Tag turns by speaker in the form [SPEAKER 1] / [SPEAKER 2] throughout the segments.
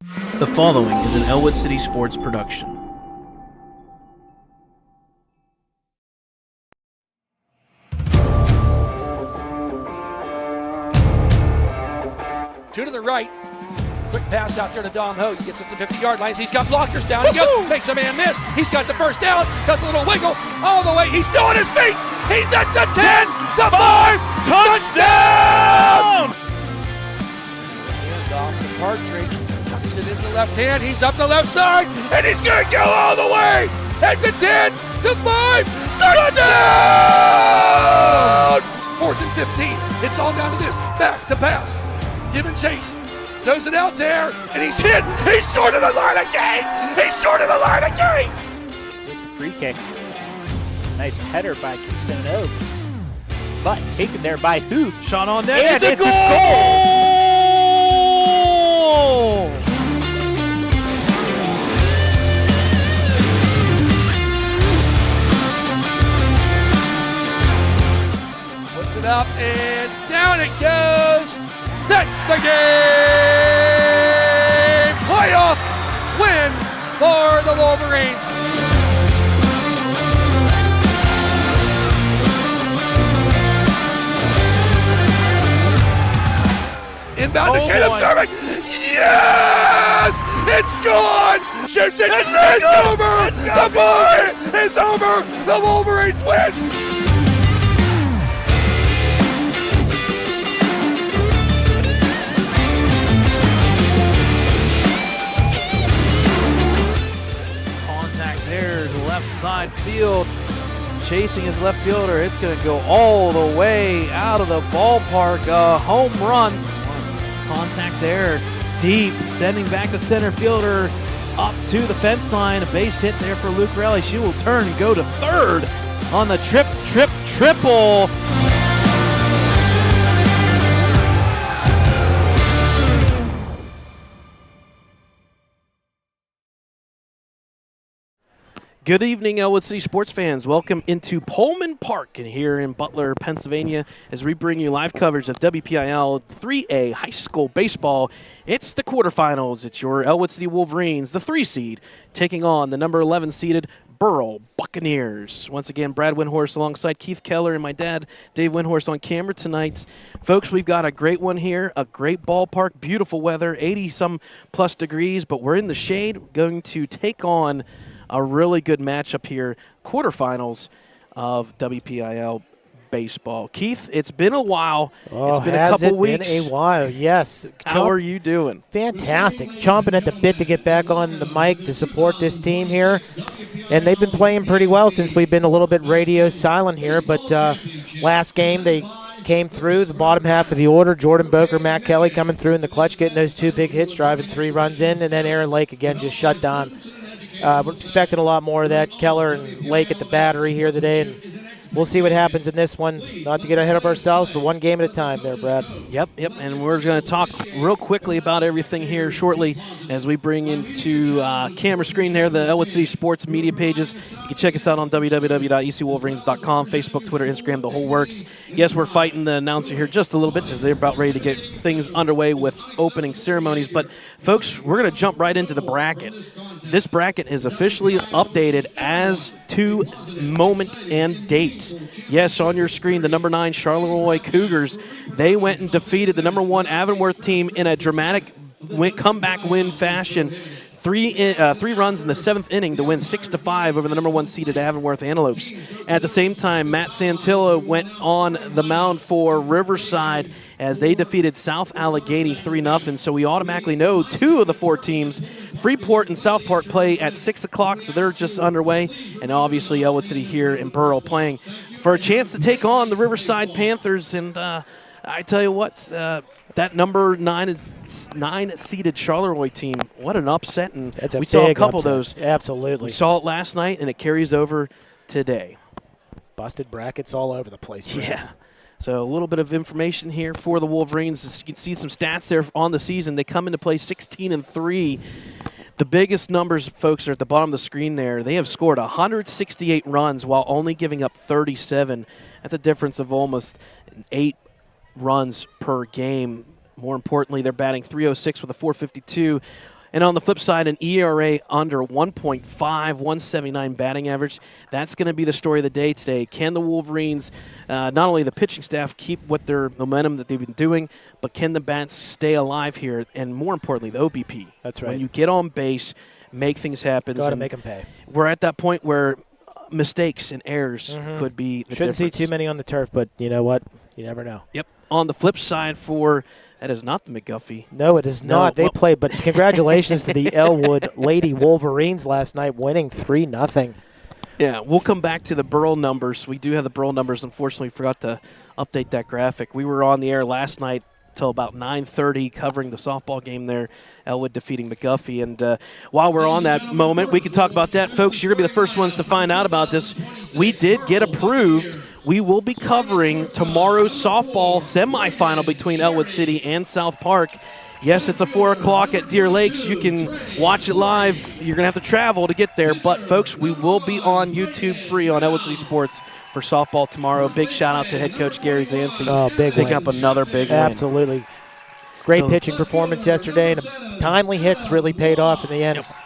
[SPEAKER 1] The following is an Ellwood City Sports production.
[SPEAKER 2] Two to the right. Quick pass out there to Dom Ho. He gets up to the 50-yard line. He's got blockers down. He goes, makes a man miss. He's got the first down. Does a little wiggle all the way. He's still on his feet. He's at the 10, the 5, touchdown! Hand off to Partridge. Tucks it in the left hand. He's up the left side, and he's going to go all the way. At the 10, the 5, touchdown! 4th and 15. It's all down to this. Back to pass. Give and chase. Throws it out there, and he's hit. He's short of the line again. He's short of the line again.
[SPEAKER 3] Free kick. Nice header by Keystone Oaks. But taken there by Huth.
[SPEAKER 1] Shot on net.
[SPEAKER 3] And it's a goal!
[SPEAKER 2] Puts it up, and down it goes. That's the game! Playoff win for the Wolverines. Inbound to Caleb serving. Yes! It's gone! Shoots it. It's over! The ball is over! The Wolverines win!
[SPEAKER 1] Left side field, chasing his left fielder. It's going to go all the way out of the ballpark. A home run. Contact there, deep, sending back the center fielder up to the fence line. A base hit there for Luke Raleigh. She will turn and go to third on the triple. Good evening, Ellwood City sports fans. Welcome into Pullman Park and here in Butler, Pennsylvania, as we bring you live coverage of WPIAL 3A high school baseball. It's the quarterfinals. It's your Ellwood City Wolverines, the 3 seed, taking on the number 11 seeded Burrell Buccaneers. Once again, Brad Windhorst alongside Keith Keller and my dad, Dave Windhorst, on camera tonight. Folks, we've got a great one here, a great ballpark, beautiful weather, 80-some plus degrees, but we're in the shade, going to take on a really good matchup here, quarterfinals of WPIAL baseball. Keith, it's been a while. It's been a couple weeks.
[SPEAKER 4] It's been a while, yes.
[SPEAKER 1] How are you doing?
[SPEAKER 4] Fantastic. Chomping at the bit to get back on the mic to support this team here. And they've been playing pretty well since we've been a little bit radio silent here. But last game they came through the bottom half of the order. Jordan Boker, Matt Kelly coming through in the clutch, getting those 2 big hits, driving 3 runs in. And then Aaron Lake again just shut down. We're expecting a lot more of that. Keller and Lake at the battery here today, and we'll see what happens in this one. Not to get ahead of ourselves, but one game at a time there, Brad.
[SPEAKER 1] Yep, and we're going to talk real quickly about everything here shortly as we bring into camera screen there the Ellwood City Sports media pages. You can check us out on www.ecwolverines.com, Facebook, Twitter, Instagram, the whole works. Yes, we're fighting the announcer here just a little bit as they're about ready to get things underway with opening ceremonies. But, folks, we're going to jump right into the bracket. This bracket is officially updated as to moment and date. Yes, on your screen, the number 9 Charleroi Cougars, they went and defeated the number 1 Avonworth team in a dramatic comeback win fashion. Three runs in the 7th inning to win 6-5 over the number 1 seeded Avonworth Antelopes. At the same time, Matt Santillo went on the mound for Riverside as they defeated South Allegheny 3-0. So we automatically know 2 of the 4 teams, Freeport and Southport, play at 6 o'clock, so they're just underway. And obviously Ellwood City here in Burrell playing for a chance to take on the Riverside Panthers. And I tell you what, that number 9 seeded Charleroi team, what an upset. And we saw a couple
[SPEAKER 4] upset.
[SPEAKER 1] Of those.
[SPEAKER 4] Absolutely.
[SPEAKER 1] We saw it last night, and it carries over today.
[SPEAKER 4] Busted brackets all over the place, Brad.
[SPEAKER 1] Yeah. So a little bit of information here for the Wolverines. You can see some stats there on the season. They come into play 16-3. The biggest numbers, folks, are at the bottom of the screen there. They have scored 168 runs while only giving up 37. That's a difference of almost 8 runs per game. More importantly, they're batting .306 with a .452. And on the flip side, an ERA under 1.5, 179 batting average. That's going to be the story of the day today. Can the Wolverines, not only the pitching staff, keep what their momentum that they've been doing, but can the bats stay alive here? And more importantly, the OBP.
[SPEAKER 4] That's right.
[SPEAKER 1] When you get on base, make things happen.
[SPEAKER 4] Got to make them pay.
[SPEAKER 1] We're at that point where mistakes and errors could be the
[SPEAKER 4] Shouldn't
[SPEAKER 1] difference.
[SPEAKER 4] see too many on the turf, but you know what? You never know.
[SPEAKER 1] Yep. On the flip side that is not the McGuffey.
[SPEAKER 4] No, it is not. They played, but congratulations to the Ellwood Lady Wolverines last night, winning 3-0.
[SPEAKER 1] Yeah, we'll come back to the Burrell numbers. We do have the Burrell numbers. Unfortunately, forgot to update that graphic. We were on the air last night till about 9:30 covering the softball game there, Ellwood defeating McGuffey. And while we're on that moment, we can talk about that. Folks, you're going to be the first ones to find out about this. We did get approved. We will be covering tomorrow's softball semifinal between Ellwood City and South Park. Yes, it's a 4 o'clock at Deer Lakes. You can watch it live. You're going to have to travel to get there. But, folks, we will be on YouTube free on Ellwood City Sports for softball tomorrow. Big shout-out to head coach Gary Zancy.
[SPEAKER 4] Oh, big
[SPEAKER 1] picking
[SPEAKER 4] win.
[SPEAKER 1] up another big win.
[SPEAKER 4] Absolutely. Great pitching performance yesterday, and timely hits really paid off in the end.
[SPEAKER 1] Yep.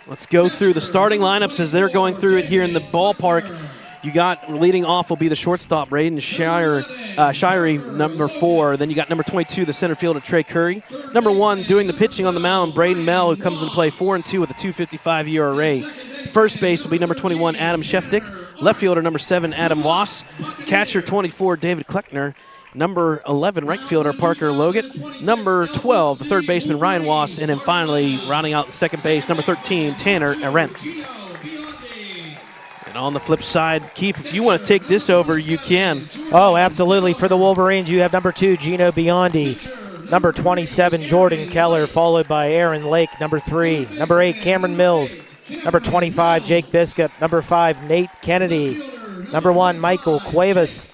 [SPEAKER 1] Let's go through the starting lineups as they're going through it here in the ballpark. You got leading off will be the shortstop, Braden Shirey, number 4. Then you got number 22, the center fielder, Trey Curry. Number 1, doing the pitching on the mound, Braden Mell, who comes into play 4-2 with a 2.55 ERA. First base will be number 21, Adam Sheftick. Left fielder, number 7, Adam Voss. Catcher, 24, David Kleckner. Number 11, right fielder, Parker Logan. Number 12, the third baseman, Ryan Wass. And then finally, rounding out the second base, number 13, Tanner Arendt. And on the flip side, Keith, if you want to take this over, you can.
[SPEAKER 4] Oh, absolutely. For the Wolverines, you have number 2, Gino Biondi. Number 27, Jordan Keller, followed by Aaron Lake. Number 3, number 8, Cameron Mills. Number 25, Jake Biscup. Number 5, Nate Kennedy. Number 1, Michael Cuevas.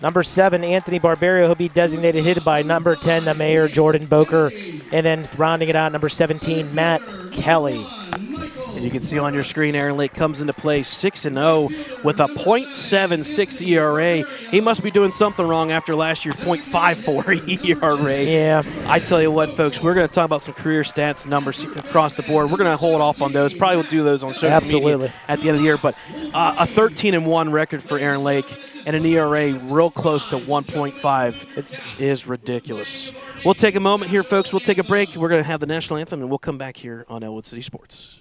[SPEAKER 4] Number 7, Anthony Barberio, who'll be designated hitter by number 10, the mayor, Jordan Boker. And then rounding it out, number 17, Matt Kelly.
[SPEAKER 1] And you can see on your screen, Aaron Lake comes into play 6-0 with a .76 ERA. He must be doing something wrong after last year's .54 ERA.
[SPEAKER 4] Yeah.
[SPEAKER 1] I tell you what, folks, we're going to talk about some career stats numbers across the board. We're going to hold off on those. Probably will do those on social media at the end of the year. But a 13-1 record for Aaron Lake and an ERA real close to 1.5. It is ridiculous. We'll take a moment here, folks. We'll take a break. We're going to have the national anthem, and we'll come back here on Ellwood City Sports.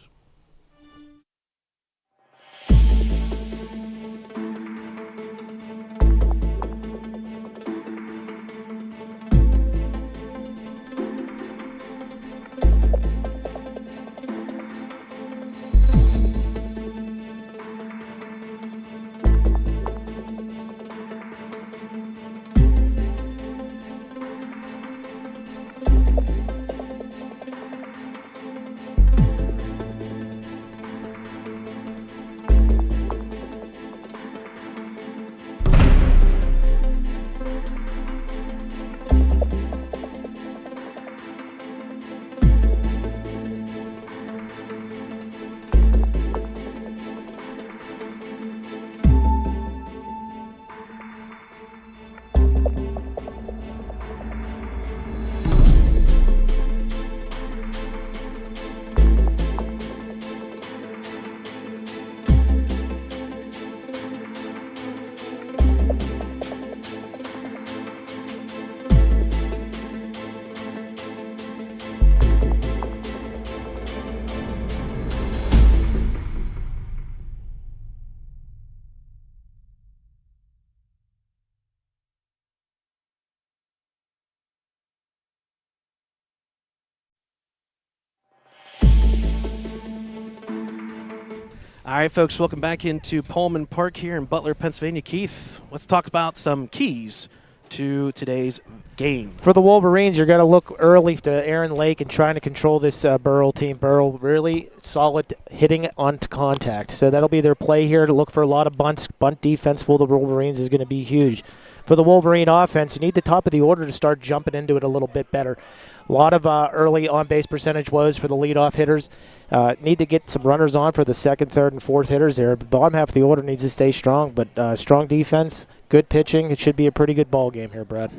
[SPEAKER 1] All right, folks, welcome back into Pullman Park here in Butler, Pennsylvania. Keith, let's talk about some keys to today's game.
[SPEAKER 4] For the Wolverines, you're going to look early to Aaron Lake and trying to control this Burrell team. Burrell really solid hitting on contact. So that'll be their play here to look for a lot of bunts. Bunt defense for the Wolverines is going to be huge. For the Wolverine offense, you need the top of the order to start jumping into it a little bit better. A lot of early on-base percentage woes for the leadoff hitters. Need to get some runners on for the second, third, and fourth hitters there. The bottom half of the order needs to stay strong, but strong defense, good pitching. It should be a pretty good ball game here, Brad.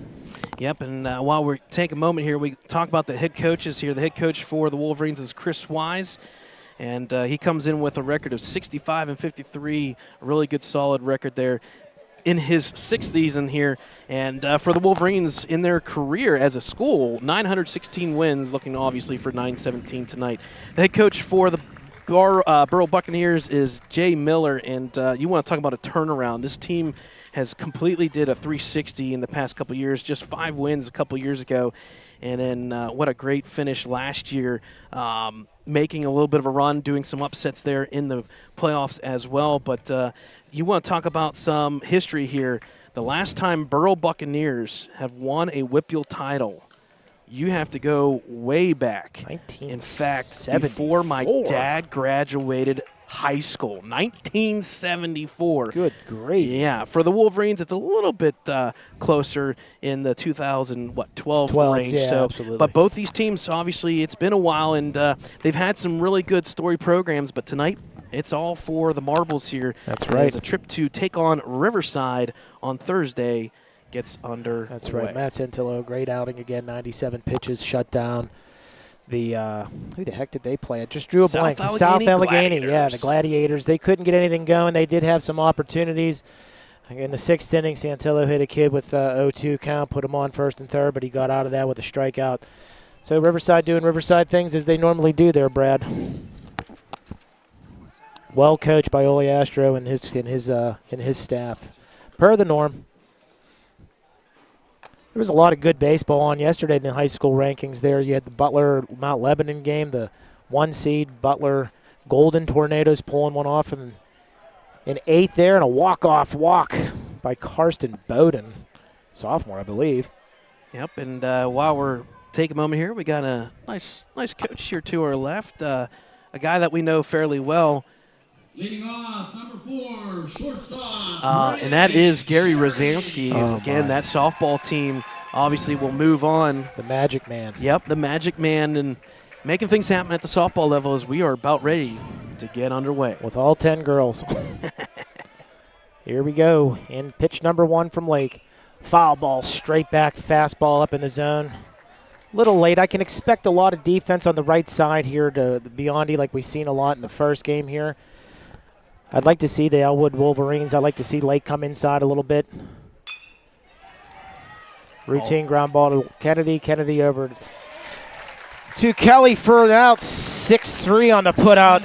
[SPEAKER 1] Yep, and while we take a moment here, we talk about the head coaches here. The head coach for the Wolverines is Chris Wise, and he comes in with a record of 65-53, a really good, solid record there in his 6th season here. And for the Wolverines in their career as a school, 916 wins, looking obviously for 917 tonight. The head coach for the Burrell Buccaneers is Jay Miller, and you want to talk about a turnaround. This team has completely did a 360 in the past couple years, just 5 wins a couple years ago, and then what a great finish last year, making a little bit of a run, doing some upsets there in the playoffs as well. But you want to talk about some history here. The last time Burrell Buccaneers have won a WPIAL title, you have to go way back. In fact, before my dad graduated high school, 1974.
[SPEAKER 4] Good grief.
[SPEAKER 1] Yeah, for the Wolverines, it's a little bit closer in the 2012 range.
[SPEAKER 4] Yeah,
[SPEAKER 1] so,
[SPEAKER 4] absolutely.
[SPEAKER 1] but both these teams, obviously, it's been a while, and they've had some really good story programs. But tonight, it's all for the marbles here.
[SPEAKER 4] That's right.
[SPEAKER 1] As a trip to take on Riverside on Thursday gets under.
[SPEAKER 4] That's right. Matt Centillo, great outing again. 97 pitches, shut down. The who the heck did they play? I just drew a blank. South Allegheny. Yeah, the Gladiators. They couldn't get anything going. They did have some opportunities. In the 6th inning, Santillo hit a kid with 0-2 count, put him on 1st and 3rd, but he got out of that with a strikeout. So Riverside doing Riverside things as they normally do there, Brad. Well coached by Ole Astro and his staff, per the norm. There was a lot of good baseball on yesterday in the high school rankings there. You had the Butler-Mount Lebanon game, the 1 seed Butler Golden Tornadoes pulling one off in 8th there, and a walk-off walk by Karsten Bowden, sophomore, I believe.
[SPEAKER 1] Yep, and while we're taking a moment here, we got a nice coach here to our left, a guy that we know fairly well.
[SPEAKER 5] Leading off, number 4, shortstop.
[SPEAKER 1] And that is Gary Rosansky. Again, that softball team obviously will move on.
[SPEAKER 4] The Magic Man.
[SPEAKER 1] Yep, the Magic Man, and making things happen at the softball level as we are about ready to get underway.
[SPEAKER 4] With all 10 girls. Here we go. In pitch number 1 from Lake. Foul ball, straight back, fastball up in the zone. Little late. I can expect a lot of defense on the right side here to the Biondi like we've seen a lot in the first game here. I'd like to see the Ellwood Wolverines. I'd like to see Lake come inside a little bit. Routine ground ball to Kennedy. Kennedy over to Kelly for an out. 6-3 on the putout.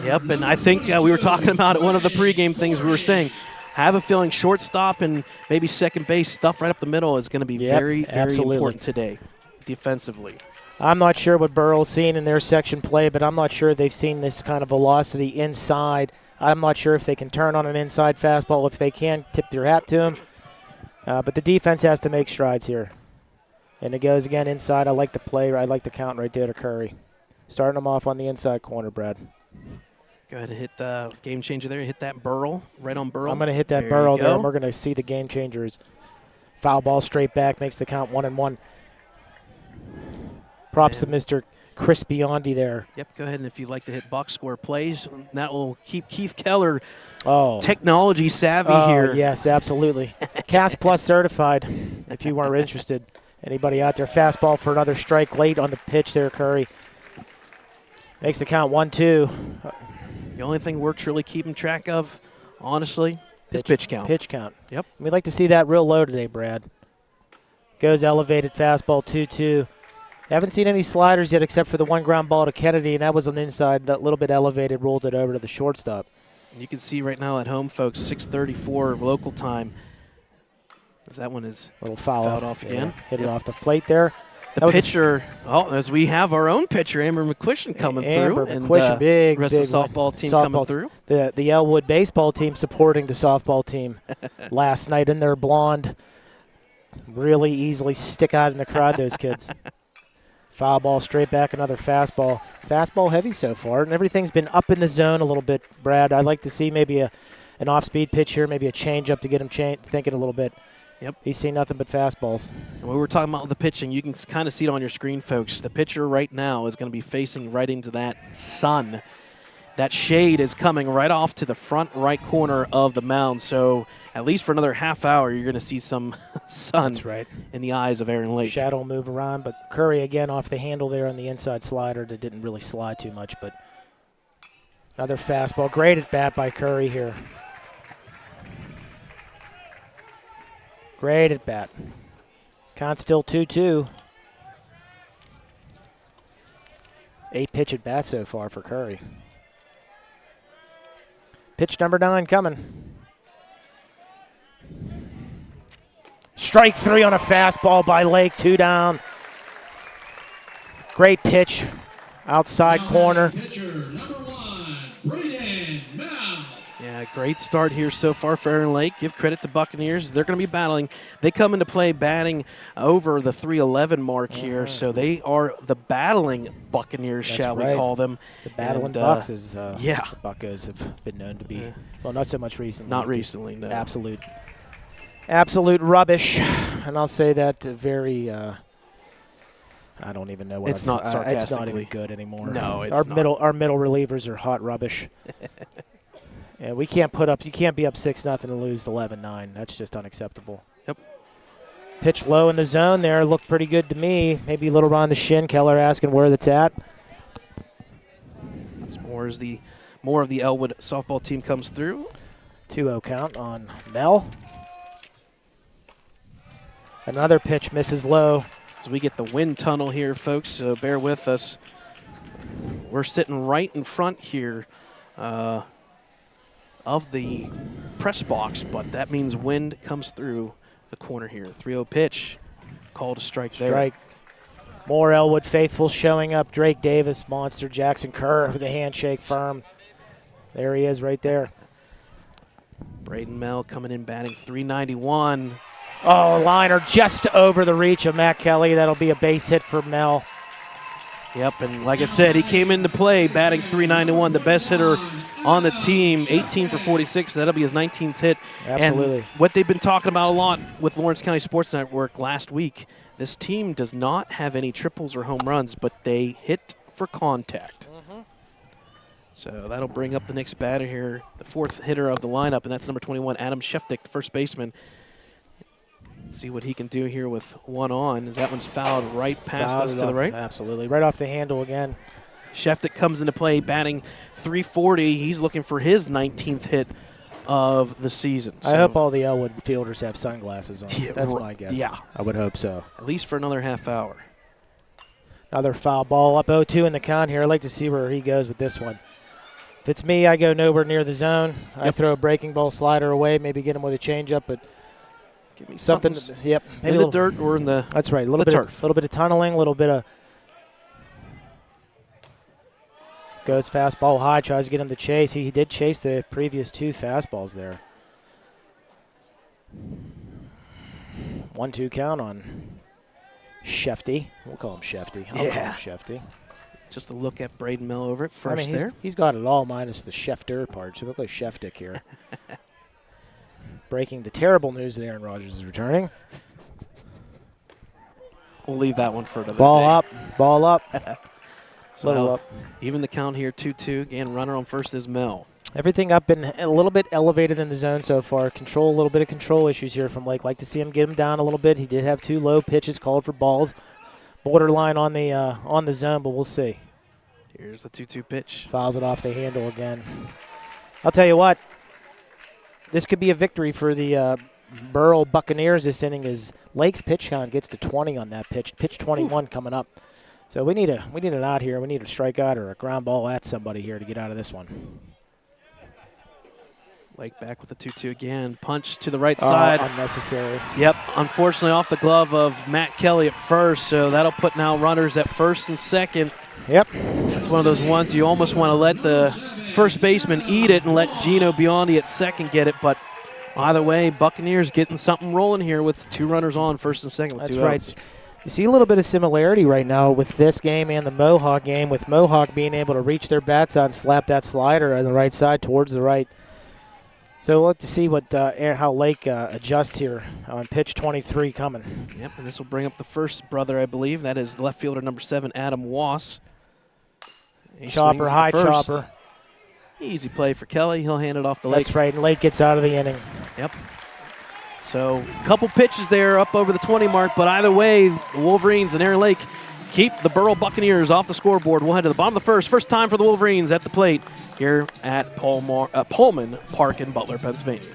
[SPEAKER 1] Yep, and I think we were talking about it, one of the pregame things we were saying. Have a feeling shortstop and maybe second base stuff right up the middle is going to be very important today defensively.
[SPEAKER 4] I'm not sure what Burrell's seen in their section play, but I'm not sure they've seen this kind of velocity inside. I'm not sure if they can turn on an inside fastball. If they can, tip their hat to him. But the defense has to make strides here. And it goes again inside. I like the play. I like the count right there to Curry. Starting them off on the inside corner, Brad.
[SPEAKER 1] Go ahead and hit the game changer there. Hit that Burrell, right on Burrell.
[SPEAKER 4] I'm going to hit that Burrell there, and we're going to see the game changers. Foul ball straight back, makes the count 1-1. Props to Mr. Chris Biondi there.
[SPEAKER 1] Yep, go ahead, and if you'd like to hit box score plays, that will keep Keith Keller technology savvy here.
[SPEAKER 4] Yes, absolutely. Cast Plus certified, if you weren't interested. Anybody out there? Fastball for another strike late on the pitch there, Curry. Makes the count 1-2.
[SPEAKER 1] The only thing we're truly keeping track of, honestly, is pitch count.
[SPEAKER 4] Pitch count.
[SPEAKER 1] Yep.
[SPEAKER 4] We'd like to see that real low today, Brad. Goes elevated fastball 2-2. Haven't seen any sliders yet except for the one ground ball to Kennedy, and that was on the inside, that little bit elevated, rolled it over to the shortstop.
[SPEAKER 1] You can see right now at home, folks, 6:34 local time. As that one is
[SPEAKER 4] a little fouled
[SPEAKER 1] off again.
[SPEAKER 4] Hit it off the plate there.
[SPEAKER 1] The pitcher, as we have our own pitcher, Amber McQuistion, coming through.
[SPEAKER 4] And big,
[SPEAKER 1] rest of the softball team coming through.
[SPEAKER 4] The Ellwood baseball team supporting the softball team last night in their blonde. Really easily stick out in the crowd, those kids. Foul ball straight back, another fastball. Fastball heavy so far, and everything's been up in the zone a little bit, Brad. I'd like to see maybe an off-speed pitch here, maybe a change-up to get him thinking a little bit.
[SPEAKER 1] Yep.
[SPEAKER 4] He's seen nothing but fastballs.
[SPEAKER 1] And we were talking about the pitching. You can kind of see it on your screen, folks. The pitcher right now is going to be facing right into that sun. That shade is coming right off to the front right corner of the mound. So at least for another half hour, you're going to see some sun
[SPEAKER 4] That's right.
[SPEAKER 1] in the eyes of Aaron Lake.
[SPEAKER 4] Shadow will move around, but Curry again off the handle there on the inside slider that didn't really slide too much, but another fastball. Great at bat by Curry here. Great at bat. Count still 2-2. 8 pitch at bat so far for Curry. Pitch number 9 coming. Strike 3 on a fastball by Lake, 2 down. Great pitch, outside corner.
[SPEAKER 5] Pitcher number 1, Braden Mel.
[SPEAKER 1] Yeah, great start here so far for Aaron Lake. Give credit to Buccaneers. They're going to be battling. They come into play batting over the 311 mark here, so they are the battling Buccaneers,
[SPEAKER 4] That's
[SPEAKER 1] shall we
[SPEAKER 4] right.
[SPEAKER 1] call them.
[SPEAKER 4] The battling
[SPEAKER 1] And,
[SPEAKER 4] Bucks is
[SPEAKER 1] yeah.
[SPEAKER 4] the Buccos have been known to be. Well, not so much recently.
[SPEAKER 1] Not recently, no.
[SPEAKER 4] Absolute rubbish, and I'll say that very. I don't even know what
[SPEAKER 1] It's not
[SPEAKER 4] It's not even
[SPEAKER 1] sarcastically.
[SPEAKER 4] good anymore.
[SPEAKER 1] No, it's
[SPEAKER 4] our
[SPEAKER 1] not.
[SPEAKER 4] Our middle relievers are hot rubbish. Yeah, we can't put up. You can't be up 6-0 and lose 11-9. That's just unacceptable.
[SPEAKER 1] Yep.
[SPEAKER 4] Pitch low in the zone there. Looked pretty good to me. Maybe a little on the shin. Keller asking where that's at.
[SPEAKER 1] It's more as the more of the Ellwood softball team comes through.
[SPEAKER 4] 2-0 count on Mel. Another pitch misses low.
[SPEAKER 1] As we get the wind tunnel here, folks, so bear with us. We're sitting right in front here of the press box, but that means wind comes through the corner here. 3-0 pitch, called a strike there.
[SPEAKER 4] Strike. More Ellwood faithful showing up. Drake Davis, Monster, Jackson Kerr with a handshake firm. There he is right there.
[SPEAKER 1] Braden Mel coming in batting 391.
[SPEAKER 4] Oh, a liner just over the reach of Matt Kelly. That'll be a base hit for Mel.
[SPEAKER 1] Yep, and like I said, he came into play batting 391, the best hitter on the team, 18 for 46. That'll be his 19th hit.
[SPEAKER 4] Absolutely.
[SPEAKER 1] And what they've been talking about a lot with Lawrence County Sports Network last week, this team does not have any triples or home runs, but they hit for contact. So that'll bring up the next batter here, the 4th hitter of the lineup, and that's number 21, Adam Sheftick, the first baseman. See what he can do here with one on, as that one's fouled right past us to the right.
[SPEAKER 4] Absolutely. Right off the handle again.
[SPEAKER 1] Sheftick comes into play batting 340. He's looking for his 19th hit of the season.
[SPEAKER 4] I hope all the Ellwood fielders have sunglasses on.
[SPEAKER 1] Yeah,
[SPEAKER 4] That's my guess.
[SPEAKER 1] yeah.
[SPEAKER 4] I would hope so.
[SPEAKER 1] At least for another half hour.
[SPEAKER 4] Another foul ball up 0-2 in the count here. I'd like to see where he goes with this one. If it's me, I go nowhere near the zone. I throw a breaking ball slider away, maybe get him with a changeup, but
[SPEAKER 1] Give me
[SPEAKER 4] something. Yep.
[SPEAKER 1] in the dirt or in the
[SPEAKER 4] That's right. A little
[SPEAKER 1] the
[SPEAKER 4] bit
[SPEAKER 1] turf.
[SPEAKER 4] A little bit of tunneling, a little bit of goes fastball high, tries to get him to chase. He did chase the previous 2 fastballs there. 1-2 count on Shefty. We'll call him Shefty. I'll call him Shefty.
[SPEAKER 1] Just a look at Braden Mel over at first there.
[SPEAKER 4] He's got it all minus the Schefter part, so look like Sheftick here. Breaking the terrible news that Aaron Rodgers is returning.
[SPEAKER 1] We'll leave that one for another
[SPEAKER 4] Ball
[SPEAKER 1] day.
[SPEAKER 4] up, ball up.
[SPEAKER 1] So
[SPEAKER 4] Little
[SPEAKER 1] now,
[SPEAKER 4] up.
[SPEAKER 1] even the count here, 2-2. Again, runner on first is Mel.
[SPEAKER 4] Everything up and a little bit elevated in the zone so far. A little bit of control issues here from Lake. Like to see him get him down a little bit. He did have 2 low pitches called for balls. Borderline on the zone, but we'll see.
[SPEAKER 1] Here's the 2-2 pitch.
[SPEAKER 4] Fouls it off the handle again. I'll tell you what. This could be a victory for the Burrell Buccaneers this inning as Lake's pitch count gets to 20 on that pitch. Pitch 21 coming up. So we need an out here. We need a strikeout or a ground ball at somebody here to get out of this one.
[SPEAKER 1] Lake back with the 2-2 again. Punch to the right side.
[SPEAKER 4] Unnecessary.
[SPEAKER 1] Yep, unfortunately off the glove of Matt Kelly at first, so that'll put now runners at first and second.
[SPEAKER 4] Yep.
[SPEAKER 1] It's one of those ones you almost want to let the first baseman eat it and let Gino Biondi at second get it, but either way, Buccaneers getting something rolling here with 2 runners on first and second with
[SPEAKER 4] That's
[SPEAKER 1] 2
[SPEAKER 4] right.
[SPEAKER 1] outs.
[SPEAKER 4] You see a little bit of similarity right now with this game and the Mohawk game, with Mohawk being able to reach their bats out and slap that slider on the right side towards the right. So we'll have to see what how Lake adjusts here on pitch 23 coming.
[SPEAKER 1] Yep, and this will bring up the first brother, I believe. That is left fielder number 7, Adam Wass. He
[SPEAKER 4] Chopper,
[SPEAKER 1] swings
[SPEAKER 4] high
[SPEAKER 1] to first.
[SPEAKER 4] chopper.
[SPEAKER 1] Easy play for Kelly. He'll hand it off to Lake.
[SPEAKER 4] That's right, and Lake gets out of the inning.
[SPEAKER 1] Yep. So a couple pitches there up over the 20 mark, but either way, the Wolverines and Aaron Lake keep the Burrell Buccaneers off the scoreboard. We'll head to the bottom of the first. First time for the Wolverines at the plate here at Pullman Park in Butler, Pennsylvania.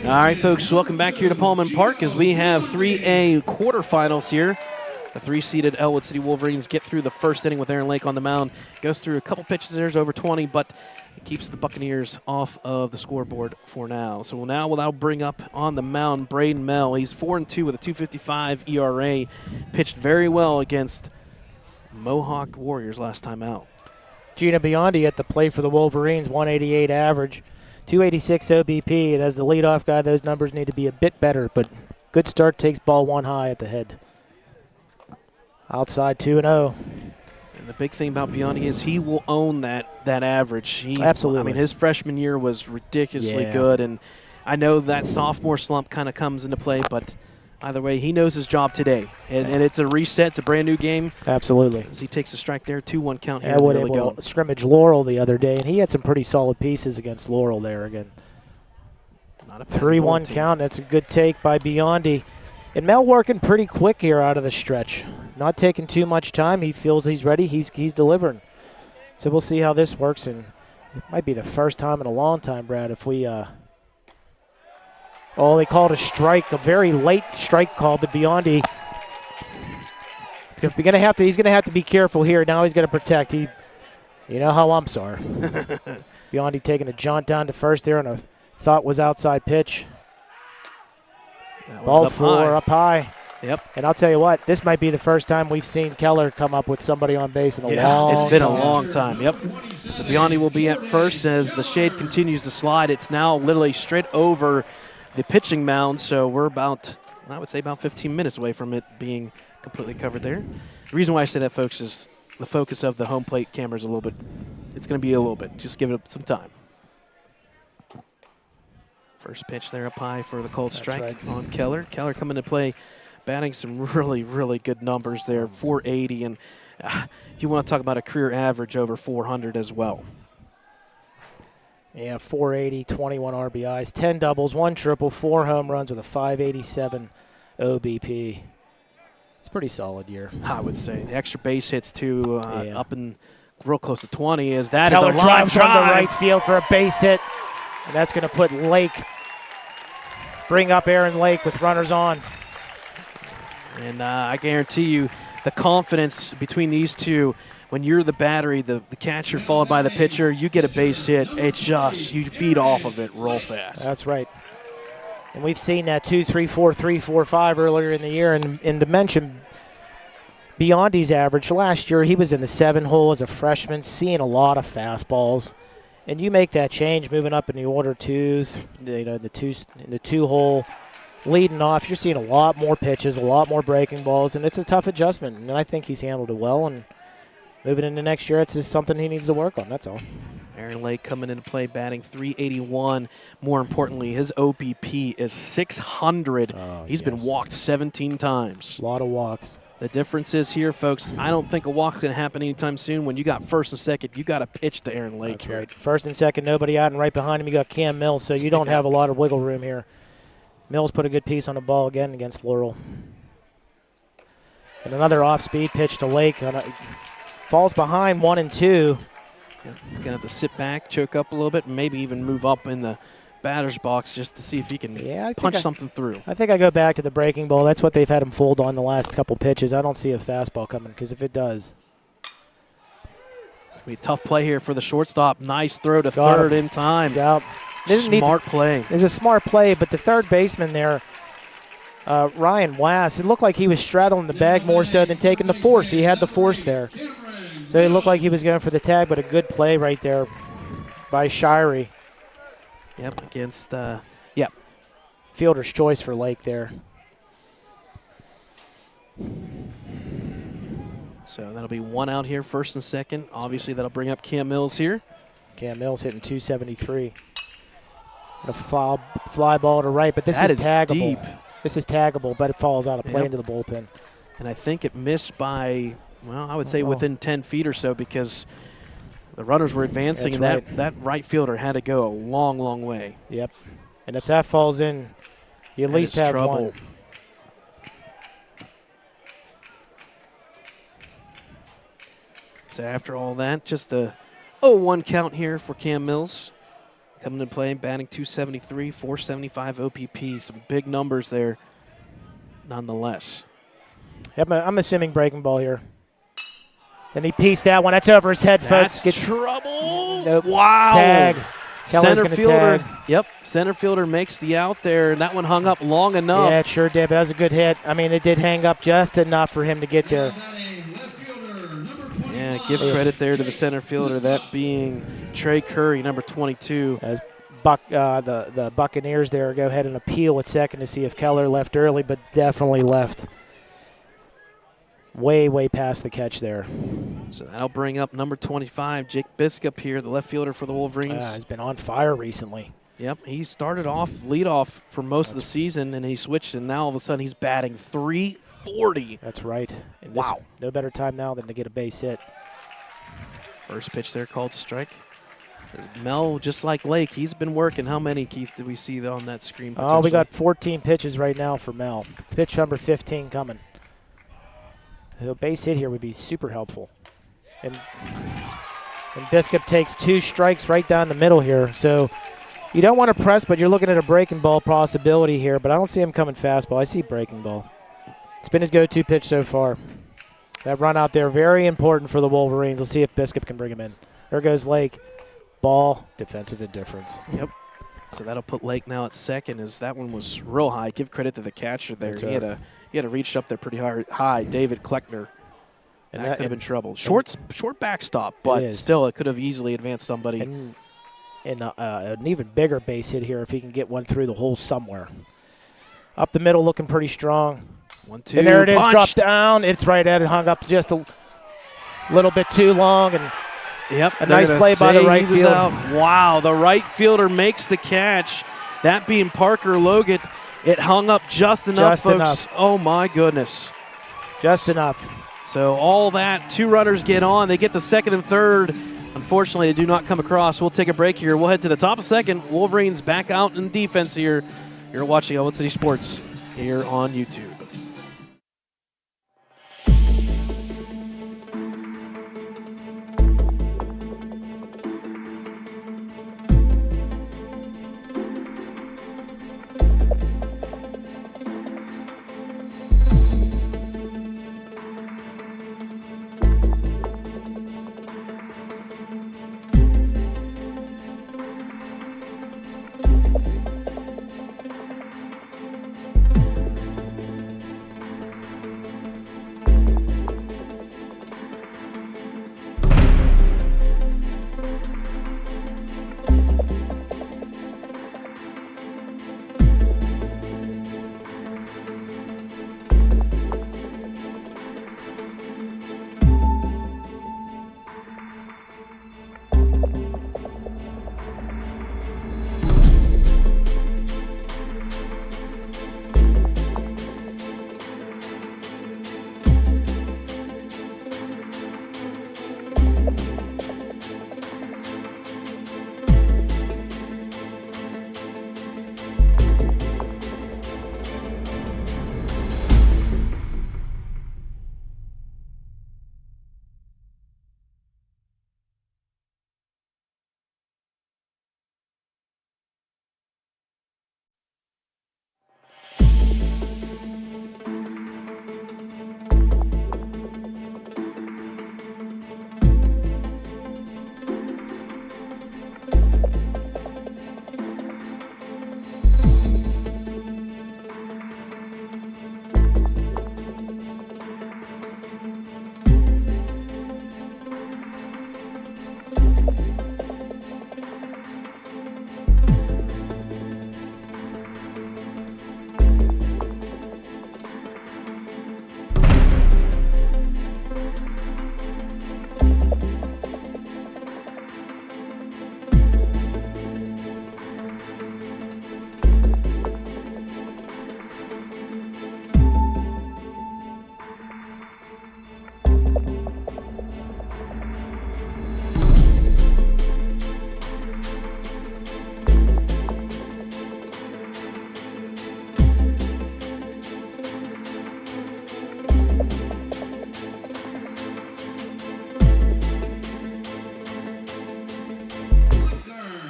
[SPEAKER 1] All right, folks, welcome back here to Pullman Park as we have 3A quarterfinals here. The 3-seeded Ellwood City Wolverines get through the first inning with Aaron Lake on the mound. Goes through a couple pitches, there's over 20, but it keeps the Buccaneers off of the scoreboard for now. So now we'll bring up on the mound Braden Mell. He's 4-2 with a 2.55 ERA. Pitched very well against Mohawk Warriors last time out.
[SPEAKER 4] Gina Biondi at the plate for the Wolverines, 188 average. 286 OBP, and as the leadoff guy, those numbers need to be a bit better, but good start, takes ball one high at the head. Outside 2-0.
[SPEAKER 1] And the big thing about Biondi is he will own that average.
[SPEAKER 4] Absolutely.
[SPEAKER 1] I mean, his freshman year was ridiculously good, and I know that sophomore slump kind of comes into play, but either way, he knows his job today, and it's a reset. It's a brand-new game.
[SPEAKER 4] Absolutely.
[SPEAKER 1] As he takes a strike there, 2-1 count here.
[SPEAKER 4] Ellwood able to scrimmage Laurel the other day, and he had some pretty solid pieces against Laurel there again. 3-1 count. That's a good take by Biondi. And Mel working pretty quick here out of the stretch. Not taking too much time. He feels he's ready. He's delivering. So we'll see how this works, and it might be the first time in a long time, Brad, if we oh, they called a strike, a very late strike call, but Biondi, he's gonna have to be careful here. Now he's gonna protect. You know how I'm sorry. Biondi taking a jaunt down to first there on a thought was outside pitch. Ball four up high.
[SPEAKER 1] Yep.
[SPEAKER 4] And I'll tell you what, this might be the first time we've seen Keller come up with somebody on base in a long
[SPEAKER 1] it's been
[SPEAKER 4] time.
[SPEAKER 1] a long time. Yep. So Biondi will be at first as the shade continues to slide. It's now literally straight over the pitching mound, so we're about, I would say, about 15 minutes away from it being completely covered there. The reason why I say that, folks, is the focus of the home plate camera is a little bit, it's going to be a little bit. Just give it some time. First pitch there up high for the cold strike on Keller. Keller coming to play, batting some really, really good numbers there, 480, and you want to talk about a career average over 400 as well.
[SPEAKER 4] Yeah, 480, 21 RBIs, 10 doubles, 1 triple, 4 home runs with a 587 OBP. It's a pretty solid year.
[SPEAKER 1] I would say the extra base hits too,
[SPEAKER 4] Yeah.
[SPEAKER 1] up in real close to 20. Is that
[SPEAKER 4] Keller
[SPEAKER 1] is a line
[SPEAKER 4] drives on the
[SPEAKER 1] drive.
[SPEAKER 4] right field for a base hit, and that's going to put Lake, bring up Aaron Lake with runners on.
[SPEAKER 1] And I guarantee you, the confidence between these two. When you're the battery, the catcher followed by the pitcher, you get a base hit. It's just you feed off of it real fast.
[SPEAKER 4] That's right. And we've seen that 2-3-4, 3-4-5 earlier in the year. And to mention, Biondi's average last year, he was in the 7 hole as a freshman, seeing a lot of fastballs. And you make that change, moving up in the order in the 2 hole, leading off. You're seeing a lot more pitches, a lot more breaking balls, and it's a tough adjustment. And I think he's handled it well. And moving into next year, it's just something he needs to work on. That's all.
[SPEAKER 1] Aaron Lake coming into play, batting .381. More importantly, his OBP is 600. He's been walked 17 times.
[SPEAKER 4] A lot of walks.
[SPEAKER 1] The difference is here, folks, I don't think a walk's going to happen anytime soon. When you got first and second, you got to pitch to Aaron Lake.
[SPEAKER 4] That's right. First and second, nobody out, and right behind him you got Cam Mills, so you don't have a lot of wiggle room here. Mills put a good piece on the ball again against Laurel. And another off-speed pitch to Lake. Falls behind 1 and 2.
[SPEAKER 1] Going to have to sit back, choke up a little bit, and maybe even move up in the batter's box just to see if he can punch something through.
[SPEAKER 4] I think I go back to the breaking ball. That's what they've had him fold on the last couple pitches. I don't see a fastball coming, because if it does.
[SPEAKER 1] It's going to be a tough play here for the shortstop. Nice throw to third in time.
[SPEAKER 4] He's out.
[SPEAKER 1] Smart play.
[SPEAKER 4] It's a smart play, but the third baseman there, Ryan Wass, it looked like he was straddling the bag more so than taking the force. He had the force there. So it looked like he was going for the tag, but a good play right there by Shirey.
[SPEAKER 1] Yep, against,
[SPEAKER 4] Fielder's choice for Lake there.
[SPEAKER 1] So that'll be 1 out here, first and second. Obviously, that'll bring up Cam Mills here.
[SPEAKER 4] Cam Mills hitting 273. And a fly ball to right, but this
[SPEAKER 1] That
[SPEAKER 4] is
[SPEAKER 1] is
[SPEAKER 4] taggable.
[SPEAKER 1] deep.
[SPEAKER 4] This is taggable, but it falls out of play into the bullpen.
[SPEAKER 1] And I think it missed by, well, I would say within 10 feet or so, because the runners were advancing,
[SPEAKER 4] That's
[SPEAKER 1] and that right fielder had to go a long, long way.
[SPEAKER 4] Yep. And if that falls in, you at least have
[SPEAKER 1] trouble.
[SPEAKER 4] one.
[SPEAKER 1] So after all that, just the 0-1 count here for Cam Mills. Coming to play, batting .273, 475 OPP. Some big numbers there, nonetheless.
[SPEAKER 4] Yep, I'm assuming breaking ball here. And he pieced that one. That's over his head, folks.
[SPEAKER 1] That's trouble.
[SPEAKER 4] Nope.
[SPEAKER 1] Wow.
[SPEAKER 4] Tag. Keller's
[SPEAKER 1] Center
[SPEAKER 4] gonna
[SPEAKER 1] fielder.
[SPEAKER 4] tag.
[SPEAKER 1] Yep. Center fielder makes the out there, and that one hung up long enough.
[SPEAKER 4] Yeah, it sure did. But that was a good hit. I mean, it did hang up just enough for him to get there.
[SPEAKER 1] Yeah, give credit there to the center fielder, that being Trey Curry, number 22.
[SPEAKER 4] As the Buccaneers there go ahead and appeal at second to see if Keller left early, but definitely left way, way past the catch there.
[SPEAKER 1] So that'll bring up number 25, Jake Biskup here, the left fielder for the Wolverines.
[SPEAKER 4] He's been on fire recently.
[SPEAKER 1] Yep, he started off leadoff for most of the season, and he switched, and now all of a sudden he's batting .340.
[SPEAKER 4] That's right. And
[SPEAKER 1] Wow.
[SPEAKER 4] No better time now than to get a base hit.
[SPEAKER 1] First pitch there called strike. As Mel, just like Lake, he's been working. How many, Keith, did we see on that screen?
[SPEAKER 4] Oh, we got 14 pitches right now for Mel. Pitch number 15 coming. A base hit here would be super helpful. And Biskup takes 2 strikes right down the middle here. So you don't want to press, but you're looking at a breaking ball possibility here. But I don't see him coming fastball. I see breaking ball. It's been his go-to pitch so far. That run out there, very important for the Wolverines. We'll see if Biskup can bring him in. There goes Lake. Ball, defensive indifference.
[SPEAKER 1] Yep. So that'll put Lake now at second, as that one was real high. Give credit to the catcher there. He had to reach up there pretty high. David Kleckner. And that could have been trouble. Short backstop, but still it could have easily advanced somebody.
[SPEAKER 4] And an even bigger base hit here if he can get one through the hole somewhere. Up the middle, looking pretty strong.
[SPEAKER 1] 1-2.
[SPEAKER 4] And there it is,
[SPEAKER 1] punched.
[SPEAKER 4] dropped down. It's right at it, hung up just a little bit too long. And
[SPEAKER 1] yep,
[SPEAKER 4] a nice play by the right fielder.
[SPEAKER 1] Wow, the right fielder makes the catch. That being Parker Logan. It hung up just enough, folks.
[SPEAKER 4] Enough.
[SPEAKER 1] Oh, my goodness.
[SPEAKER 4] Just enough.
[SPEAKER 1] So all that, 2 runners get on. They get to second and third. Unfortunately, they do not come across. We'll take a break here. We'll head to the top of second. Wolverines back out in defense here. You're watching Ellwood City Sports here on YouTube.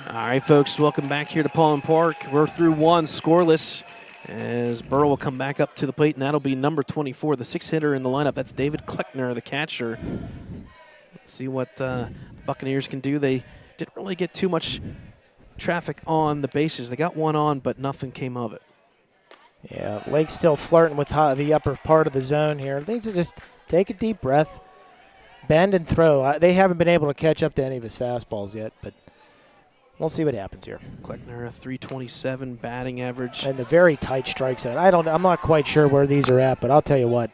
[SPEAKER 1] All right, folks, welcome back here to Paulin Park. We're through one scoreless as Burrell will come back up to the plate, and that'll be number 24, the 6-hitter in the lineup. That's David Kleckner, the catcher. Let's see what Buccaneers can do. They didn't really get too much traffic on the bases. They got one on, but nothing came of it.
[SPEAKER 4] Yeah, Lake's still flirting with the upper part of the zone here. Things to just take a deep breath, bend and throw. They haven't been able to catch up to any of his fastballs yet, but we'll see what happens here.
[SPEAKER 1] Kleckner, a 327 batting average.
[SPEAKER 4] And a very tight strike zone. I'm not quite sure where these are at, but I'll tell you what.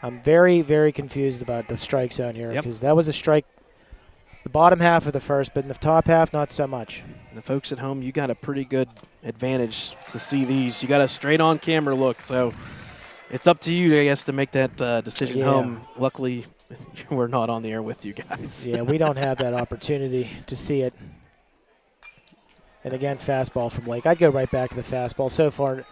[SPEAKER 4] I'm very, very confused about the strike zone here because that was a strike the bottom half of the first, but in the top half, not so much.
[SPEAKER 1] And the folks at home, you got a pretty good advantage to see these. You got a straight on camera look, so it's up to you, I guess, to make that decision home. Luckily, we're not on the air with you guys.
[SPEAKER 4] Yeah, we don't have that opportunity to see it. And again, fastball from Lake. I'd go right back to the fastball. So far,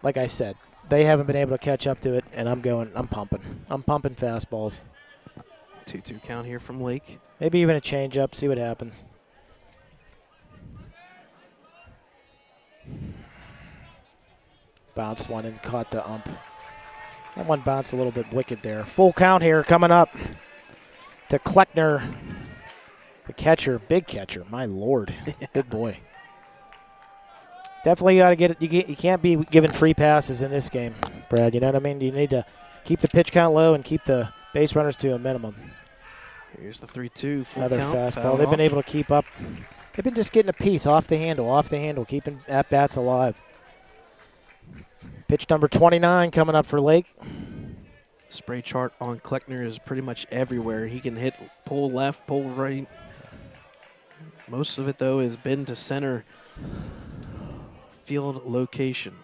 [SPEAKER 4] like I said, they haven't been able to catch up to it, and I'm pumping. I'm pumping fastballs.
[SPEAKER 1] 2-2 count here from Lake.
[SPEAKER 4] Maybe even a changeup, see what happens. Bounced one and caught the ump. That one bounced a little bit wicked there. Full count here coming up to Kleckner, the catcher, big catcher. My Lord, good boy. Definitely got to get it. You can't be giving free passes in this game, Brad. You know what I mean? You need to keep the pitch count low and keep the base runners to a minimum.
[SPEAKER 1] Here's the 3-2 full
[SPEAKER 4] Another
[SPEAKER 1] count.
[SPEAKER 4] fastball. They've been able to keep up. They've been just getting a piece off the handle, keeping at-bats alive. Pitch number 29 coming up for Lake.
[SPEAKER 1] Spray chart on Kleckner is pretty much everywhere. He can hit pull left, pull right. Most of it, though, has been to center field location.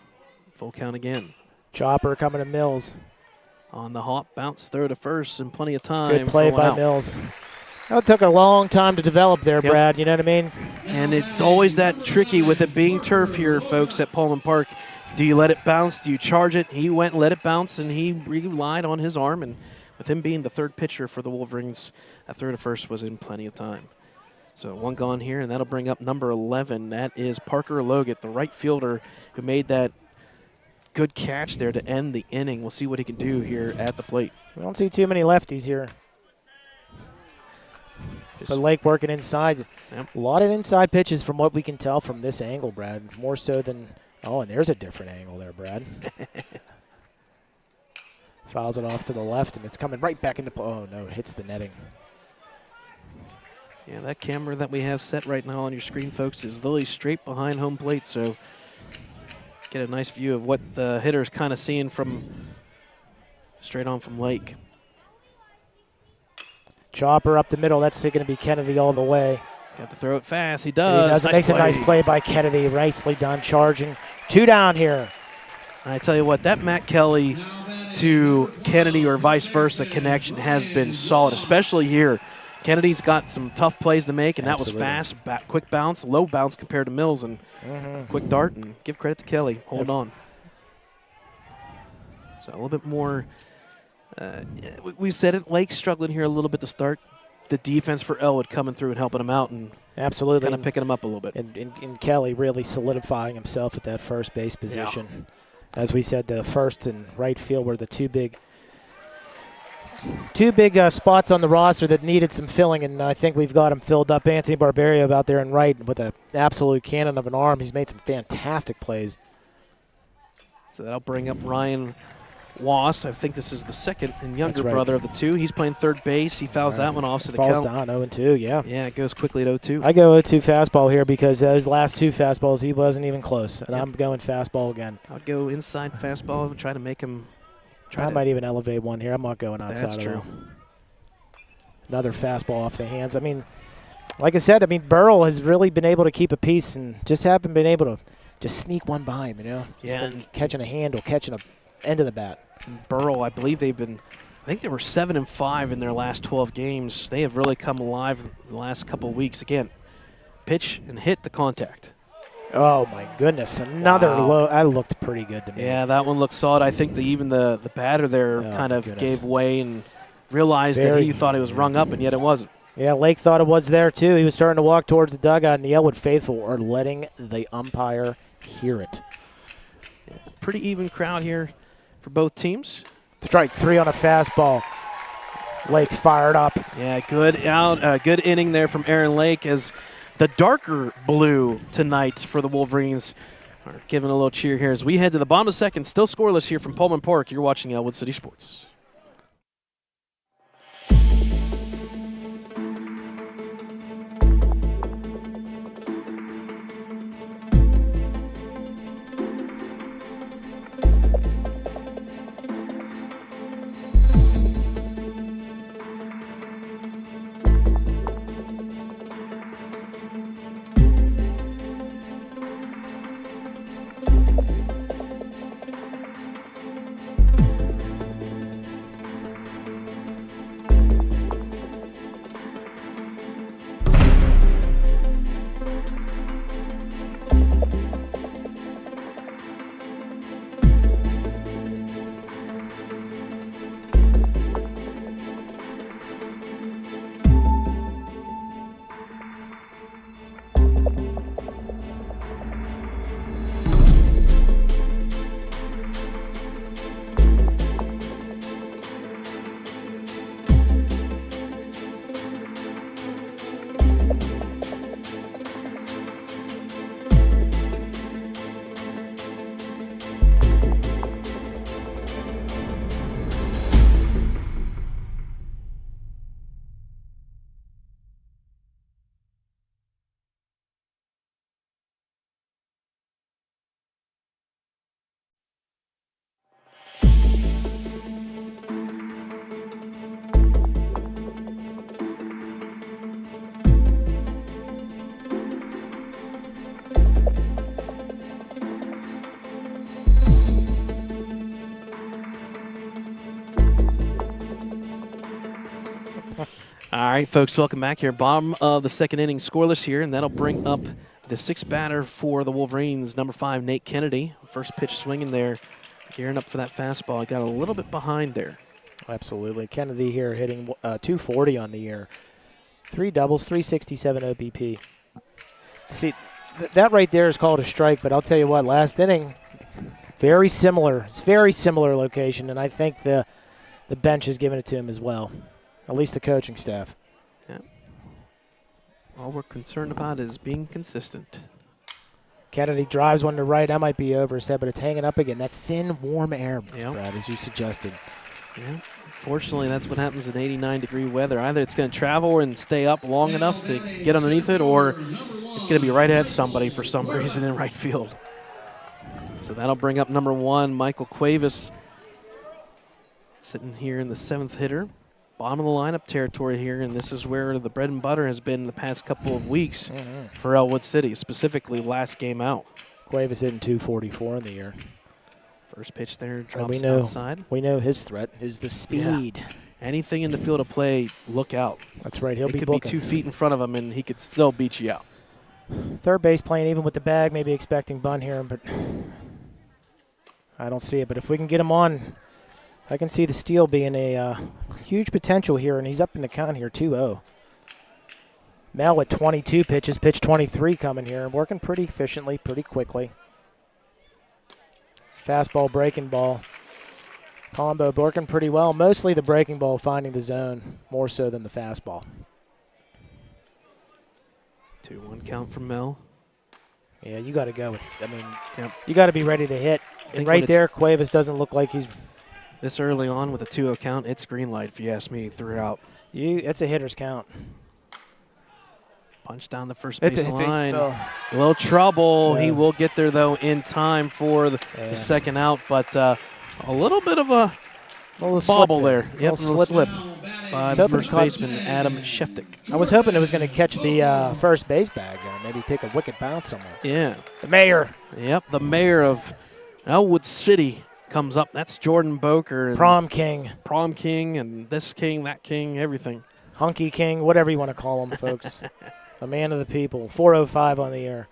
[SPEAKER 1] Full count again.
[SPEAKER 4] Chopper coming to Mills.
[SPEAKER 1] On the hop, bounce throw to first, and plenty of time.
[SPEAKER 4] Good play
[SPEAKER 1] for one
[SPEAKER 4] by
[SPEAKER 1] out.
[SPEAKER 4] Mills. That took a long time to develop there,
[SPEAKER 1] Yep.
[SPEAKER 4] Brad. You know what I mean?
[SPEAKER 1] And it's always that tricky with it being turf here, folks, at Pullman Park. Do you let it bounce? Do you charge it? He went and let it bounce, and he relied on his arm. And with him being the third pitcher for the Wolverines, that throw to first was in plenty of time. So one gone here, and that'll bring up number 11. That is Parker Logan, the right fielder who made that good catch there to end the inning. We'll see what he can do here at the plate.
[SPEAKER 4] We don't see too many lefties here. But Lake working inside.
[SPEAKER 1] Yep.
[SPEAKER 4] A lot of inside pitches from what we can tell from this angle, Brad. More so than, oh, and there's a different angle there, Brad. Fouls it off to the left, and it's coming right back into play. Oh, no, it hits the netting.
[SPEAKER 1] Yeah, that camera that we have set right now on your screen, folks, is literally straight behind home plate, so get a nice view of what the hitter's kind of seeing from straight on from Lake.
[SPEAKER 4] Chopper up the middle. That's going to be Kennedy all the way.
[SPEAKER 1] Got to throw it fast. He
[SPEAKER 4] He
[SPEAKER 1] does.
[SPEAKER 4] does. It makes a nice play by Kennedy. Nicely done, charging. 2 down here.
[SPEAKER 1] I tell you what, that Matt Kelly to Kennedy or vice versa connection has been solid, especially here. Kennedy's got some tough plays to make, and
[SPEAKER 4] Absolutely.
[SPEAKER 1] that was fast, quick bounce, low bounce compared to Mills, and quick dart, and give credit to Kelly. Hold on. So a little bit more. We said it, Lake's struggling here a little bit to start. The defense for Ellwood coming through and helping him out and
[SPEAKER 4] Absolutely.
[SPEAKER 1] kind of picking him up a little bit.
[SPEAKER 4] And Kelly really solidifying himself at that first base position. As we said, the first and right field were the two big spots on the roster that needed some filling, and I think we've got them filled up. Anthony Barbario out there in right with an absolute cannon of an arm. He's made some fantastic plays.
[SPEAKER 1] So that'll bring up Ryan Wass. I think this is the second and younger
[SPEAKER 4] right.
[SPEAKER 1] brother of the two. He's playing third base. He fouls that one off, so the
[SPEAKER 4] Falls
[SPEAKER 1] count.
[SPEAKER 4] down 0-2, yeah.
[SPEAKER 1] Yeah, it goes quickly at 0-2.
[SPEAKER 4] I go 0-2 fastball here because those last 2 fastballs, he wasn't even close, and
[SPEAKER 1] Yep.
[SPEAKER 4] I'm going fastball again.
[SPEAKER 1] I'd go inside fastball and try to make him.
[SPEAKER 4] I might even elevate one here. I'm not going outside
[SPEAKER 1] That's
[SPEAKER 4] at
[SPEAKER 1] true.
[SPEAKER 4] all. Another fastball off the hands. I mean, like I said, Burrell has really been able to keep a piece and just haven't been able to just sneak one by him, Just
[SPEAKER 1] Yeah,
[SPEAKER 4] been catching a handle, catching a end of the bat.
[SPEAKER 1] And Burrell, I believe I think they were 7-5 in their last 12 games. They have really come alive in the last couple of weeks. Again, pitch and hit the contact.
[SPEAKER 4] Oh, my goodness. Another
[SPEAKER 1] Wow.
[SPEAKER 4] low. That looked pretty good to me.
[SPEAKER 1] Yeah, that one looked solid. I think even the batter there
[SPEAKER 4] Oh,
[SPEAKER 1] kind of
[SPEAKER 4] goodness.
[SPEAKER 1] gave way and realized that
[SPEAKER 4] Very-
[SPEAKER 1] he thought he was rung up, and yet it wasn't.
[SPEAKER 4] Yeah, Lake thought it was there, too. He was starting to walk towards the dugout, and the Ellwood faithful are letting the umpire hear it.
[SPEAKER 1] Pretty even crowd here for both teams.
[SPEAKER 4] Strike 3 on a fastball. Lake fired up.
[SPEAKER 1] Yeah, good inning there from Aaron Lake as the darker blue tonight for the Wolverines are giving a little cheer here as we head to the bottom of the second. Still scoreless here from Pullman Park. You're watching Ellwood City Sports. All right, folks, welcome back here. Bottom of the second inning, scoreless here, and that'll bring up the sixth batter for the Wolverines, number 5, Nate Kennedy. First pitch swinging there, gearing up for that fastball. He got a little bit behind there.
[SPEAKER 4] Absolutely. Kennedy here hitting 240 on the year. 3 doubles, 367 OBP. See, that right there is called a strike, but I'll tell you what, last inning, very similar. It's very similar location, and I think the bench is giving it to him as well, at least the coaching staff.
[SPEAKER 1] Yeah. All we're concerned about is being consistent.
[SPEAKER 4] Kennedy drives one to right. That might be over his head, but it's hanging up again. That thin, warm air,
[SPEAKER 1] Yep.
[SPEAKER 4] Brad, as you suggested.
[SPEAKER 1] Yeah. Fortunately, that's what happens in 89-degree weather. Either it's going to travel and stay up long enough to get underneath it, or it's going to be right at somebody for some reason in right field. So that'll bring up number 1, Michael Cuevas, sitting here in the 7th hitter. Bottom of the lineup territory here, and this is where the bread and butter has been the past couple of weeks for Ellwood City, specifically last game out.
[SPEAKER 4] Cuevas hitting 244 in the year.
[SPEAKER 1] First pitch there,
[SPEAKER 4] And
[SPEAKER 1] drops outside.
[SPEAKER 4] We know his threat is the speed.
[SPEAKER 1] Yeah. Anything in the field of play, look out.
[SPEAKER 4] That's right. He'll
[SPEAKER 1] It
[SPEAKER 4] be
[SPEAKER 1] could
[SPEAKER 4] booking.
[SPEAKER 1] be 2 feet in front of him, and he could still beat you out.
[SPEAKER 4] Third base playing even with the bag, maybe expecting bunt here, but I don't see it. But if we can get him on, I can see the steal being a huge potential here, and he's up in the count here, 2-0. Mel with 22 pitches, pitch 23 coming here, and working pretty efficiently, pretty quickly. Fastball, breaking ball. Combo working pretty well. Mostly the breaking ball finding the zone, more so than the fastball.
[SPEAKER 1] 2-1 count from Mel.
[SPEAKER 4] Yeah, you got to go with,
[SPEAKER 1] Yep.
[SPEAKER 4] you got to be ready to hit. And
[SPEAKER 1] think
[SPEAKER 4] right
[SPEAKER 1] when it's
[SPEAKER 4] there, Cuevas doesn't look like he's,
[SPEAKER 1] This early on with a 2-0 count, it's green light if you ask me throughout.
[SPEAKER 4] it's a hitter's count.
[SPEAKER 1] Punch down the first
[SPEAKER 4] It's
[SPEAKER 1] base
[SPEAKER 4] a
[SPEAKER 1] line.
[SPEAKER 4] face-
[SPEAKER 1] A little trouble.
[SPEAKER 4] Yeah.
[SPEAKER 1] He will get there, though, in time for the second out, but a little bit of a
[SPEAKER 4] little slip
[SPEAKER 1] bobble there. Yep, a little slip by the
[SPEAKER 4] Hoping
[SPEAKER 1] first
[SPEAKER 4] caught-
[SPEAKER 1] baseman, Adam Sheftick.
[SPEAKER 4] I was hoping it was going to catch the first base bag there, maybe take a wicked bounce somewhere.
[SPEAKER 1] Yeah.
[SPEAKER 4] The mayor,
[SPEAKER 1] Yep, the mayor of Ellwood City comes up. That's Jordan Boker. And
[SPEAKER 4] prom king,
[SPEAKER 1] Prom king and this king, that king, everything.
[SPEAKER 4] hunky king, whatever you want to call him, folks. A man of the people. 4:05 on the air.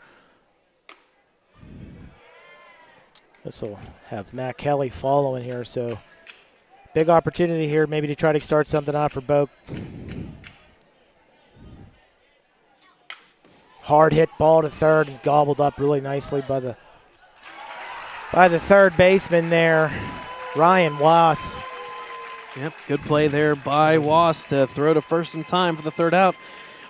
[SPEAKER 4] This will have Matt Kelly following here, so big opportunity here maybe to try to start something out for Boak. Hard hit ball to third and gobbled up really nicely by the third baseman there, Ryan Wass.
[SPEAKER 1] Yep, good play there by Wass to throw to first in time for the third out.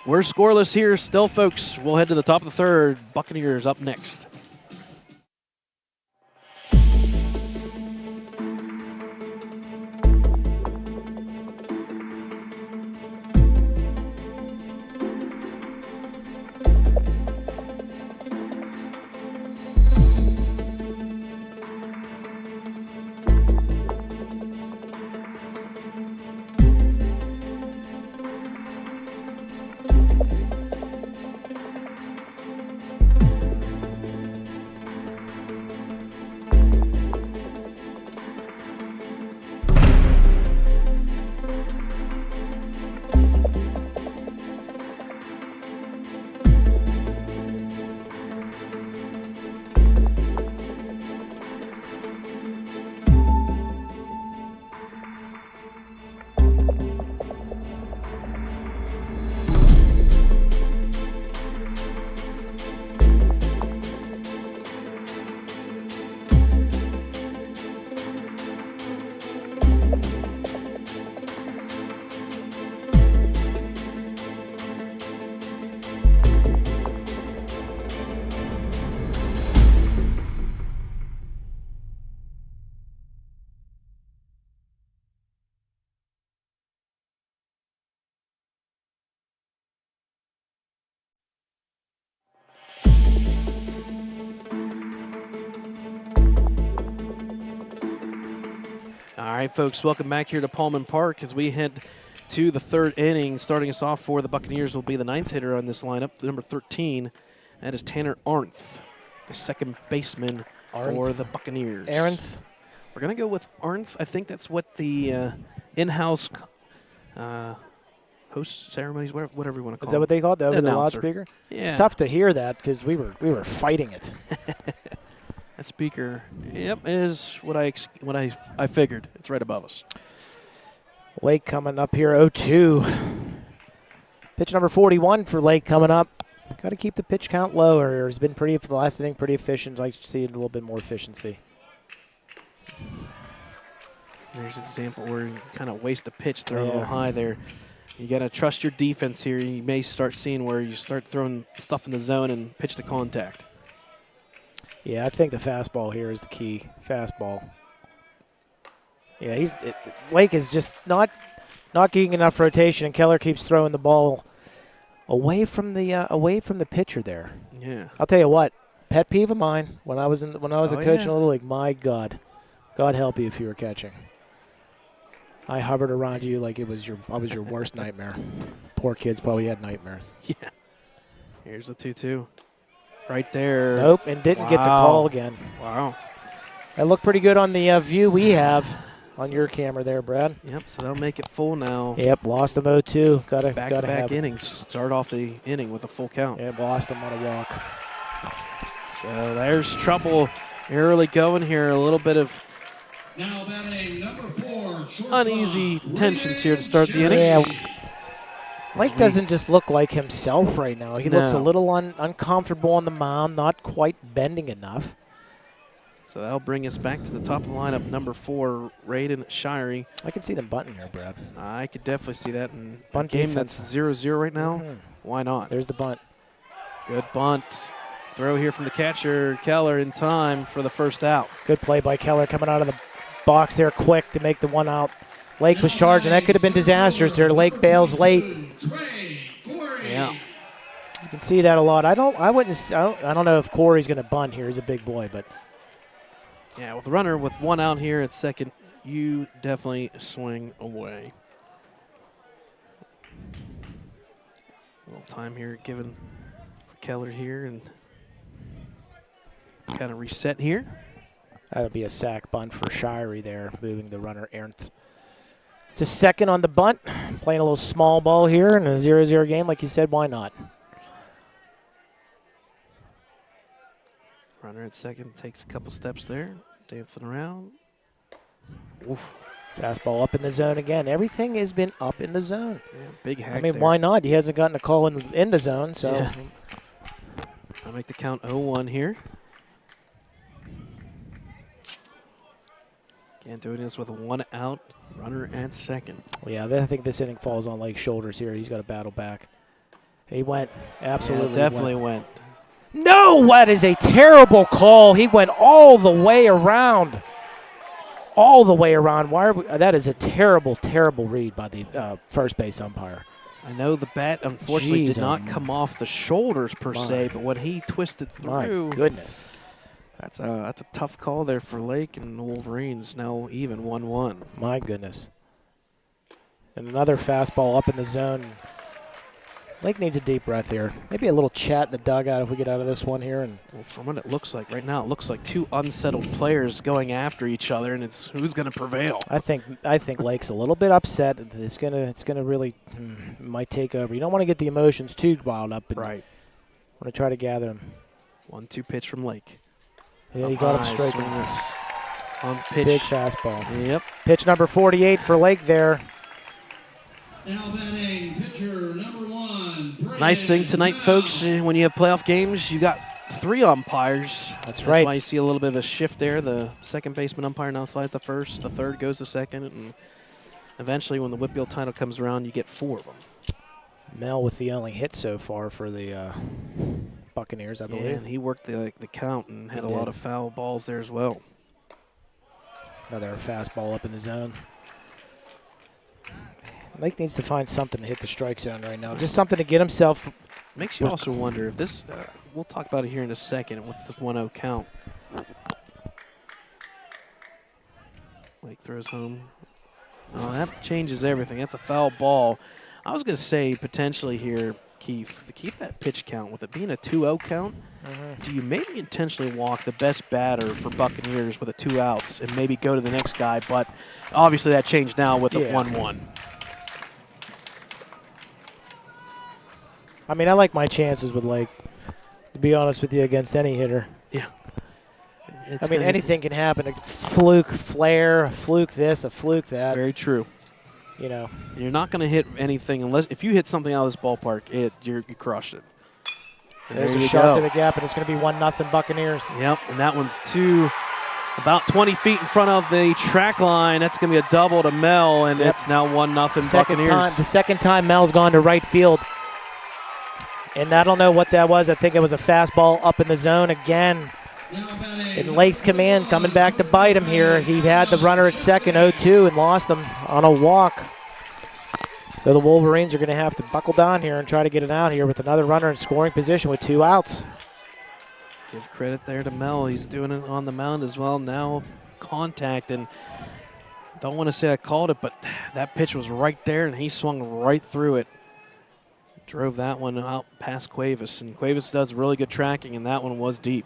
[SPEAKER 1] We're scoreless here still, folks. We'll head to the top of the third. Buccaneers up next. All right, folks, welcome back here to Pullman Park as we head to the third inning. Starting us off for the Buccaneers will be the ninth hitter on this lineup, number 13. That is Tanner Arnth, the second baseman for the Buccaneers.
[SPEAKER 4] Arenth.
[SPEAKER 1] We're going to go with Arnth. I think that's what the in-house host ceremonies, whatever you want to call
[SPEAKER 4] Is that what they call it? Over the
[SPEAKER 1] Announcer.
[SPEAKER 4] loudspeaker?
[SPEAKER 1] Yeah.
[SPEAKER 4] It's tough to hear that because we were fighting it.
[SPEAKER 1] That speaker, yep, is what I figured. It's right above us.
[SPEAKER 4] Lake coming up here, 0-2. Pitch number 41 for Lake coming up. Got to keep the pitch count low. Or it's been pretty for the last inning, pretty efficient. I'd like to see a little bit more efficiency.
[SPEAKER 1] There's an example where you kind of waste the pitch, throw a little high there. You got to trust your defense here. You may start seeing where you start throwing stuff in the zone and pitch to contact.
[SPEAKER 4] Yeah, I think the fastball here is the key. Fastball. Yeah, Lake is just not getting enough rotation, and Keller keeps throwing the ball away from the pitcher there.
[SPEAKER 1] Yeah.
[SPEAKER 4] I'll tell you what, pet peeve of mine when I was a coach in Little League. My God, God help you if you were catching. I hovered around you like I was your worst nightmare. Poor kids probably had nightmares.
[SPEAKER 1] Yeah. Here's the 2-2. Right there.
[SPEAKER 4] Nope, and didn't get the call again.
[SPEAKER 1] Wow.
[SPEAKER 4] That looked pretty good on the view we have on your camera there, Brad.
[SPEAKER 1] Yep, so they'll make it full now.
[SPEAKER 4] Yep, lost them 0-2. Gotta
[SPEAKER 1] Back-to-back
[SPEAKER 4] have
[SPEAKER 1] innings. Start off the inning with a full count.
[SPEAKER 4] Yeah, lost them on a walk.
[SPEAKER 1] So there's trouble early going here. A little bit of
[SPEAKER 5] Now batting number 4,
[SPEAKER 1] uneasy tensions here to start the inning.
[SPEAKER 4] Yeah. Lake doesn't just look like himself right now. He looks a
[SPEAKER 1] No.
[SPEAKER 4] little uncomfortable on the mound, not quite bending enough.
[SPEAKER 1] So that'll bring us back to the top of the lineup, number 4, Raiden Shirey.
[SPEAKER 4] I can see them bunting here, Brad.
[SPEAKER 1] I could definitely see that in a
[SPEAKER 4] Bunt
[SPEAKER 1] game
[SPEAKER 4] defense.
[SPEAKER 1] that's 0-0 right now. Why not?
[SPEAKER 4] There's the bunt.
[SPEAKER 1] Good bunt. Throw here from the catcher, Keller, in time for the first out.
[SPEAKER 4] Good play by Keller coming out of the box there quick to make the one out. Lake was charged, and that could have been disastrous there. Lake bails late.
[SPEAKER 1] Yeah.
[SPEAKER 4] You can see that a lot. I don't know if Corey's going to bunt here. He's a big boy, but
[SPEAKER 1] Yeah, with a runner with one out here at second, you definitely swing away. A little time here given for Keller here and kind of reset here.
[SPEAKER 4] that'll be a sack bunt for Shirey there, moving the runner Ernst to second on the bunt. Playing a little small ball here in a 0-0 game. Like you said, why not?
[SPEAKER 1] Runner at second takes a couple steps there, dancing around. Oof.
[SPEAKER 4] Fastball up in the zone again. Everything has been up in the zone.
[SPEAKER 1] Yeah, big hack
[SPEAKER 4] I mean,
[SPEAKER 1] there.
[SPEAKER 4] why not? He hasn't gotten a call in the zone, so.
[SPEAKER 1] Yeah. I'll make the count 0-1 here. Again, doing this with one out, runner at second.
[SPEAKER 4] Yeah, I think this inning falls on Lake's shoulders here. He's got to battle back. He went. Absolutely.
[SPEAKER 1] Yeah, definitely went.
[SPEAKER 4] No, that is a terrible call. He went all the way around. All the way around. That is a terrible, terrible read by the first base umpire.
[SPEAKER 1] I know the bat, unfortunately,
[SPEAKER 4] Jeez,
[SPEAKER 1] did not come off the shoulders per se, but when he twisted through,
[SPEAKER 4] My goodness.
[SPEAKER 1] that's a tough call there for Lake and the Wolverines. Now even 1-1.
[SPEAKER 4] My goodness. And another fastball up in the zone. Lake needs a deep breath here. Maybe a little chat in the dugout if we get out of this one here. And
[SPEAKER 1] Well, from what it looks like right now, it looks like two unsettled players going after each other, and it's who's going to prevail.
[SPEAKER 4] I think Lake's a little bit upset. It's gonna really might take over. You don't want to get the emotions too wild up. And
[SPEAKER 1] Right.
[SPEAKER 4] Want to try to gather them.
[SPEAKER 1] 1-2 pitch from Lake.
[SPEAKER 4] Yeah, he got him straight.
[SPEAKER 1] Swing miss. On pitch.
[SPEAKER 4] Big fastball.
[SPEAKER 1] Yep.
[SPEAKER 4] Pitch number 48 for Lake there.
[SPEAKER 5] Now batting pitcher number 1.
[SPEAKER 1] Nice thing tonight, folks, when you have playoff games, you got 3 umpires.
[SPEAKER 4] That's
[SPEAKER 1] That's
[SPEAKER 4] right.
[SPEAKER 1] why you see a little bit of a shift there. The second baseman umpire now slides to first. The third goes to second. And eventually, when the WPIAL title comes around, you get 4 of them.
[SPEAKER 4] Mel with the only hit so far for the Buccaneers, I
[SPEAKER 1] Yeah,
[SPEAKER 4] believe.
[SPEAKER 1] and he worked the count and had a lot of foul balls there as well.
[SPEAKER 4] Another fastball up in the zone. Lake needs to find something to hit the strike zone right now. Just something to get himself.
[SPEAKER 1] Makes you also wonder if this, we'll talk about it here in a second with the 1-0 count. Lake throws home. Oh, that changes everything. That's a foul ball. I was going to say potentially here, Keith, to keep that pitch count, with it being a 2-0 count, do you maybe intentionally walk the best batter for Buccaneers with 2 outs and maybe go to the next guy? But obviously that changed now with a 1-1.
[SPEAKER 4] I mean, I like my chances with Lake, to be honest with you, against any hitter.
[SPEAKER 1] Yeah.
[SPEAKER 4] I mean, anything can happen. A fluke flare, a fluke this, a fluke that.
[SPEAKER 1] Very true.
[SPEAKER 4] You know.
[SPEAKER 1] You're not going to hit anything unless if you hit something out of this ballpark, you crushed it. And
[SPEAKER 4] There's
[SPEAKER 1] there
[SPEAKER 4] a
[SPEAKER 1] you
[SPEAKER 4] shot
[SPEAKER 1] go.
[SPEAKER 4] to the gap, and it's going to be 1-0 Buccaneers.
[SPEAKER 1] Yep, and that one's about 20 feet in front of the track line. That's going to be a double to Mel, and it's now 1-0 Buccaneers.
[SPEAKER 4] The second time Mel's gone to right field. And I don't know what that was. I think it was a fastball up in the zone again. And Lake's command coming back to bite him here. He had the runner at second, 0-2, and lost him on a walk. So the Wolverines are going to have to buckle down here and try to get it out here with another runner in scoring position with 2 outs.
[SPEAKER 1] Give credit there to Mel. He's doing it on the mound as well. Now contact, and don't want to say I called it, but that pitch was right there, and he swung right through it. Drove that one out past Cuevas, and Cuevas does really good tracking, and that one was deep.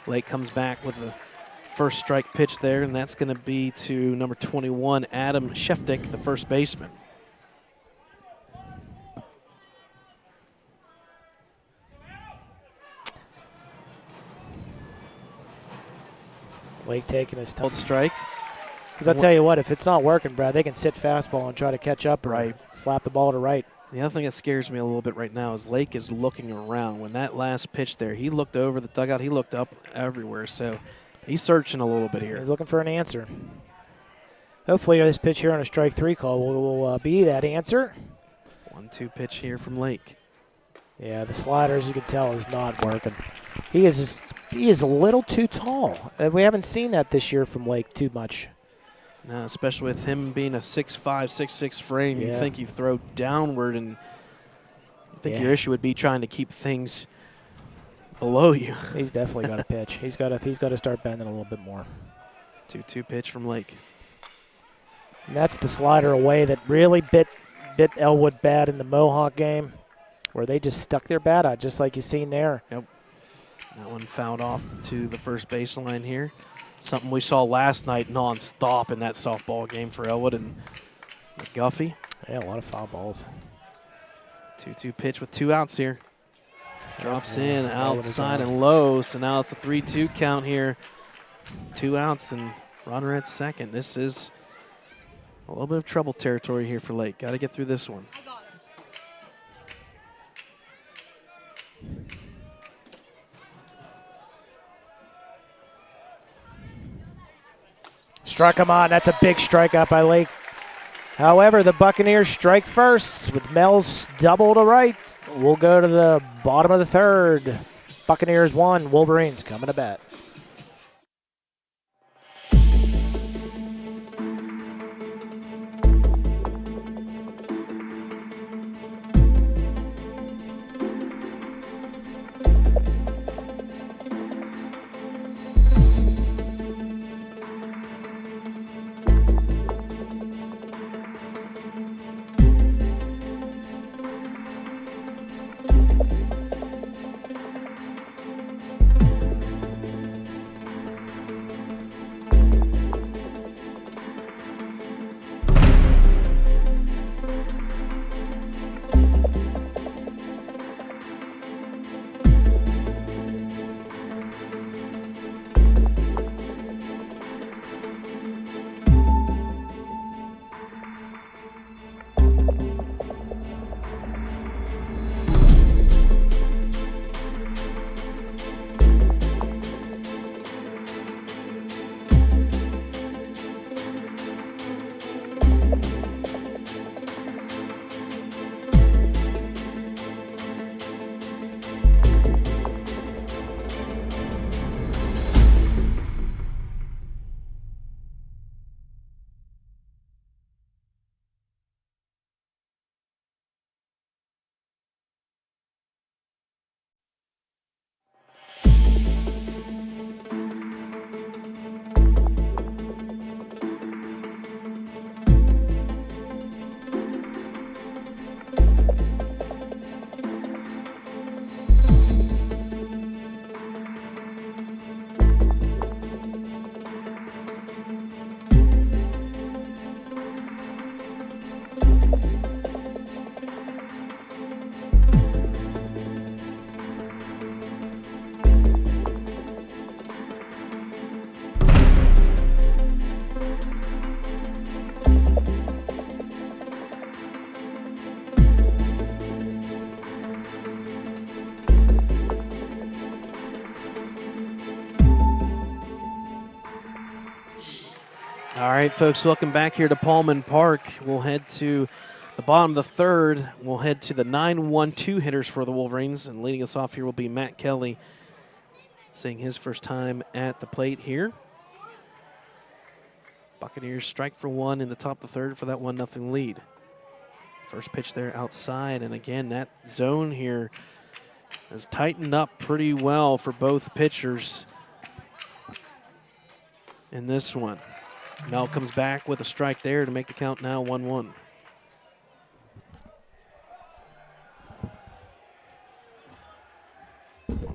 [SPEAKER 1] Lake comes back with the first strike pitch there, and that's going to be to number 21, Adam Sheftick, the first baseman.
[SPEAKER 4] Lake taking his time.
[SPEAKER 1] Old strike.
[SPEAKER 4] Because I'll tell you what, if it's not working, Brad, they can sit fastball and try to catch up or
[SPEAKER 1] Right.
[SPEAKER 4] slap the ball to right.
[SPEAKER 1] The other thing that scares me a little bit right now is Lake is looking around. When that last pitch there, he looked over the dugout, he looked up everywhere, so he's searching a little bit here.
[SPEAKER 4] He's looking for an answer. Hopefully this pitch here on a strike 3 call will be that answer.
[SPEAKER 1] 1-2 pitch here from Lake.
[SPEAKER 4] Yeah, the slider, as you can tell, is not working. He is a little too tall. We haven't seen that this year from Lake too much.
[SPEAKER 1] No, especially with him being a 6'5", 6'6" frame, you
[SPEAKER 4] Yeah.
[SPEAKER 1] think you throw downward, and I think
[SPEAKER 4] Yeah.
[SPEAKER 1] your issue would be trying to keep things below you.
[SPEAKER 4] He's definitely got to pitch. He's got to start bending a little bit more.
[SPEAKER 1] 2-2 pitch from Lake.
[SPEAKER 4] And that's the slider away that really bit Ellwood bad in the Mohawk game, where they just stuck their bat out, just like you seen there.
[SPEAKER 1] Yep. That one fouled off to the first baseline here. Something we saw last night nonstop in that softball game for Ellwood and McGuffey.
[SPEAKER 4] Yeah, a lot of foul balls.
[SPEAKER 1] 2-2 pitch with 2 outs here. Drops in
[SPEAKER 4] Ellwood is
[SPEAKER 1] outside
[SPEAKER 4] out.
[SPEAKER 1] and low, so now it's a 3-2 count here. 2 outs and runner at second. This is a little bit of trouble territory here for Lake. Got to get through this one.
[SPEAKER 4] Struck him on. That's a big strikeout by Lake. However, the Buccaneers strike first with Mel's double to right. We'll go to the bottom of the third. Buccaneers 1, Wolverines coming to bat.
[SPEAKER 1] right, folks, welcome back here to Pullman Park. We'll head to the bottom of the third. We'll head to the 9-1-2 hitters for the Wolverines, and leading us off here will be Matt Kelly, seeing his first time at the plate here. Buccaneers strike for one in the top of the third for that 1-0 lead. First pitch there outside, and again, that zone here has tightened up pretty well for both pitchers in this one. Mel comes back with a strike there to make the count now 1-1.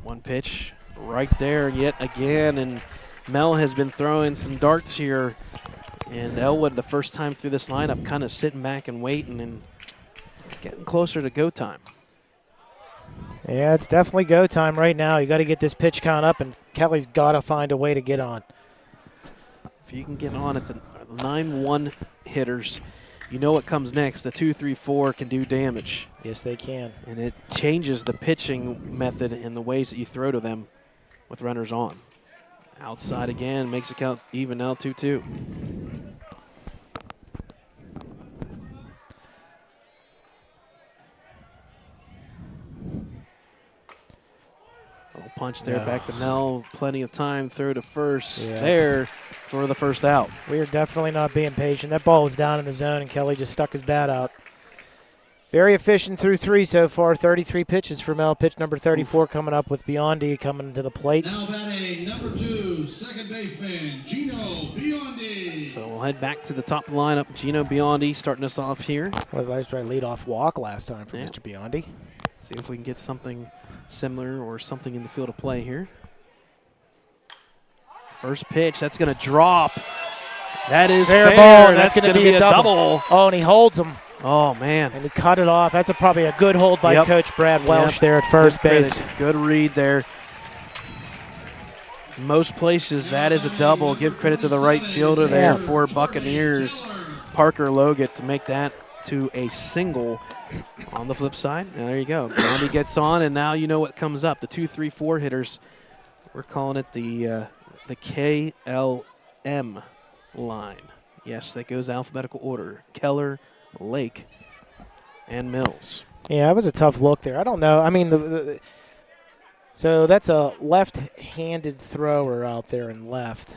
[SPEAKER 1] One pitch right there yet again, and Mel has been throwing some darts here. And Ellwood, the first time through this lineup, kind of sitting back and waiting and getting closer to go time.
[SPEAKER 4] Yeah, it's definitely go time right now. You got to get this pitch count up, and Kelly's got to find a way to get on.
[SPEAKER 1] If you can get on at the 9-1 hitters, you know what comes next. The 2-3-4 can do damage.
[SPEAKER 4] Yes, they can.
[SPEAKER 1] And it changes the pitching method and the ways that you throw to them with runners on. Outside again, makes the count even now 2-2. Little punch there, back to Mel. Plenty of time, throw to first there for the first out.
[SPEAKER 4] We are definitely not being patient. That ball was down in the zone, and Kelly just stuck his bat out. Very efficient through three so far. 33 pitches for Mel. Pitch number 34 coming up with Biondi coming to the plate.
[SPEAKER 5] Now batting number 2, second baseman, Gino Biondi.
[SPEAKER 1] So we'll head back to the top of the lineup. Gino Biondi starting us off here.
[SPEAKER 4] Well, that was a leadoff walk last time for Mr. Biondi.
[SPEAKER 1] See if we can get something similar or something in the field of play here. First pitch, that's going to drop. That is fair.
[SPEAKER 4] Ball.
[SPEAKER 1] That's going to be a double.
[SPEAKER 4] Oh, and he holds him.
[SPEAKER 1] Oh, man.
[SPEAKER 4] And he cut it off. That's probably a good hold by Coach Brad Welsh there at first base.
[SPEAKER 1] Good read there. Most places, that is a double. Give credit to the right fielder there for Buccaneers, Parker Logan, to make that to a single. On the flip side, there you go. Biondi gets on, and now you know what comes up. The 2-3-4 hitters, we're calling it the KLM line. Yes, that goes alphabetical order. Keller, Lake, and Mills.
[SPEAKER 4] Yeah, that was a tough look there. I don't know. I mean, so that's a left-handed thrower out there in left,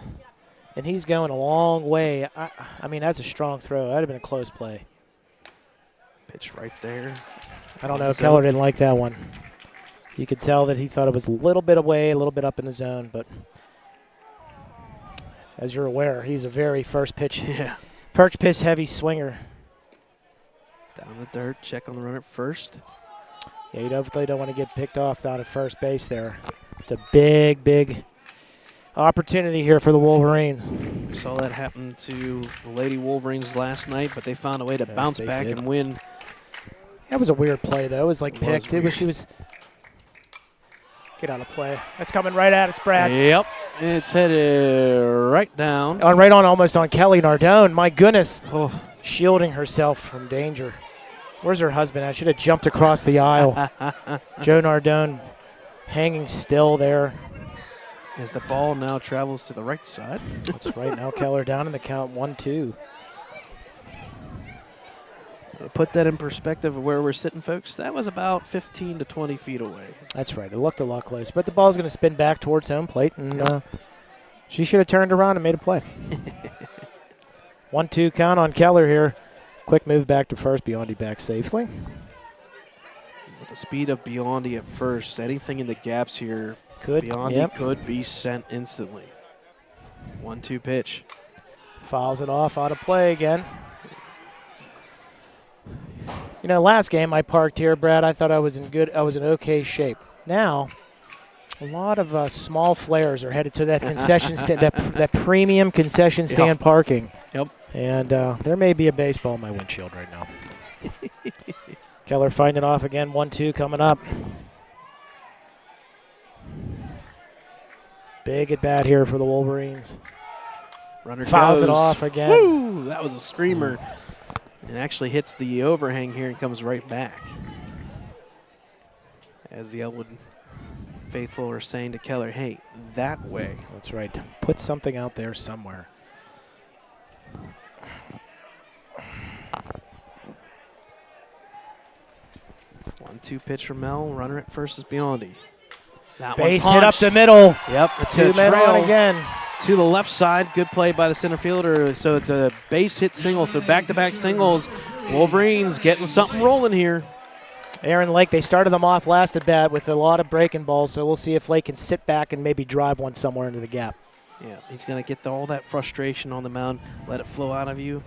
[SPEAKER 4] and he's going a long way. I mean, that's a strong throw. That would have been a close play.
[SPEAKER 1] Pitch right there.
[SPEAKER 4] I don't know. Keller didn't like that one. You could tell that he thought it was a little bit away, a little bit up in the zone, but as you're aware, he's a very first pitch heavy swinger.
[SPEAKER 1] Down the dirt, check on the runner at first.
[SPEAKER 4] Yeah, you definitely don't want to get picked off down at first base there. It's a big, big opportunity here for the Wolverines.
[SPEAKER 1] We saw that happen to the Lady Wolverines last night, but they found a way to bounce back and win.
[SPEAKER 4] That was a weird play, though. It was like picked. She was. Get out of play. That's coming right at us, Brad.
[SPEAKER 1] Yep. It's headed right down.
[SPEAKER 4] Right on, almost on Kelly Nardone. My goodness. Oh. Shielding herself from danger. Where's her husband? I should have jumped across the aisle. Joe Nardone hanging still there.
[SPEAKER 1] As the ball now travels to the right side.
[SPEAKER 4] That's right. Now Keller down in the count 1-2.
[SPEAKER 1] Put that in perspective of where we're sitting, folks. That was about 15 to 20 feet away.
[SPEAKER 4] That's right. It looked a lot closer. But the ball's going to spin back towards home plate, and she should have turned around and made a play. 1-2 count on Keller here. Quick move back to first. Biondi back safely.
[SPEAKER 1] With the speed of Biondi at first, anything in the gaps here,
[SPEAKER 4] Biondi
[SPEAKER 1] could be sent instantly. 1-2 pitch.
[SPEAKER 4] Fouls it off, out of play again. You know, last game I parked here, Brad. I thought I was in okay shape. Now, a lot of small flares are headed to that concession stand, that premium concession stand parking.
[SPEAKER 1] Yep.
[SPEAKER 4] And there may be a baseball in my windshield right now. Keller fighting it off again. 1-2 coming up. Big at bat here for the Wolverines.
[SPEAKER 1] Runner
[SPEAKER 4] fouls
[SPEAKER 1] goes.
[SPEAKER 4] It off again.
[SPEAKER 1] Woo! That was a screamer. It actually hits the overhang here and comes right back. As the Ellwood faithful are saying to Keller, hey, that way.
[SPEAKER 4] That's right. Put something out there somewhere.
[SPEAKER 1] 1-2 pitch from Mel. Runner at first is Biondi. That
[SPEAKER 4] Base
[SPEAKER 1] one
[SPEAKER 4] hit up
[SPEAKER 1] punched.
[SPEAKER 4] the middle.
[SPEAKER 1] Yep, it's
[SPEAKER 4] 2
[SPEAKER 1] going to
[SPEAKER 4] men on
[SPEAKER 1] trail
[SPEAKER 4] again.
[SPEAKER 1] to the left side. Good play by the center fielder. So it's a base hit single. So back-to-back singles. Wolverines getting something rolling here.
[SPEAKER 4] Aaron Lake, they started them off last at bat with a lot of breaking balls, so we'll see if Lake can sit back and maybe drive one somewhere into the gap.
[SPEAKER 1] Yeah, he's going to get all that frustration on the mound, let it flow out of you.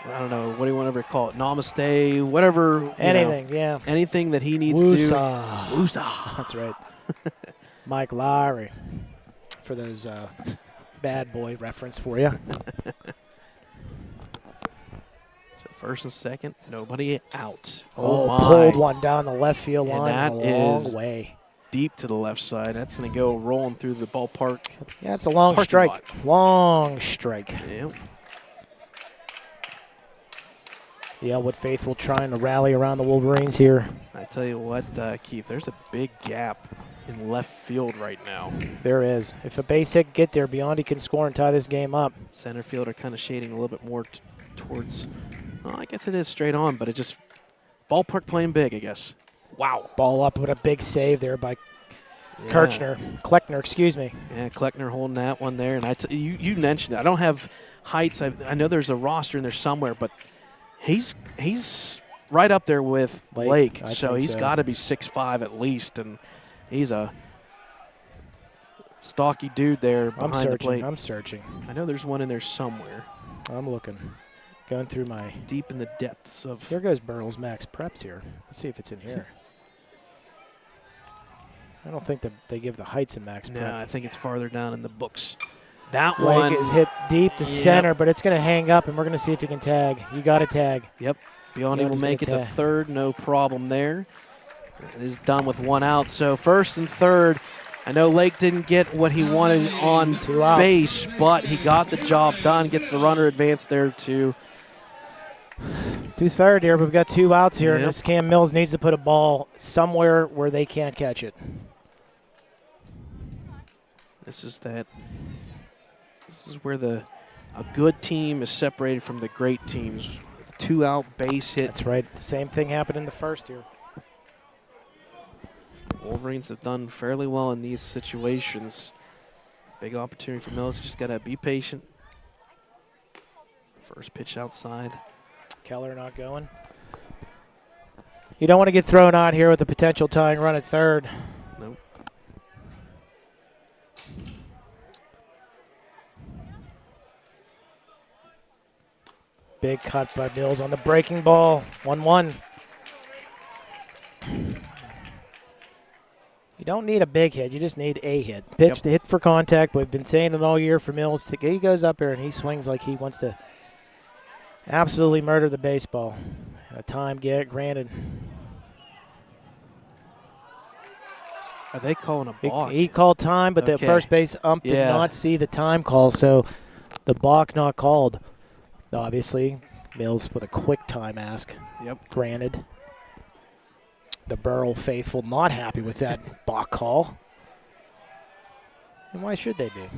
[SPEAKER 1] I don't know, what do you want to call it? Namaste, whatever.
[SPEAKER 4] Anything, yeah.
[SPEAKER 1] Anything that he needs to do.
[SPEAKER 4] Woosah. That's right. Mike Lowry for those bad boy reference for you.
[SPEAKER 1] So first and second, nobody out.
[SPEAKER 4] Oh,
[SPEAKER 1] my.
[SPEAKER 4] pulled one down the left field
[SPEAKER 1] And
[SPEAKER 4] line
[SPEAKER 1] that
[SPEAKER 4] a long
[SPEAKER 1] is
[SPEAKER 4] way.
[SPEAKER 1] Deep to the left side. That's going to go rolling through the ballpark.
[SPEAKER 4] Yeah, it's a long
[SPEAKER 1] Parking
[SPEAKER 4] strike.
[SPEAKER 1] lot.
[SPEAKER 4] Long strike.
[SPEAKER 1] Yep.
[SPEAKER 4] The Ellwood faithful trying to rally around the Wolverines here.
[SPEAKER 1] I tell you what, Keith, there's a big gap in left field right now.
[SPEAKER 4] There is. If a base hit can get there, Biondi can score and tie this game up.
[SPEAKER 1] Center fielder kind of shading a little bit more towards, well, I guess it is straight on, but it just, ballpark playing big, I guess. Wow.
[SPEAKER 4] Ball up with a big save there by Kleckner, excuse me.
[SPEAKER 1] Yeah, Kleckner holding that one there. And you mentioned it. I don't have heights. I know there's a roster in there somewhere, but he's right up there with Lake. So he's got to be 6'5" at least, and he's a stocky dude there behind the plate.
[SPEAKER 4] I'm searching.
[SPEAKER 1] I know there's one in there somewhere.
[SPEAKER 4] I'm looking. Going through my...
[SPEAKER 1] Deep in the depths of...
[SPEAKER 4] There goes Burrell's Max Preps here. Let's see if it's in here. I don't think that they give the heights in Max Prep.
[SPEAKER 1] No, I think it's farther down in the books. That
[SPEAKER 4] Lake
[SPEAKER 1] one
[SPEAKER 4] is hit deep to center, but it's going to hang up, and we're going to see if he can tag. You got to tag.
[SPEAKER 1] Yep. Biondi will make it to third. No problem there. It is done with one out. So first and third. I know Lake didn't get what he wanted on base, but he got the job done. Gets the runner advanced there to
[SPEAKER 4] third here. But we've got 2 outs here.
[SPEAKER 1] Yep.
[SPEAKER 4] This Cam Mills needs to put a ball somewhere where they can't catch it.
[SPEAKER 1] This is where a good team is separated from the great teams. The 2-out base hit.
[SPEAKER 4] That's right. The same thing happened in the first here.
[SPEAKER 1] Wolverines have done fairly well in these situations. Big opportunity for Mills. Just got to be patient. First pitch outside.
[SPEAKER 4] Keller not going. You don't want to get thrown out here with a potential tying run at third.
[SPEAKER 1] Nope.
[SPEAKER 4] Big cut by Mills on the breaking ball. 1-1. You don't need a big hit. You just need a hit. Pitch to hit for contact. We've been saying it all year for Mills. He goes up there and he swings like he wants to absolutely murder the baseball. A time granted.
[SPEAKER 1] Are they calling a balk?
[SPEAKER 4] He called time, but the first base ump did not see the time call, so the balk not called. Obviously, Mills with a quick time ask.
[SPEAKER 1] Yep.
[SPEAKER 4] Granted. The Burrell faithful not happy with that balk call. And why should they be?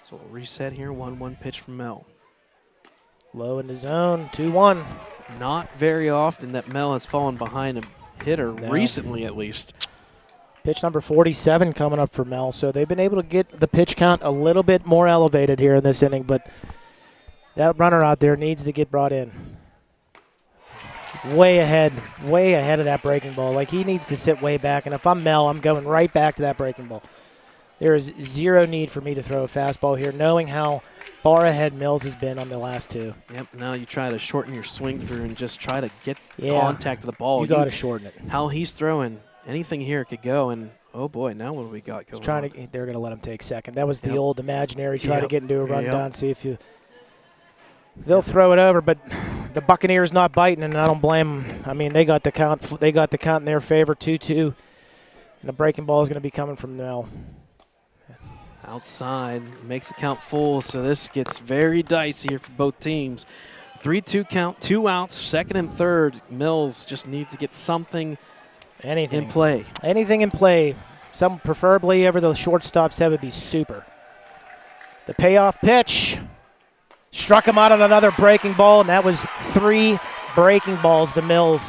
[SPEAKER 1] So we'll reset here. 1-1 pitch from Mel.
[SPEAKER 4] Low in the zone. 2-1.
[SPEAKER 1] Not very often that Mel has fallen behind a hitter, recently at least.
[SPEAKER 4] Pitch number 47 coming up for Mel. So they've been able to get the pitch count a little bit more elevated here in this inning, but that runner out there needs to get brought in. Way ahead of that breaking ball. Like, he needs to sit way back, and if I'm Mel, I'm going right back to that breaking ball. There is zero need for me to throw a fastball here, knowing how far ahead Mills has been on the last 2.
[SPEAKER 1] Yep, now you try to shorten your swing through and just try to get contact with the ball.
[SPEAKER 4] You got to shorten it.
[SPEAKER 1] How he's throwing, anything here could go, and oh boy, now what do we got going on?
[SPEAKER 4] They're going to let him take second. That was the old imaginary, try to get into a rundown, see if you... They'll throw it over, but the Buccaneers not biting, and I don't blame them. I mean, they got the count. They got the count in their favor, 2-2, and the breaking ball is going to be coming from Mel.
[SPEAKER 1] Outside, makes the count full, so this gets very dicey here for both teams. 3-2 count, 2 outs, second and third. Mills just needs to get something in play.
[SPEAKER 4] Anything in play. Some preferably ever the shortstops have would be super. The payoff pitch. Struck him out on another breaking ball, and that was 3 breaking balls to Mills.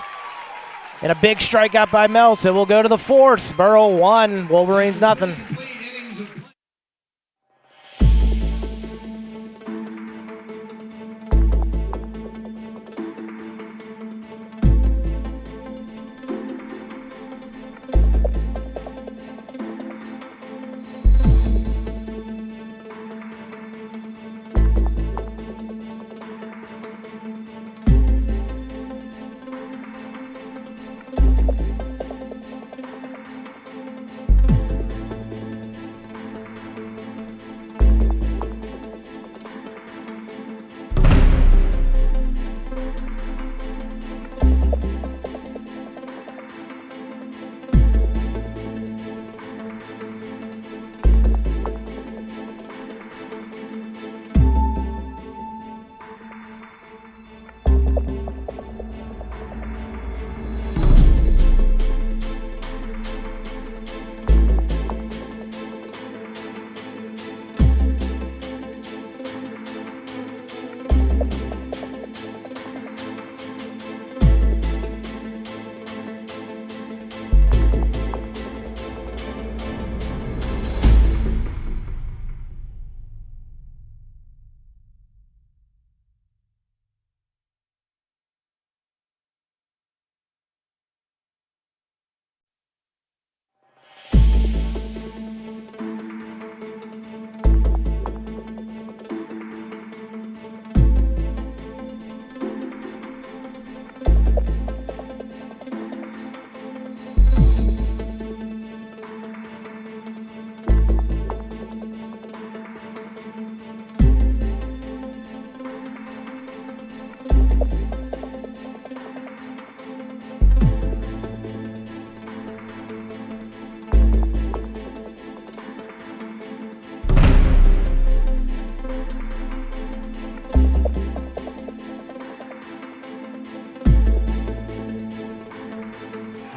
[SPEAKER 4] And a big strikeout by Mel, so we'll go to the fourth. Burrell 1, Wolverines nothing.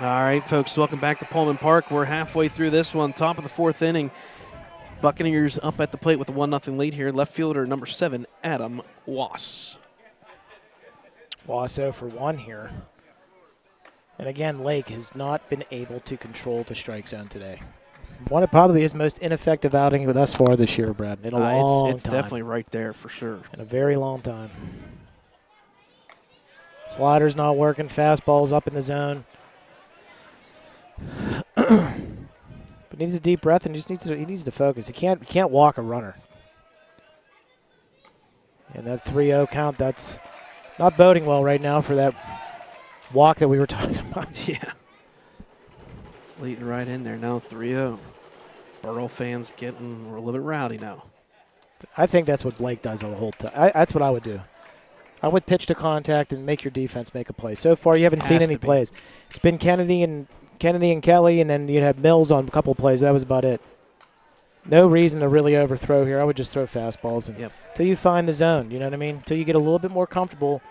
[SPEAKER 1] All right, folks, welcome back to Pullman Park. We're halfway through this one, top of the fourth inning. Buccaneers up at the plate with a 1-0 lead here. Left fielder number 7, Adam Wass.
[SPEAKER 4] Wass 0 for 1 here. And again, Lake has not been able to control the strike zone today. One of probably his most ineffective outing thus far this year, Brad, in a long time.
[SPEAKER 1] It's definitely right there for sure.
[SPEAKER 4] In a very long time. Slider's not working. Fastball's up in the zone. But needs a deep breath and he needs to focus. He can't walk a runner. And that 3-0 count, that's not boding well right now for that walk that we were talking about.
[SPEAKER 1] Yeah. It's leading right in there now, 3-0. Burrell fans we're a little bit rowdy now.
[SPEAKER 4] I think that's what Blake does the whole time. That's what I would do. I would pitch to contact and make your defense make a play. So far, you haven't seen any plays. It's been Kennedy and Kelly, and then you'd have Mills on a couple of plays. That was about it. No reason to really overthrow here. I would just throw fastballs until you find the zone. You know what I mean? Until you get a little bit more comfortable.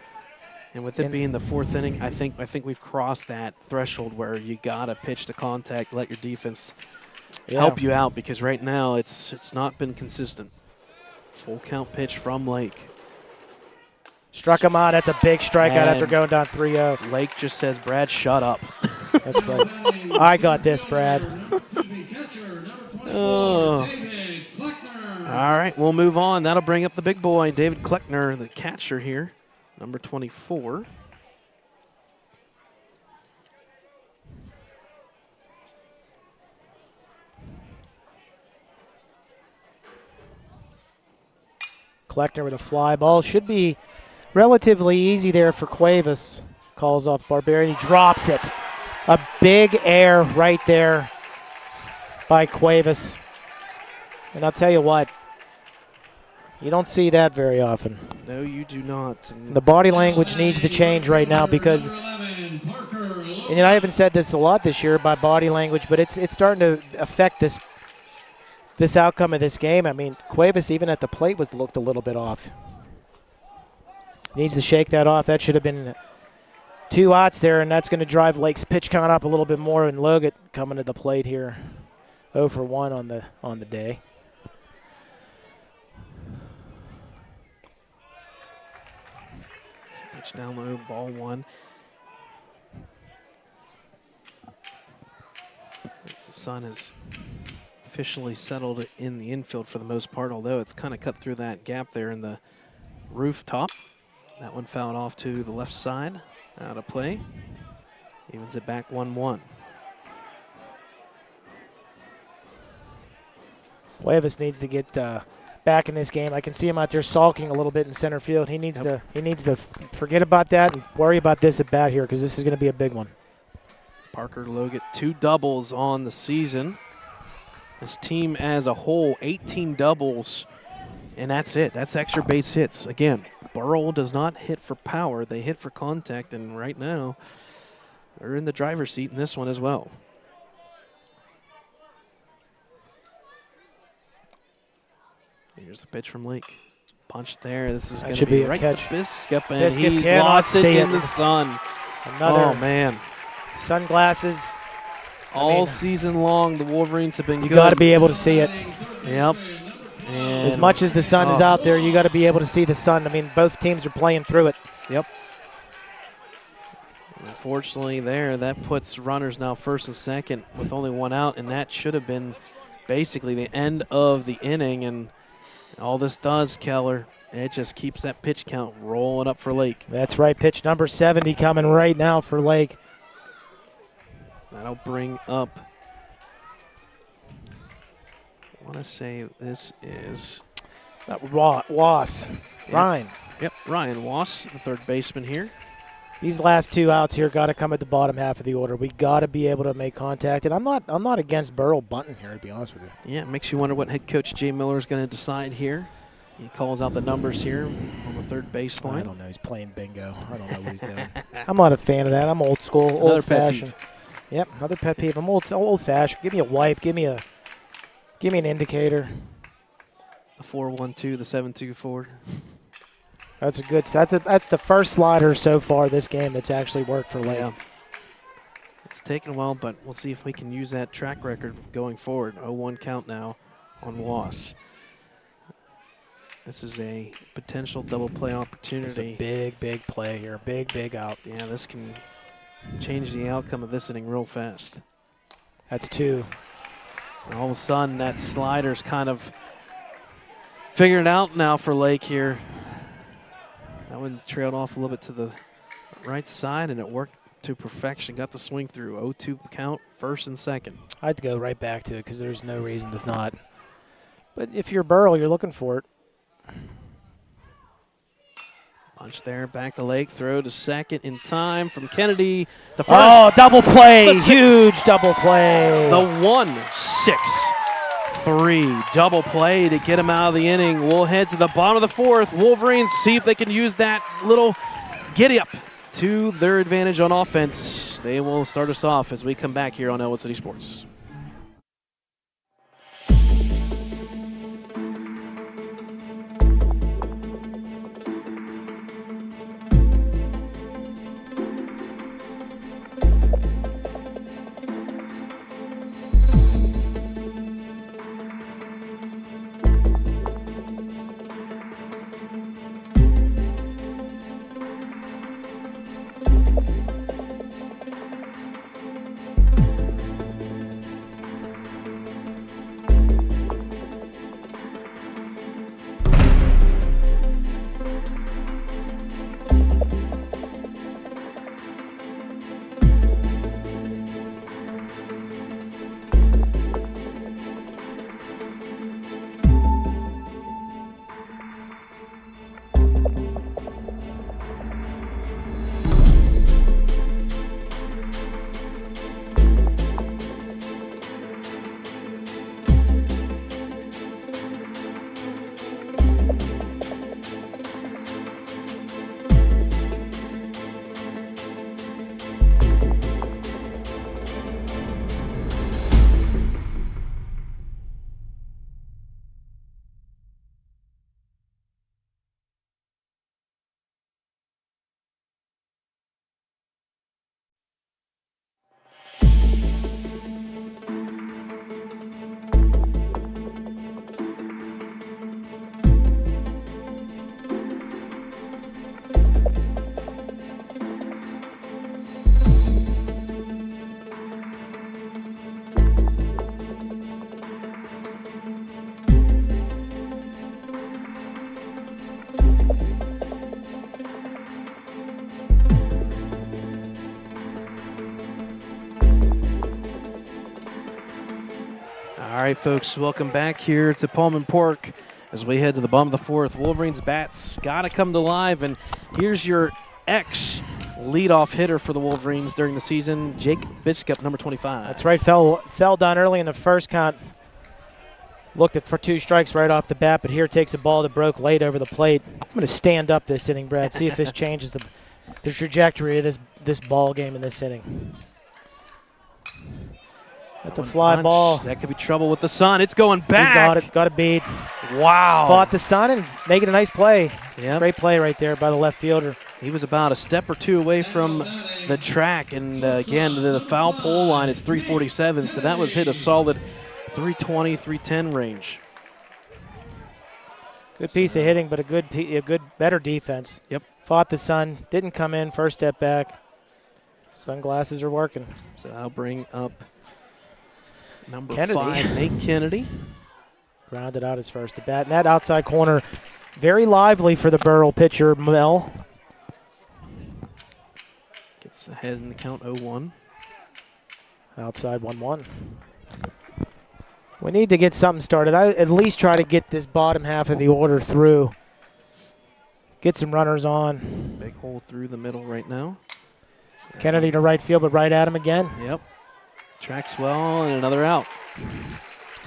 [SPEAKER 1] And with it being the fourth inning, I think we've crossed that threshold where you gotta pitch to contact, let your defense help you out, because right now it's not been consistent. Full count pitch from Lake.
[SPEAKER 4] Struck him out. That's a big strikeout after going down 3-0.
[SPEAKER 1] Lake just says, Brad, shut up.
[SPEAKER 4] That's right. I got this, Brad.
[SPEAKER 1] Oh. All right, we'll move on. That'll bring up the big boy, David Kleckner, the catcher here, number 24.
[SPEAKER 4] Kleckner with a fly ball. Should be relatively easy there for Cuevas. Calls off Barbarian. He drops it. A big air right there by Cuevas. And I'll tell you what, you don't see that very often.
[SPEAKER 1] No, you do not.
[SPEAKER 4] The body language needs to change right now because, and I haven't said this a lot this year about body language, but it's starting to affect this outcome of this game. I mean, Cuevas even at the plate looked a little bit off. Needs to shake that off. That should have been 2 outs there, and that's going to drive Lake's pitch count up a little bit more. And Logan coming to the plate here, 0 for 1 on the day.
[SPEAKER 1] Pitch down low, ball 1. The sun has officially settled in the infield for the most part, although it's kind of cut through that gap there in the rooftop. That one fouled off to the left side, out of play. Evens it back 1-1.
[SPEAKER 4] Cuevas needs to get back in this game. I can see him out there sulking a little bit in center field. He needs to forget about that and worry about this at bat here, because this is going to be a big one.
[SPEAKER 1] Parker Logan, 2 doubles on the season. This team as a whole, 18 doubles, and that's it. That's extra base hits. Again, Burrell does not hit for power. They hit for contact, and right now they're in the driver's seat in this one as well. Here's the pitch from Lake. Punch there. This is going to be right
[SPEAKER 4] catch.
[SPEAKER 1] to Biscup, and
[SPEAKER 4] Biscup
[SPEAKER 1] he's
[SPEAKER 4] cannot
[SPEAKER 1] lost it
[SPEAKER 4] see
[SPEAKER 1] in
[SPEAKER 4] it.
[SPEAKER 1] the sun.
[SPEAKER 4] Another
[SPEAKER 1] Oh, man.
[SPEAKER 4] sunglasses.
[SPEAKER 1] All season long, the Wolverines have been
[SPEAKER 4] You
[SPEAKER 1] good.
[SPEAKER 4] got to be able to see it.
[SPEAKER 1] Yep. And
[SPEAKER 4] As much as the sun is out there, you got to be able to see the sun. I mean, both teams are playing through it.
[SPEAKER 1] Yep. Unfortunately there, that puts runners now first and second with only 1 out, and that should have been basically the end of the inning. And all this does, Keller, it just keeps that pitch count rolling up for Lake.
[SPEAKER 4] That's right. Pitch number 70 coming right now for Lake.
[SPEAKER 1] That'll bring up, I want to say this is
[SPEAKER 4] Wass. Ryan.
[SPEAKER 1] Yep, Ryan Wass, the third baseman here.
[SPEAKER 4] These last 2 outs here got to come at the bottom half of the order. We got to be able to make contact. And I'm not against Burrell bunting here, to be honest with you.
[SPEAKER 1] Yeah, it makes you wonder what head coach Jay Miller is going to decide here. He calls out the numbers here on the third baseline.
[SPEAKER 4] I don't know. He's playing bingo. I don't know what he's doing. I'm not a fan of that. I'm old school,
[SPEAKER 1] Another
[SPEAKER 4] old-fashioned. Yep, another pet peeve. I'm old-fashioned. Give me a wipe. Give me an indicator.
[SPEAKER 1] The 4-1-2, the 7-2-4.
[SPEAKER 4] That's a good. That's the first slider so far this game that's actually worked for Lake.
[SPEAKER 1] Yeah. It's taken a while, but we'll see if we can use that track record going forward. 0-1 count now on Wass. This is a potential double play opportunity.
[SPEAKER 4] It's a big play here. Big out.
[SPEAKER 1] Yeah, this can change the outcome of this inning real fast.
[SPEAKER 4] That's 2.
[SPEAKER 1] And all of a sudden, that slider's kind of figuring it out now for Lake here. That one trailed off a little bit to the right side, and it worked to perfection. Got the swing through. 0-2 count, first and second.
[SPEAKER 4] I'd go right back to it because there's no reason to not. But if you're Burrell, you're looking for it.
[SPEAKER 1] Punch there, back to Lake, throw to second in time from Kennedy. The first.
[SPEAKER 4] Oh, double play,
[SPEAKER 1] The
[SPEAKER 4] huge double play.
[SPEAKER 1] The 1-6-3 double play to get him out of the inning. We'll head to the bottom of the 4th. Wolverines see if they can use that little giddy up to their advantage on offense. They will start us off as we come back here on Ellwood City Sports. right, folks, welcome back here to Pullman Park as we head to the bottom of the fourth. Wolverines bats got to come to live, and here's your leadoff hitter for the Wolverines during the season, Jake Biscup, number 25.
[SPEAKER 4] That's right, fell down early in the first count. Looked at for 2 strikes right off the bat, but here takes a ball that broke late over the plate. I'm going to stand up this inning, Brad, see if this changes the trajectory of this ball game in this inning. That's a fly ball.
[SPEAKER 1] That could be trouble with the sun. It's going back.
[SPEAKER 4] He's got it beat.
[SPEAKER 1] Wow.
[SPEAKER 4] Fought the sun and making a nice play.
[SPEAKER 1] Yep.
[SPEAKER 4] Great play right there by the left fielder.
[SPEAKER 1] He was about a step or 2 away from the track, and again, the foul pole line is 347, so that was hit a solid 320, 310 range.
[SPEAKER 4] Good piece of hitting, but better defense.
[SPEAKER 1] Yep.
[SPEAKER 4] Fought the sun, didn't come in, first step back. Sunglasses are working.
[SPEAKER 1] So that'll bring up number
[SPEAKER 4] Kennedy.
[SPEAKER 1] 5, Nate Kennedy.
[SPEAKER 4] Grounded out his first at bat. And that outside corner, very lively for the Burrell pitcher, Mel.
[SPEAKER 1] Gets ahead in the count 0-1.
[SPEAKER 4] Outside 1-1. We need to get something started. I at least try to get this bottom half of the order through. Get some runners on.
[SPEAKER 1] Big hole through the middle right now.
[SPEAKER 4] Kennedy to right field, but right at him again.
[SPEAKER 1] Yep. Tracks well, and another out.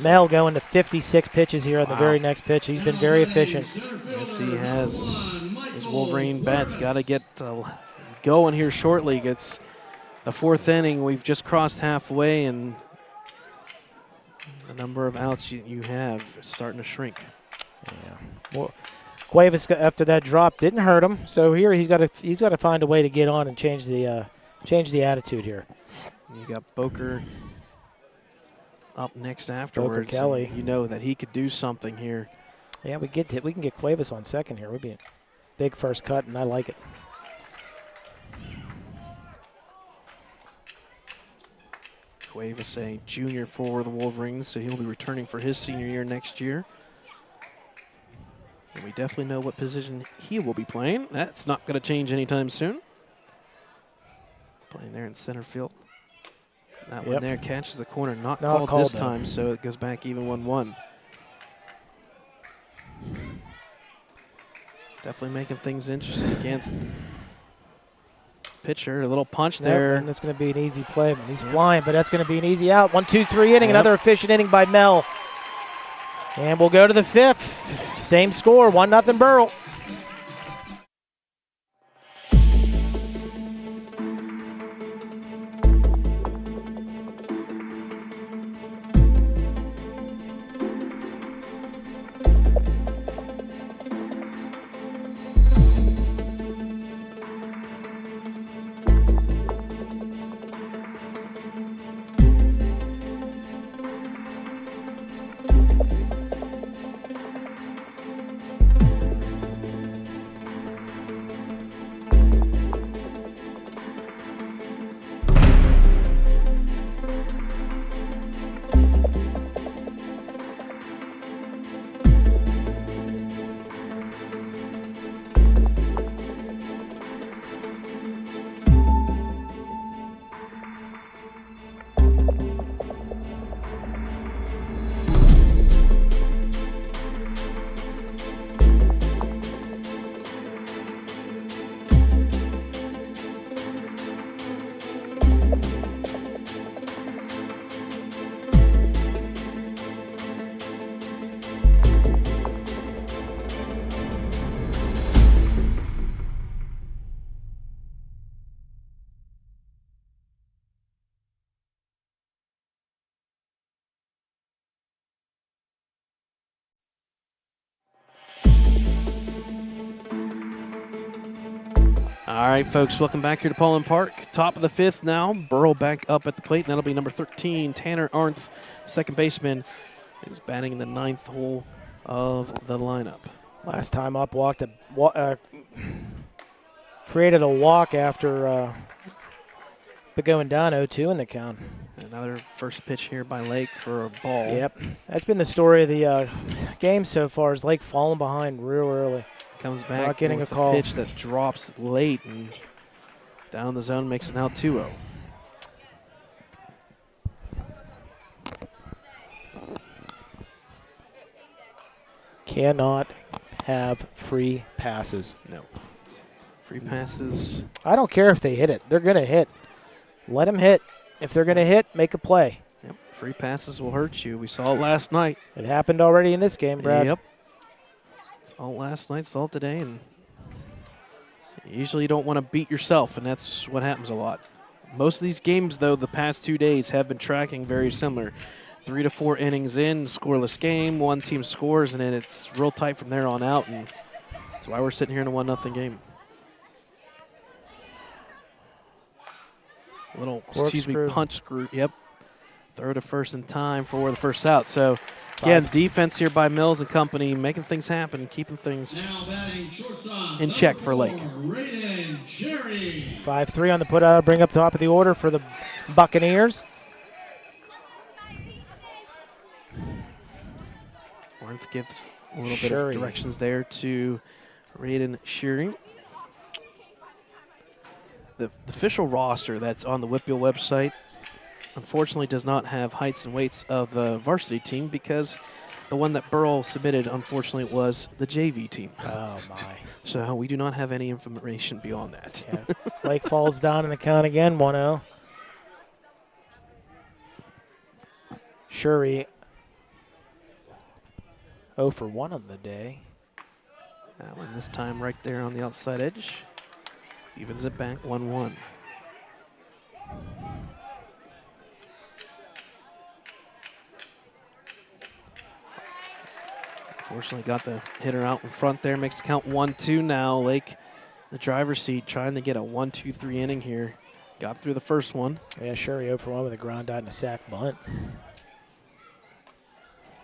[SPEAKER 4] Mel going to 56 pitches here on the very next pitch. He's been very efficient.
[SPEAKER 1] Yes, he has. His Wolverine bats got to get going here shortly. Gets the 4th inning. We've just crossed halfway, and the number of outs you have is starting to shrink.
[SPEAKER 4] Yeah. Well, Cuevas after that drop didn't hurt him, so here he's got to find a way to get on and change the attitude here.
[SPEAKER 1] You got Boker up next afterwards.
[SPEAKER 4] Boker Kelly.
[SPEAKER 1] You know that he could do something here.
[SPEAKER 4] Yeah, we can get Cuevas on second here. Would be a big first cut, and I like it.
[SPEAKER 1] Cuevas, a junior for the Wolverines, so he'll be returning for his senior year next year. And we definitely know what position he will be playing. That's not going to change anytime soon. Playing there in center field. That one there catches the corner, not called this time, so it goes back even 1-1. Definitely making things interesting against pitcher. A little punch there.
[SPEAKER 4] And that's going to be an easy play. He's flying, but that's going to be an easy out. 1-2-3 inning, another efficient inning by Mel. And we'll go to the 5th. Same score, 1-0 Burrell.
[SPEAKER 1] All right, folks, welcome back here to Pullman Park. Top of the 5th now. Burrell back up at the plate, and that'll be number 13, Tanner Arndt, second baseman. He's batting in the 9th hole of the lineup.
[SPEAKER 4] Last time up, created a walk after going down 0-2 in the count.
[SPEAKER 1] Another first pitch here by Lake for a ball.
[SPEAKER 4] Yep, that's been the story of the game so far, is Lake falling behind real early.
[SPEAKER 1] Comes back
[SPEAKER 4] not getting
[SPEAKER 1] with
[SPEAKER 4] a call.
[SPEAKER 1] Pitch that drops late and down the zone, makes it now 2-0.
[SPEAKER 4] Cannot have free passes.
[SPEAKER 1] No. Free passes.
[SPEAKER 4] I don't care if they hit it. They're going to hit. Let them hit. If they're going to hit, make a play.
[SPEAKER 1] Yep. Free passes will hurt you. We saw it last night.
[SPEAKER 4] It happened already in this game, Brad.
[SPEAKER 1] Yep. Saw it last night, saw it today, and usually you don't want to beat yourself, and that's what happens a lot. Most of these games, though, the past 2 days have been tracking very similar. 3 to 4 innings in, scoreless game, one team scores, and then it's real tight from there on out, and that's why we're sitting here in a 1-0 game. Little, punch screw, yep. Throw to first in time for the first out. So, again, defense here by Mills and company, making things happen, keeping things in check for Lake.
[SPEAKER 4] 5-3 on the put-out, bring up top of the order for the Buccaneers.
[SPEAKER 1] Wanted to give a little bit of directions there to Raiden Shearing. The official roster that's on the WPIAL website unfortunately does not have heights and weights of the varsity team because the one that Burrell submitted, unfortunately, was the JV team.
[SPEAKER 4] Oh, my.
[SPEAKER 1] So we do not have any information beyond that.
[SPEAKER 4] Yeah. Lake falls down in the count again, 1-0. Shuri 0 for 1 on the day.
[SPEAKER 1] That one this time right there on the outside edge. Evens it back 1-1. Unfortunately, got the hitter out in front there. Makes the count 1-2 now. Lake, the driver's seat, trying to get a 1-2-3 inning here. Got through the first one.
[SPEAKER 4] Yeah, Shuri 0 for 1 with a ground out and a sac bunt.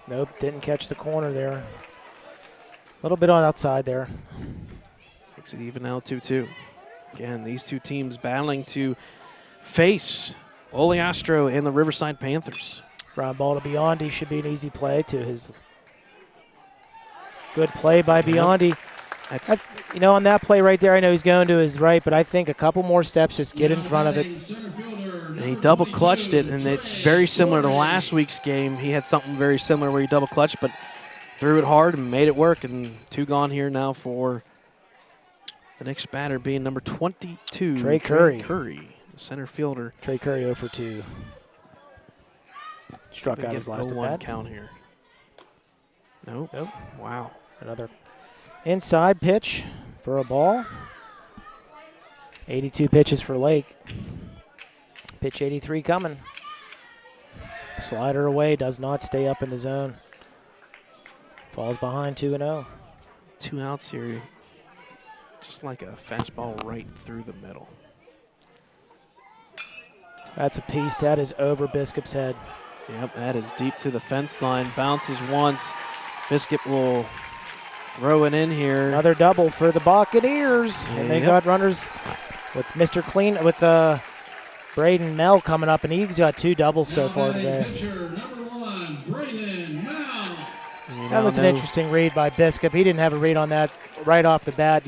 [SPEAKER 4] Nope, didn't catch the corner there. A little bit on outside there.
[SPEAKER 1] Makes it even now 2-2. Again, these two teams battling to face Oleastro and the Riverside Panthers.
[SPEAKER 4] Ground ball to Biondi should be an easy play to his. Good play by Biondi. You know, on that play right there, I know he's going to his right, but I think a couple more steps, just get in front of it.
[SPEAKER 1] And he double clutched it, and it's very similar to last week's game. He had something very similar where he double clutched, but threw it hard and made it work. And 2 gone here now for the next batter being number 22,
[SPEAKER 4] Trey Curry,
[SPEAKER 1] the center fielder.
[SPEAKER 4] Trey Curry 0 for 2. Struck out his last at-bat.
[SPEAKER 1] Count here. Nope. Wow.
[SPEAKER 4] Another inside pitch for a ball. 82 pitches for Lake. Pitch 83 coming. Slider away, does not stay up in the zone. Falls behind 2-0.
[SPEAKER 1] 2 outs here. Just like a fastball right through the middle.
[SPEAKER 4] That's a piece. That is over Biskup's head.
[SPEAKER 1] Yep, that is deep to the fence line. Bounces once. Biscup will throw it in here.
[SPEAKER 4] Another double for the Buccaneers. And they got runners with Mr. Clean, with Braden Mell coming up, and he's got 2 doubles so far today. That was an interesting read by Biscup. He didn't have a read on that right off the bat.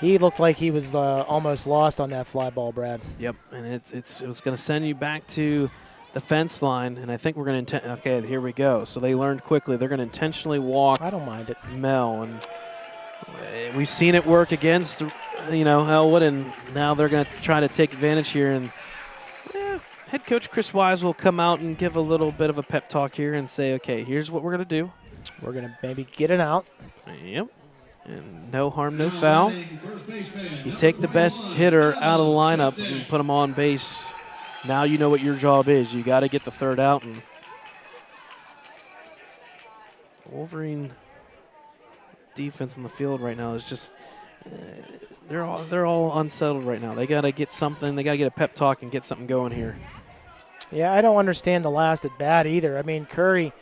[SPEAKER 4] He looked like he was almost lost on that fly ball, Brad.
[SPEAKER 1] Yep, and it was going to send you back to the fence line, and I think we're going to okay, here we go. So they learned quickly. They're going to intentionally walk.
[SPEAKER 4] I don't mind it.
[SPEAKER 1] Mel, and we've seen it work against, Ellwood, and now they're going to try to take advantage here. And head coach Chris Wise will come out and give a little bit of a pep talk here and say, okay, here's what we're going to do.
[SPEAKER 4] We're going to maybe get it out.
[SPEAKER 1] Yep. And no harm, no foul. You take the best hitter out of the lineup and put him on base. Now you know what your job is. You got to get the 3rd out. And Wolverine defense in the field right now is just they're all unsettled right now. They got to get something. They got to get a pep talk and get something going here.
[SPEAKER 4] Yeah, I don't understand the last at bat either. I mean, Curry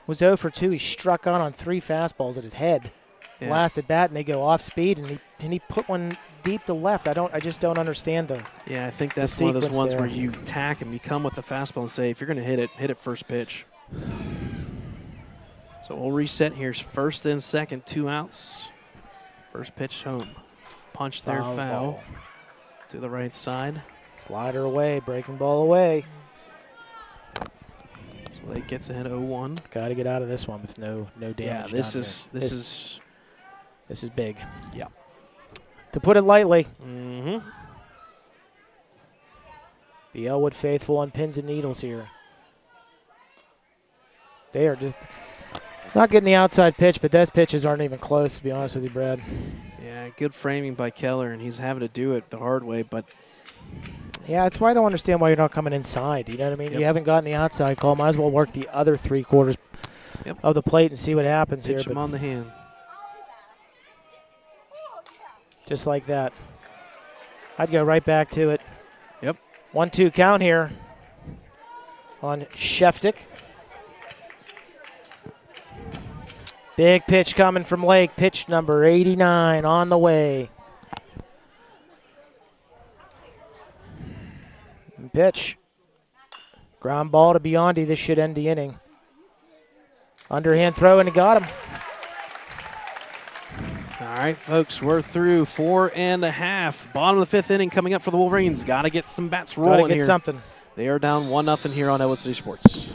[SPEAKER 4] was 0 for 2. He struck out on 3 fastballs at his head. Yeah. Last at bat, and they go off speed, and he put one deep to left. I just don't understand the.
[SPEAKER 1] Yeah, I think that's one of those ones where you tack him, you come with the fastball and say, if you're going to hit it first pitch. So we'll reset here. First and second, 2 outs. First pitch home. Punch there, foul. To the right side.
[SPEAKER 4] Slider away, breaking ball away.
[SPEAKER 1] Lake gets ahead 0-1.
[SPEAKER 4] Got to get out of this one with no damage.
[SPEAKER 1] Yeah, this is
[SPEAKER 4] big.
[SPEAKER 1] Yeah.
[SPEAKER 4] To put it lightly.
[SPEAKER 1] Mm-hmm.
[SPEAKER 4] The Ellwood faithful on pins and needles here. They are just not getting the outside pitch, but those pitches aren't even close, to be honest with you, Brad.
[SPEAKER 1] Yeah, good framing by Keller, and he's having to do it the hard way, but
[SPEAKER 4] yeah, that's why I don't understand why you're not coming inside. You know what I mean?
[SPEAKER 1] Yep.
[SPEAKER 4] You haven't gotten the outside call. Might as well work the other 3/4 of the plate and see what happens
[SPEAKER 1] pitch
[SPEAKER 4] here.
[SPEAKER 1] him on the hand.
[SPEAKER 4] Just like that. I'd go right back to it.
[SPEAKER 1] Yep.
[SPEAKER 4] 1-2 count here on Sheftick. Big pitch coming from Lake. Pitch number 89 on the way. Pitch. Ground ball to Biondi. This should end the inning. Underhand throw, and he got him.
[SPEAKER 1] All right, folks, we're through 4 1/2. Bottom of the 5th inning coming up for the Wolverines. Got to get some bats rolling
[SPEAKER 4] Got to get
[SPEAKER 1] here.
[SPEAKER 4] something.
[SPEAKER 1] They are down 1-0 here on Ellwood City Sports.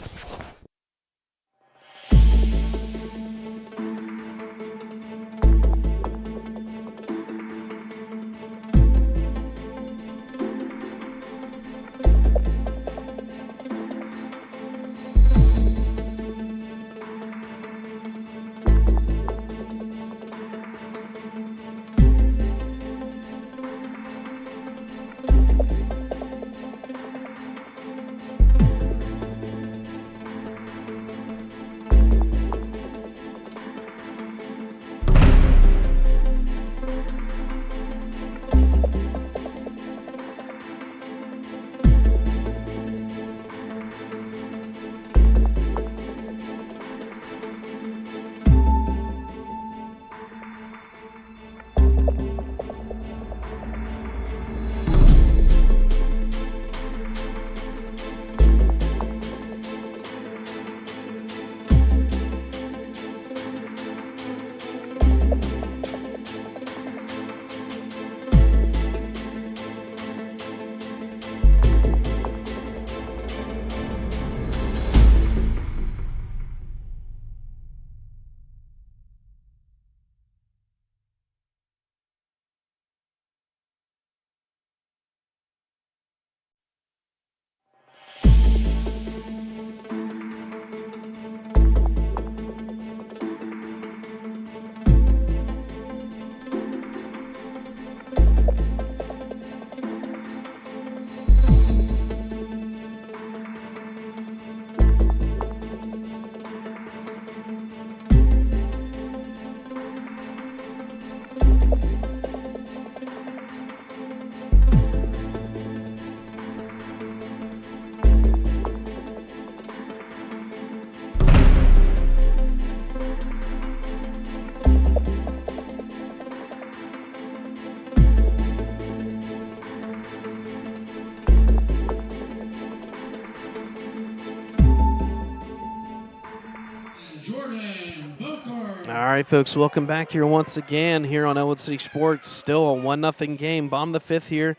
[SPEAKER 1] All right, folks, welcome back here once again here on Ellwood City Sports. Still a 1-0 game. Bottom of the 5th here.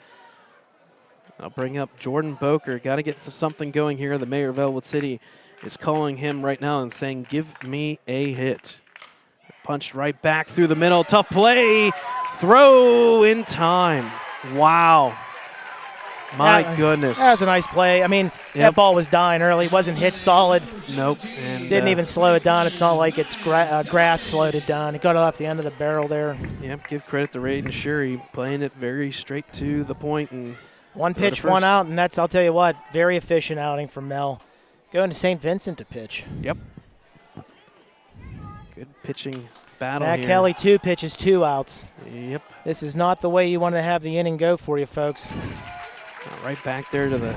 [SPEAKER 1] I'll bring up Jordan Boker. Got to get something going here. The mayor of Ellwood City is calling him right now and saying, give me a hit. Punched right back through the middle. Tough play. Throw in time. Wow. My goodness.
[SPEAKER 4] That was a nice play. I mean, that ball was dying early. Wasn't hit solid.
[SPEAKER 1] Nope. And
[SPEAKER 4] didn't even slow it down. It's not like it's grass slowed it down. It got off the end of the barrel there.
[SPEAKER 1] Yep, give credit to Raiden Shuri, playing it very straight to the point. And
[SPEAKER 4] one pitch, one out, and that's, I'll tell you what, very efficient outing from Mel. Going to St. Vincent to pitch.
[SPEAKER 1] Yep. Good pitching battle
[SPEAKER 4] Matt
[SPEAKER 1] here.
[SPEAKER 4] Kelly, 2 pitches, 2 outs.
[SPEAKER 1] Yep.
[SPEAKER 4] This is not the way you want to have the inning go for you, folks.
[SPEAKER 1] Right back there to the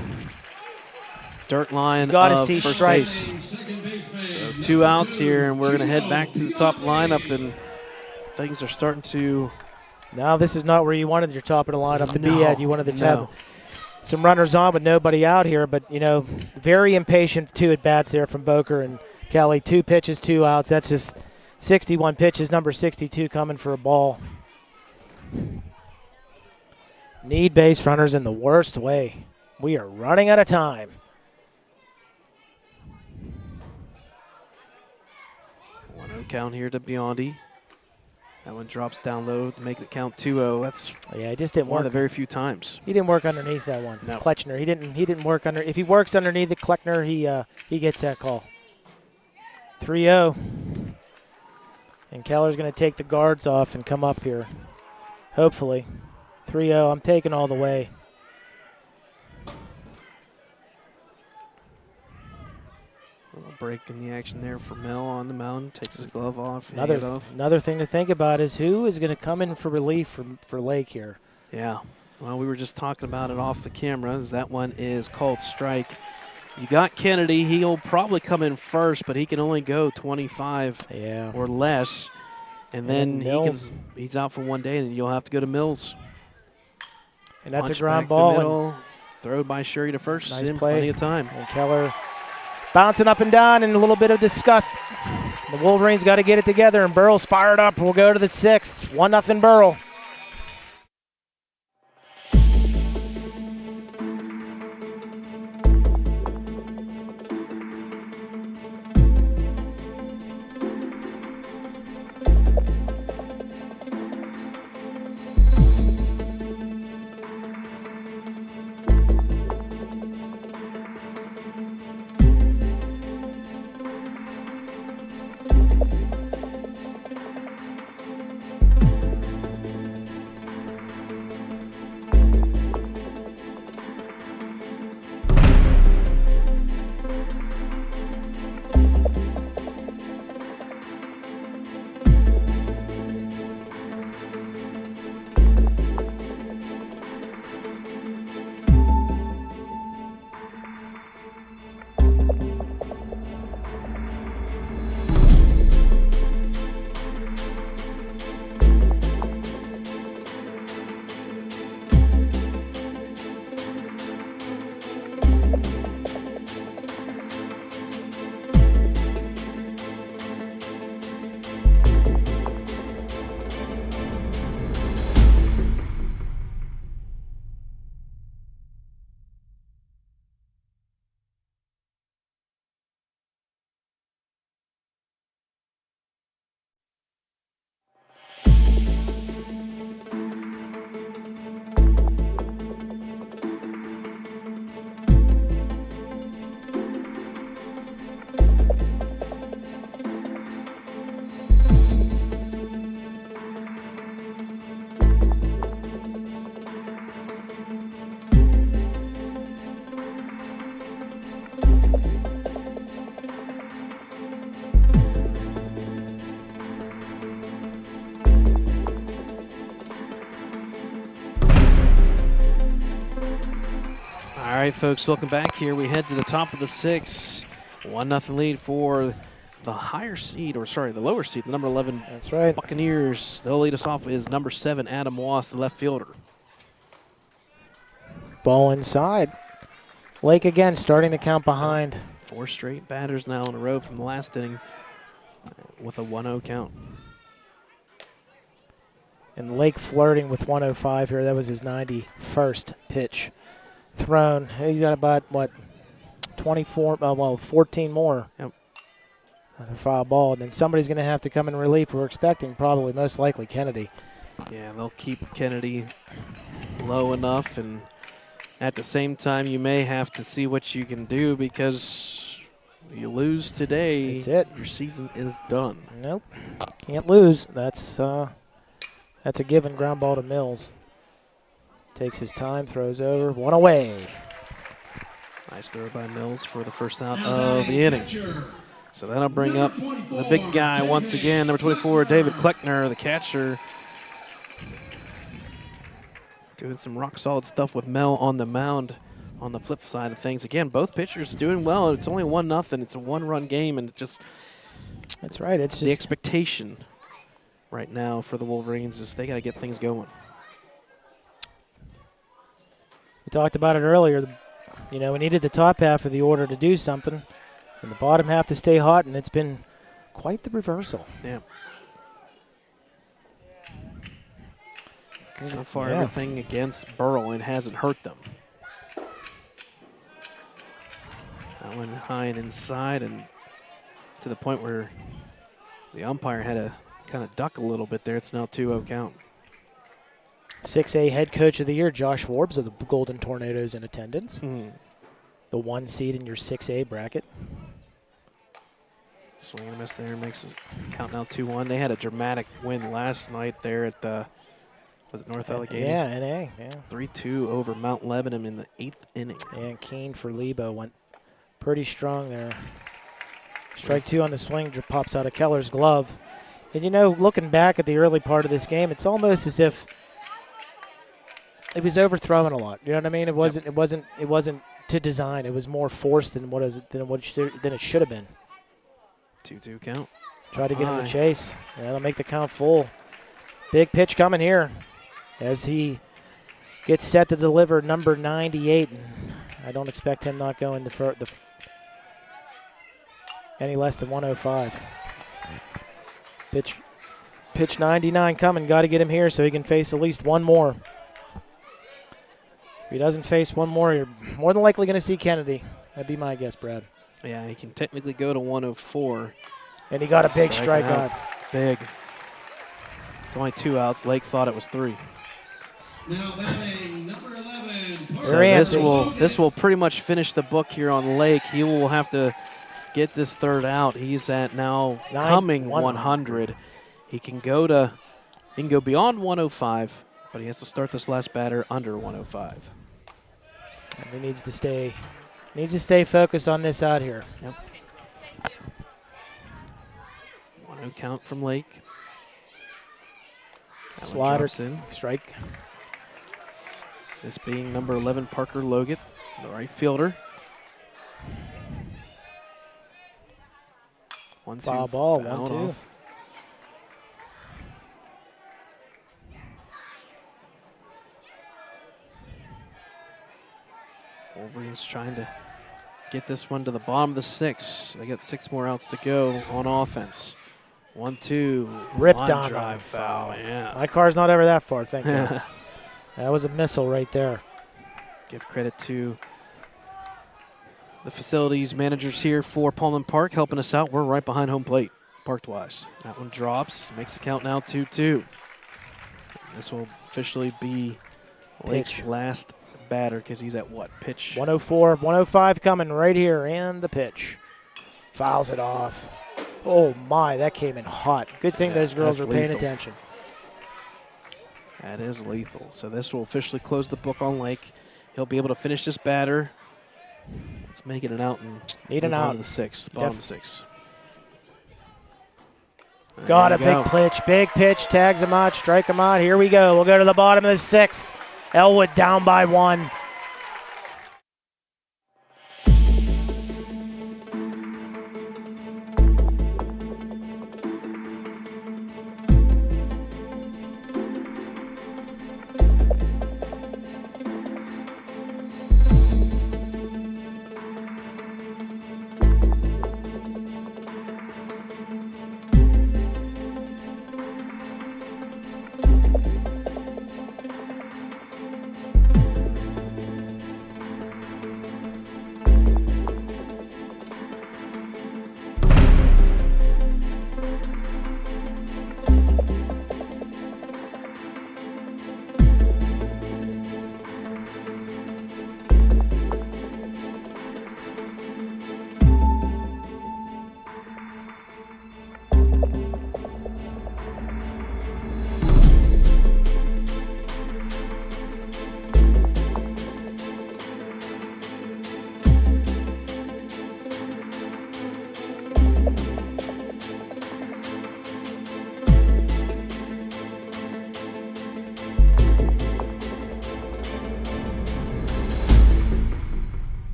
[SPEAKER 1] dirt line
[SPEAKER 4] of see
[SPEAKER 1] first
[SPEAKER 4] strikes.
[SPEAKER 1] base. So 2 outs here, and we're going to head back to the top lineup, and things are starting to...
[SPEAKER 4] No, this is not where you wanted your top of the lineup to be at. You wanted to have some runners on with nobody out here, but, you know, very impatient 2 at-bats there from Boker and Kelly. 2 pitches, 2 outs. That's just 61 pitches, number 62 coming for a ball. Need base runners in the worst way. We are running out of time.
[SPEAKER 1] count here to Biondi. That one drops down low to make the count 2-0. That's
[SPEAKER 4] Yeah, he just didn't
[SPEAKER 1] one
[SPEAKER 4] work.
[SPEAKER 1] of the very few times.
[SPEAKER 4] He didn't work underneath that one.
[SPEAKER 1] No.
[SPEAKER 4] Kletchner. He didn't work under. If he works underneath the Kleckner, he gets that call. 3-0. And Keller's going to take the guards off and come up here. Hopefully. 3-0. I'm taking all the way.
[SPEAKER 1] A little break in the action there for Mel on the mound. Takes his glove off. hang it off.
[SPEAKER 4] Another thing to think about is who is going to come in for relief for Lake here.
[SPEAKER 1] Yeah. Well, we were just talking about it off the camera. As that one is called strike. You got Kennedy. He'll probably come in first, but he can only go 25 or less. And then he's out for one day, and you'll have to go to Mills.
[SPEAKER 4] And that's
[SPEAKER 1] Punch
[SPEAKER 4] a ground
[SPEAKER 1] back the
[SPEAKER 4] ball.
[SPEAKER 1] middle, throw by Sherry to first.
[SPEAKER 4] Nice
[SPEAKER 1] in
[SPEAKER 4] play.
[SPEAKER 1] Plenty of time.
[SPEAKER 4] And Keller bouncing up and down in a little bit of disgust. The Wolverines got to get it together, and Burrell's fired up. We'll go to the 6th. 1-0 Burrell.
[SPEAKER 1] All right, folks, welcome back here. We head to the top of the 6th. 1-0 lead for the higher seed, or sorry, the lower seed, the number 11
[SPEAKER 4] That's right.
[SPEAKER 1] Buccaneers. They'll lead us off is number 7, Adam Wass, the left fielder.
[SPEAKER 4] Ball inside. Lake again starting the count behind.
[SPEAKER 1] 4 straight batters now in a row from the last inning with a 1-0 count.
[SPEAKER 4] And Lake flirting with 105 here. That was his 91st pitch thrown. He got about, what, 14 more.
[SPEAKER 1] Yep.
[SPEAKER 4] Another foul ball. And then somebody's going to have to come in relief. We're expecting probably most likely Kennedy.
[SPEAKER 1] Yeah, they'll keep Kennedy low enough, and at the same time you may have to see what you can do, because you lose today,
[SPEAKER 4] That's it.
[SPEAKER 1] your season is done.
[SPEAKER 4] Nope. Can't lose. That's a given. Ground ball to Mills. Takes his time, throws over. One away.
[SPEAKER 1] Nice throw by Mills for the first out of the inning. So that'll bring up the big guy once again, number 24, David Kleckner, the catcher. Doing some rock-solid stuff with Mel on the mound on the flip side of things. Again, both pitchers doing well. It's only 1-0. It's a one-run game, and it just
[SPEAKER 4] That's right. It's
[SPEAKER 1] the
[SPEAKER 4] just
[SPEAKER 1] expectation right now for the Wolverines is they got to get things going.
[SPEAKER 4] we talked about it earlier. You know, we needed the top half of the order to do something, and the bottom half to stay hot, and it's been quite the reversal.
[SPEAKER 1] Yeah. So far,
[SPEAKER 4] Yeah.
[SPEAKER 1] everything against Burrell, and hasn't hurt them. That one high and inside, and to the point where The umpire had to kind of duck a little bit there. It's now 2-0 count.
[SPEAKER 4] 6A head coach of the year, Josh Forbes of the Golden Tornadoes in attendance. The 1 seed in your 6A bracket.
[SPEAKER 1] Swing and a miss there, makes it count now 2-1. They had a dramatic win last night there at the, was it North Allegheny?
[SPEAKER 4] Yeah, NA, yeah.
[SPEAKER 1] 3-2 over Mount Lebanon in the 8th inning.
[SPEAKER 4] And Keene for Lebo went pretty strong there. Strike 2 on the swing, pops out of Keller's glove. And you know, looking back at the early part of this game, it's almost as if it was overthrown a lot. You know what I mean? It wasn't. It wasn't to design. It was more forced than it should have been.
[SPEAKER 1] 2-2 count.
[SPEAKER 4] Try to get him to chase. Yeah, that'll make the count full. Big pitch coming here as he gets set to deliver number 98. And I don't expect him not going any less than 105. Pitch 99 coming. Got to get him here so he can face at least one more. If he doesn't face one more, you're more than likely going to see Kennedy. That'd be my guess, Brad.
[SPEAKER 1] Yeah, he can technically go to 104.
[SPEAKER 4] And he got a big strikeout.
[SPEAKER 1] Big. It's only 2 outs. Lake thought it was 3.
[SPEAKER 5] Now batting number 11.
[SPEAKER 1] So this will pretty much finish the book here on Lake. He will have to get this third out. He's at now coming 100. He can go beyond 105, but he has to start this last batter under 105.
[SPEAKER 4] And he needs to stay focused on this out here.
[SPEAKER 1] Yep. 1-0 count from Lake.
[SPEAKER 4] Slider
[SPEAKER 1] in.
[SPEAKER 4] Strike.
[SPEAKER 1] This being number 11, Parker Logan, the right fielder. 1-2.
[SPEAKER 4] Foul ball, 1-2.
[SPEAKER 1] Wolverines trying to get this one to the bottom of the 6th. They got 6 more outs to go on offense. 1-2.
[SPEAKER 4] Ripped on
[SPEAKER 1] drive foul. Yeah.
[SPEAKER 4] My car's not ever that far, thank you. That was a missile right there.
[SPEAKER 1] Give credit to the facilities managers here for Pullman Park helping us out. We're right behind home plate, parked-wise. That one drops, makes the count now 2-2. This will officially be Lake's last batter because he's at what? Pitch?
[SPEAKER 4] 104, 105 coming right here, and the pitch. Fouls it off. Oh, my, that came in hot. Good thing those girls are paying attention.
[SPEAKER 1] That is lethal. So this will officially close the book on Lake. He'll be able to finish this batter. Let's make it an out and
[SPEAKER 4] need an out.
[SPEAKER 1] To the 6th, bottom of the 6th.
[SPEAKER 4] Got a big pitch, tags him out, strike him out. Here we go. We'll go to the bottom of the 6th. Ellwood down by 1.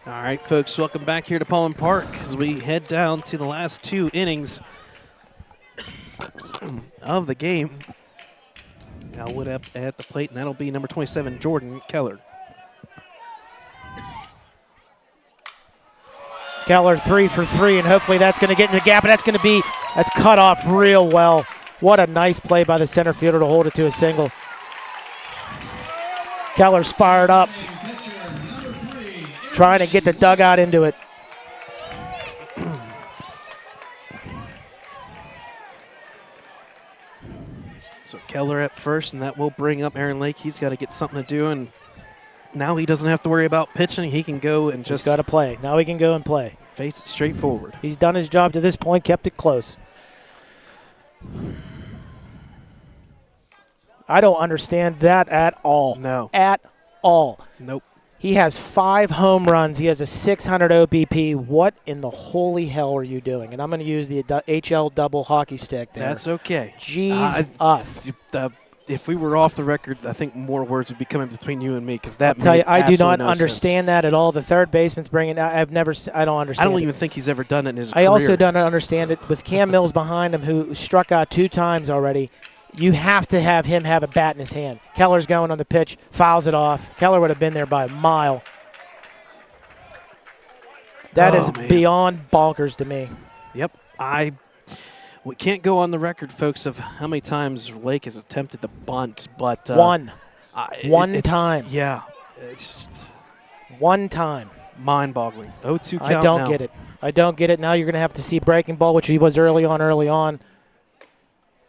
[SPEAKER 1] All right, folks, welcome back here to Pullman Park as we head down to the last 2 innings of the game. Ellwood up at the plate, and that'll be number 27, Jordan Keller.
[SPEAKER 4] Keller 3 for 3, and hopefully that's going to get in the gap, and that's cut off real well. What a nice play by the center fielder to hold it to a single. Keller's fired up, trying to get the dugout into it.
[SPEAKER 1] So Keller at first, and that will bring up Aaron Lake. He's got to get something to do, and now he doesn't have to worry about pitching. He can go and just
[SPEAKER 4] got to play. Now he can go and play.
[SPEAKER 1] Face it straight forward.
[SPEAKER 4] He's done his job to this point, kept it close. I don't understand that at all.
[SPEAKER 1] No.
[SPEAKER 4] At all.
[SPEAKER 1] Nope.
[SPEAKER 4] He has 5 home runs. He has a 600 OBP. What in the holy hell are you doing? And I'm going to use the HL double hockey stick there.
[SPEAKER 1] That's okay.
[SPEAKER 4] Jesus.
[SPEAKER 1] If we were off the record, I think more words would be coming between you and me, because that
[SPEAKER 4] tell you, I do not
[SPEAKER 1] no
[SPEAKER 4] understand that at all. The third baseman's bringing. I don't understand.
[SPEAKER 1] I don't even think he's ever done it in his
[SPEAKER 4] I
[SPEAKER 1] career.
[SPEAKER 4] also don't understand it with Cam Mills behind him, who struck out 2 times already. You have to have him have a bat in his hand. Keller's going on the pitch, fouls it off. Keller would have been there by a mile. That is beyond bonkers to me.
[SPEAKER 1] Yep. We can't go on the record, folks, of how many times Lake has attempted to bunt, but
[SPEAKER 4] one time.
[SPEAKER 1] Yeah, it's just
[SPEAKER 4] one time.
[SPEAKER 1] Mind-boggling. 0-2 count.
[SPEAKER 4] I don't get it. I don't get it. Now you're going to have to see breaking ball, which he was early on.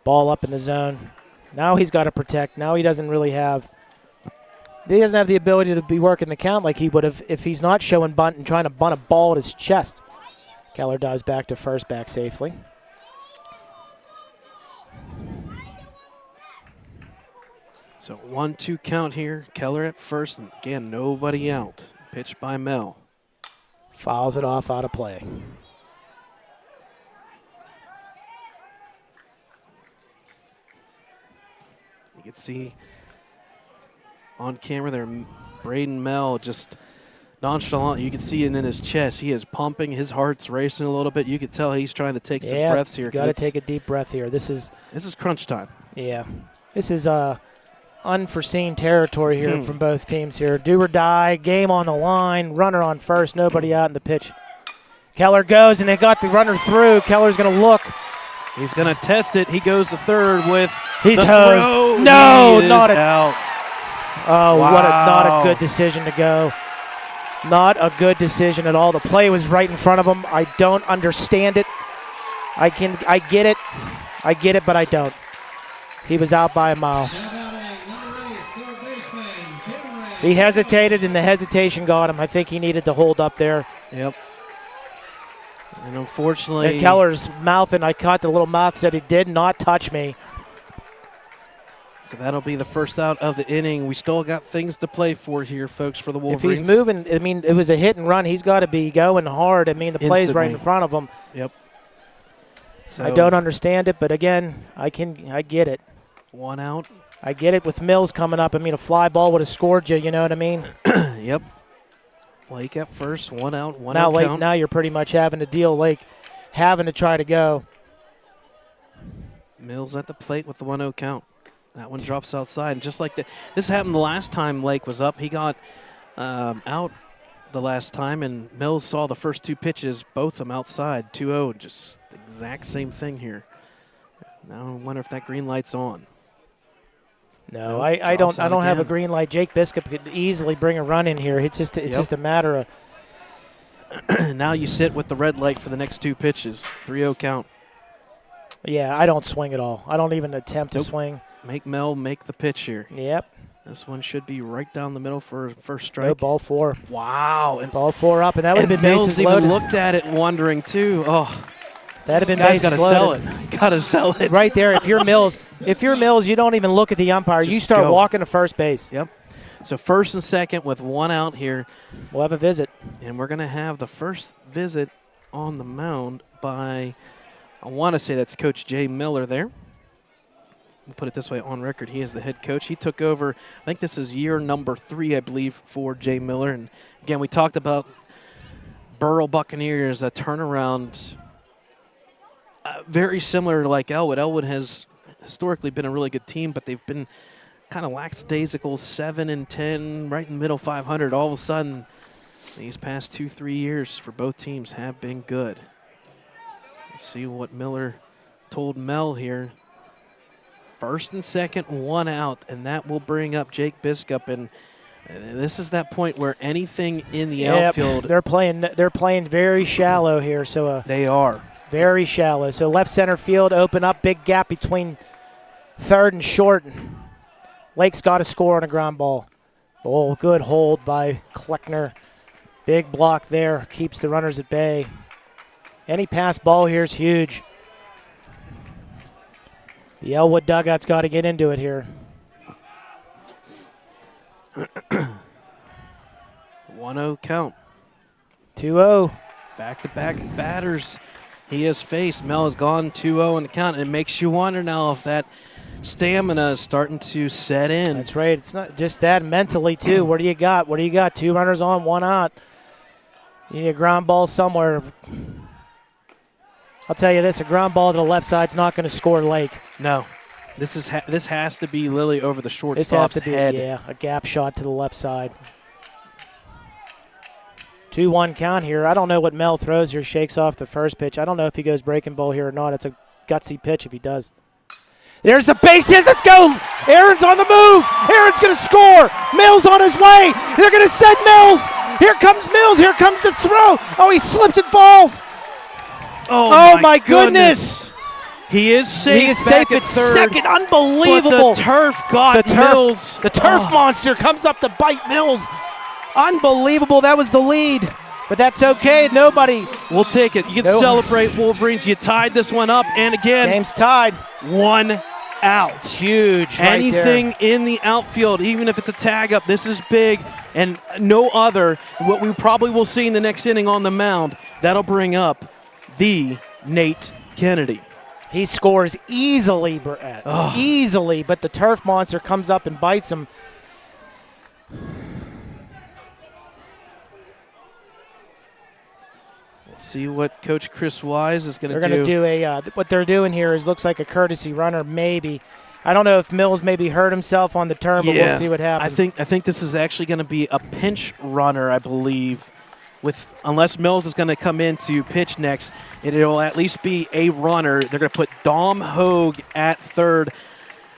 [SPEAKER 4] Ball up in the zone. Now he's got to protect. Now he doesn't really have. He doesn't have the ability to be working the count like he would have if he's not showing bunt and trying to bunt a ball at his chest. Keller dives back to first, back safely.
[SPEAKER 1] So 1-2 count here. Keller at first, and again, nobody out. Pitch by Mel.
[SPEAKER 4] Fouls it off out of play.
[SPEAKER 1] You can see on camera there, Braden Mel just nonchalant. You can see it in his chest. He is pumping. His heart's racing a little bit. You could tell he's trying to take some breaths here.
[SPEAKER 4] Got to take a deep breath here. This is
[SPEAKER 1] crunch time.
[SPEAKER 4] Yeah. This is unforeseen territory here from both teams here. Do or die, game on the line, runner on first, nobody out in the pitch. Keller goes, and they got the runner through. Keller's going to look.
[SPEAKER 1] He's going to test it. He goes to third with
[SPEAKER 4] the
[SPEAKER 1] hosed.
[SPEAKER 4] Throw. No, not
[SPEAKER 1] out.
[SPEAKER 4] Oh,
[SPEAKER 1] wow.
[SPEAKER 4] Not a good decision to go. Not a good decision at all. The play was right in front of him. I don't understand it. I get it, but I don't. He was out by a mile. He hesitated, and the hesitation got him. I think he needed to hold up there.
[SPEAKER 1] Yep. And unfortunately,
[SPEAKER 4] and Keller's mouth, and I caught the little mouth, said he did not touch me.
[SPEAKER 1] So that'll be the first out of the inning. We still got things to play for here, folks, for the Wolverines.
[SPEAKER 4] If he's moving, I mean, it was a hit and run. He's got to be going hard. I mean, the play's right in front of him.
[SPEAKER 1] Yep. So
[SPEAKER 4] I don't understand it, but again, I get it.
[SPEAKER 1] 1 out.
[SPEAKER 4] I get it with Mills coming up. I mean, a fly ball would have scored you, you know what I mean?
[SPEAKER 1] Yep. Lake at first, 1 out, 1
[SPEAKER 4] now
[SPEAKER 1] out
[SPEAKER 4] Lake,
[SPEAKER 1] count.
[SPEAKER 4] now you're pretty much having to deal Lake having to try to go.
[SPEAKER 1] Mills at the plate with the 1-0 count. That one drops outside. And just like that, this happened the last time Lake was up. He got out the last time, and Mills saw the first 2 pitches, both of them outside, 2-0. Just the exact same thing here. Now I wonder if that green light's on.
[SPEAKER 4] No,
[SPEAKER 1] Nope,
[SPEAKER 4] I don't have a
[SPEAKER 1] again.
[SPEAKER 4] green light. Jake Biscup could easily bring a run in here. It's just a matter of.
[SPEAKER 1] Now you sit with the red light for the next 2 pitches. 3-0 count.
[SPEAKER 4] Yeah, I don't swing at all. I don't even attempt to swing.
[SPEAKER 1] Make Mel make the pitch here.
[SPEAKER 4] Yep.
[SPEAKER 1] This one should be right down the middle for first strike.
[SPEAKER 4] No, ball 4.
[SPEAKER 1] Wow. And
[SPEAKER 4] ball 4 up, and that would have been
[SPEAKER 1] Mills
[SPEAKER 4] bases
[SPEAKER 1] even
[SPEAKER 4] loaded.
[SPEAKER 1] looked at it wondering too. Oh,
[SPEAKER 4] that'd have been
[SPEAKER 1] guys
[SPEAKER 4] bases
[SPEAKER 1] got to
[SPEAKER 4] loaded.
[SPEAKER 1] sell it. Got to sell it.
[SPEAKER 4] Right there. If you're Mills, you don't even look at the umpire. You
[SPEAKER 1] Just
[SPEAKER 4] start
[SPEAKER 1] go.
[SPEAKER 4] walking to first base.
[SPEAKER 1] Yep. So first and second with 1 out here.
[SPEAKER 4] We'll have a visit.
[SPEAKER 1] And we're going to have the first visit on the mound by, I want to say that's Coach Jay Miller there. We'll put it this way on record. He is the head coach. He took over, I think this is year number 3, I believe, for Jay Miller. And again, we talked about Burrell Buccaneers, a turnaround very similar to like Ellwood. Ellwood has historically been a really good team, but they've been kind of lackadaisical 7-10, right in the middle 500. All of a sudden, these past 2-3 years for both teams have been good. Let's see what Miller told Mel here. First and second, one out, and that will bring up Jake Biskup. And this is that point where anything in the outfield.
[SPEAKER 4] They're playing very shallow here. So
[SPEAKER 1] they are.
[SPEAKER 4] Very shallow. So left center field, open up, big gap between third and short. Lake's got to score on a ground ball. Oh, good hold by Kleckner. Big block there, keeps the runners at bay. Any pass ball here is huge. The Ellwood dugout's got to get into it here.
[SPEAKER 1] 1-0 count.
[SPEAKER 4] 2-0.
[SPEAKER 1] Back-to-back batters he has faced. Mel has gone 2-0 in the count, and it makes you wonder now if that stamina is starting to set in.
[SPEAKER 4] That's right. It's not just that, mentally, too. What do you got? What do you got? 2 runners on, 1 out. You need a ground ball somewhere. I'll tell you this, a ground ball to the left side's not going to score Lake.
[SPEAKER 1] No. This has to be Lily over the shortstop's
[SPEAKER 4] This has to be,
[SPEAKER 1] head.
[SPEAKER 4] yeah, a gap shot to the left side. 2-1 count here. I don't know what Mel throws here, shakes off the first pitch. I don't know if he goes breaking ball here or not. It's a gutsy pitch if he does. There's the base hit. Let's go. Aaron's on the move. Aaron's going to score. Mills on his way. They're going to send Mills. Here comes Mills. Here comes the throw. Oh, he slips and falls. Oh my goodness.
[SPEAKER 1] He is safe.
[SPEAKER 4] He is
[SPEAKER 1] back
[SPEAKER 4] safe
[SPEAKER 1] at
[SPEAKER 4] at
[SPEAKER 1] third.
[SPEAKER 4] second. Unbelievable.
[SPEAKER 1] But the turf got Mills.
[SPEAKER 4] The turf monster comes up to bite Mills. Unbelievable. That was the lead. But that's okay. Nobody.
[SPEAKER 1] We'll take it. You can celebrate, Wolverines. You tied this one up. And again,
[SPEAKER 4] game's tied.
[SPEAKER 1] 1 out.
[SPEAKER 4] Huge.
[SPEAKER 1] Anything
[SPEAKER 4] right there.
[SPEAKER 1] in the outfield, even if it's a tag up, this is big. And no other, what we probably will see in the next inning on the mound, that'll bring up the Nate Kennedy.
[SPEAKER 4] He scores easily, Brett. Easily, but the turf monster comes up and bites him.
[SPEAKER 1] We'll see what Coach Chris Wise is going to do.
[SPEAKER 4] They're going to do what they're doing here is looks like a courtesy runner, maybe. I don't know if Mills maybe hurt himself on the turn, but we'll see what happens.
[SPEAKER 1] I think this is actually going to be a pinch runner, I believe. Unless Mills is going to come in to pitch next, it'll at least be a runner. They're going to put Dom Hogue at third.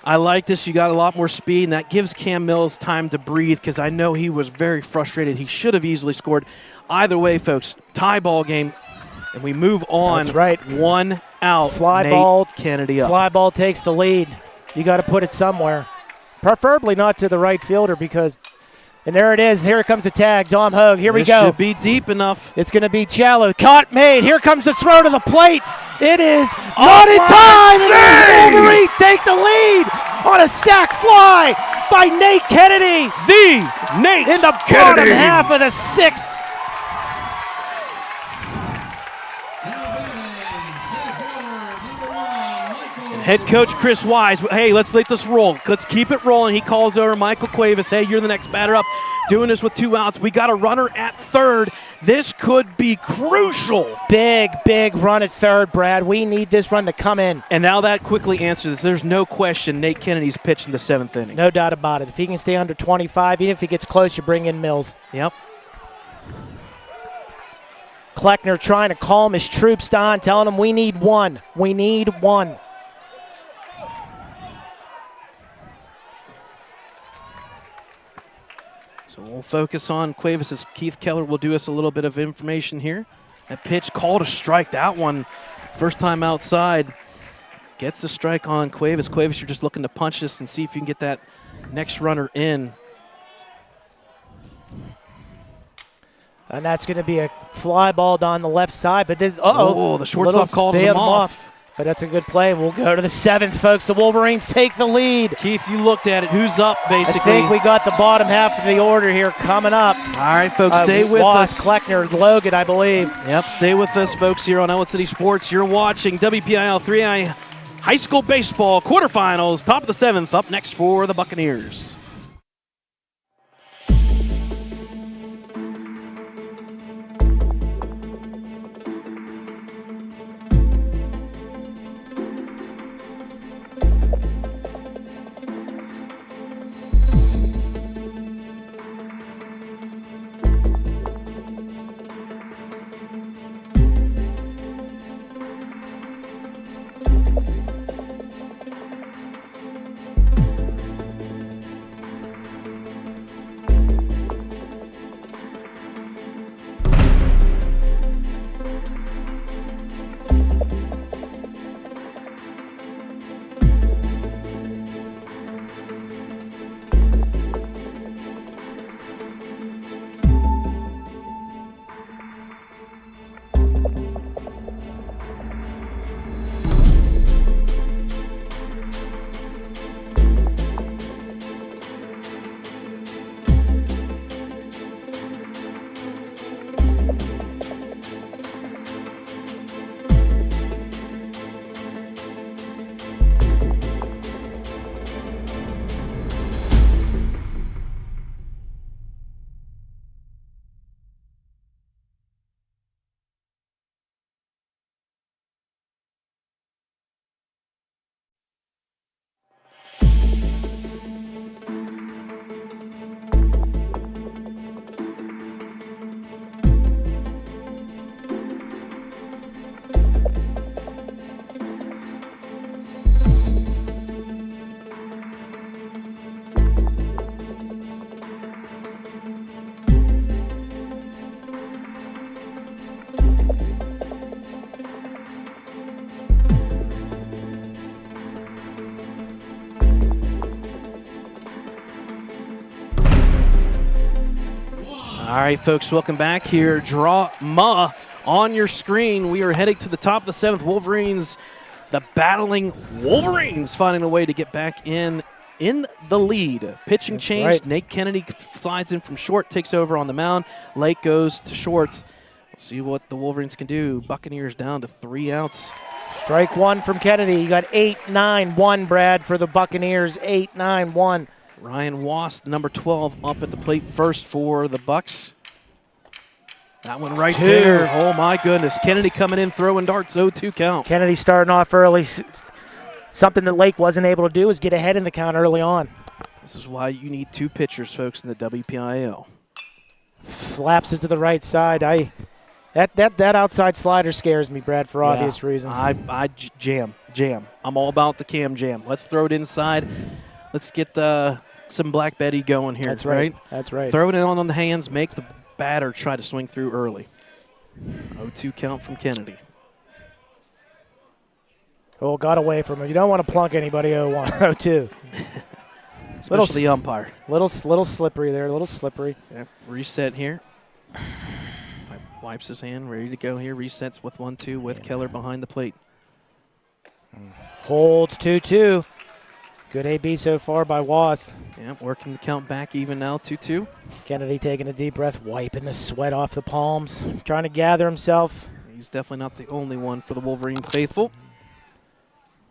[SPEAKER 1] I like this. You got a lot more speed, and that gives Cam Mills time to breathe because I know he was very frustrated. He should have easily scored. Either way, folks, tie ball game, and we move on.
[SPEAKER 4] That's right.
[SPEAKER 1] 1 out.
[SPEAKER 4] Fly
[SPEAKER 1] Nate
[SPEAKER 4] ball.
[SPEAKER 1] Kennedy up.
[SPEAKER 4] Fly ball takes the lead. You got to put it somewhere, preferably not to the right fielder because. And there it is. Here comes the tag. Dom Hogue. Here we go.
[SPEAKER 1] This should be deep enough.
[SPEAKER 4] It's going to be shallow. Caught, made. Here comes the throw to the plate. It is not in time. And the Wolverines take the lead on a sac fly by Nate Kennedy.
[SPEAKER 1] The Nate
[SPEAKER 4] in the
[SPEAKER 1] Kennedy.
[SPEAKER 4] bottom half of the 6th.
[SPEAKER 1] Head coach Chris Wise, hey, let's let this roll. Let's keep it rolling. He calls over Michael Cuevas. Hey, you're the next batter up. Doing this with 2 outs. We got a runner at third. This could be crucial.
[SPEAKER 4] Big run at third, Brad. We need this run to come in.
[SPEAKER 1] And now that quickly answers this. There's no question Nate Kennedy's pitched in the 7th inning.
[SPEAKER 4] No doubt about it. If he can stay under 25, even if he gets close, you bring in Mills.
[SPEAKER 1] Yep.
[SPEAKER 4] Kleckner trying to calm his troops down, telling them we need one. We need one.
[SPEAKER 1] So we'll focus on Cuevas as Keith Keller will do us a little bit of information here. That pitch called a strike. That one, first time outside, gets the strike on Cuevas. Cuevas, you're just looking to punch this and see if you can get that next runner in.
[SPEAKER 4] And that's going to be a fly ball down the left side. But
[SPEAKER 1] the shortstop called him off.
[SPEAKER 4] But that's a good play. We'll go to the 7th, folks. The Wolverines take the lead.
[SPEAKER 1] Keith, you looked at it. Who's up, basically?
[SPEAKER 4] I think we got the bottom half of the order here coming up.
[SPEAKER 1] All right, folks, stay with us.
[SPEAKER 4] Kleckner, Logan, I believe.
[SPEAKER 1] Yep, stay with us, folks, here on Ellwood City Sports. You're watching WPIAL 3i High School Baseball Quarterfinals, top of the 7th, up next for the Buccaneers. All right, folks, welcome back here. Drama on your screen. We are heading to the top of the 7th. Wolverines, the battling Wolverines, finding a way to get back in the lead. Pitching change.
[SPEAKER 4] Right.
[SPEAKER 1] Nate Kennedy slides in from short, takes over on the mound. Lake goes to short. We'll see what the Wolverines can do. Buccaneers down to 3 outs.
[SPEAKER 4] Strike one from Kennedy. You got 8-9-1, Brad, for the Buccaneers. 8-9-1.
[SPEAKER 1] Ryan Wast, number 12, up at the plate first for the Bucks. That one right there. Oh, my goodness. Kennedy coming in, throwing darts, 0-2 count.
[SPEAKER 4] Kennedy starting off early. Something that Lake wasn't able to do is get ahead in the count early on.
[SPEAKER 1] This is why you need 2 pitchers, folks, in the WPIAL.
[SPEAKER 4] Slaps it to the right side. That outside slider scares me, Brad, for obvious reasons.
[SPEAKER 1] I jam. I'm all about the cam jam. Let's throw it inside. Let's get some Black Betty going here.
[SPEAKER 4] That's right. That's right.
[SPEAKER 1] Throw it on the hands. Make the batter try to swing through early. 0-2 count from Kennedy.
[SPEAKER 4] Oh, got away from him. You don't want to plunk anybody 0-1, 0-2.
[SPEAKER 1] Especially the umpire.
[SPEAKER 4] Little slippery there, a little slippery.
[SPEAKER 1] Yep. Reset here. Wipes his hand, ready to go here. Resets with 1-2 with Keller behind the plate.
[SPEAKER 4] Holds 2-2. Good AB so far by Wass.
[SPEAKER 1] Yeah, working the count back even now, 2-2.
[SPEAKER 4] Kennedy taking a deep breath, wiping the sweat off the palms, trying to gather himself.
[SPEAKER 1] He's definitely not the only one for the Wolverine faithful.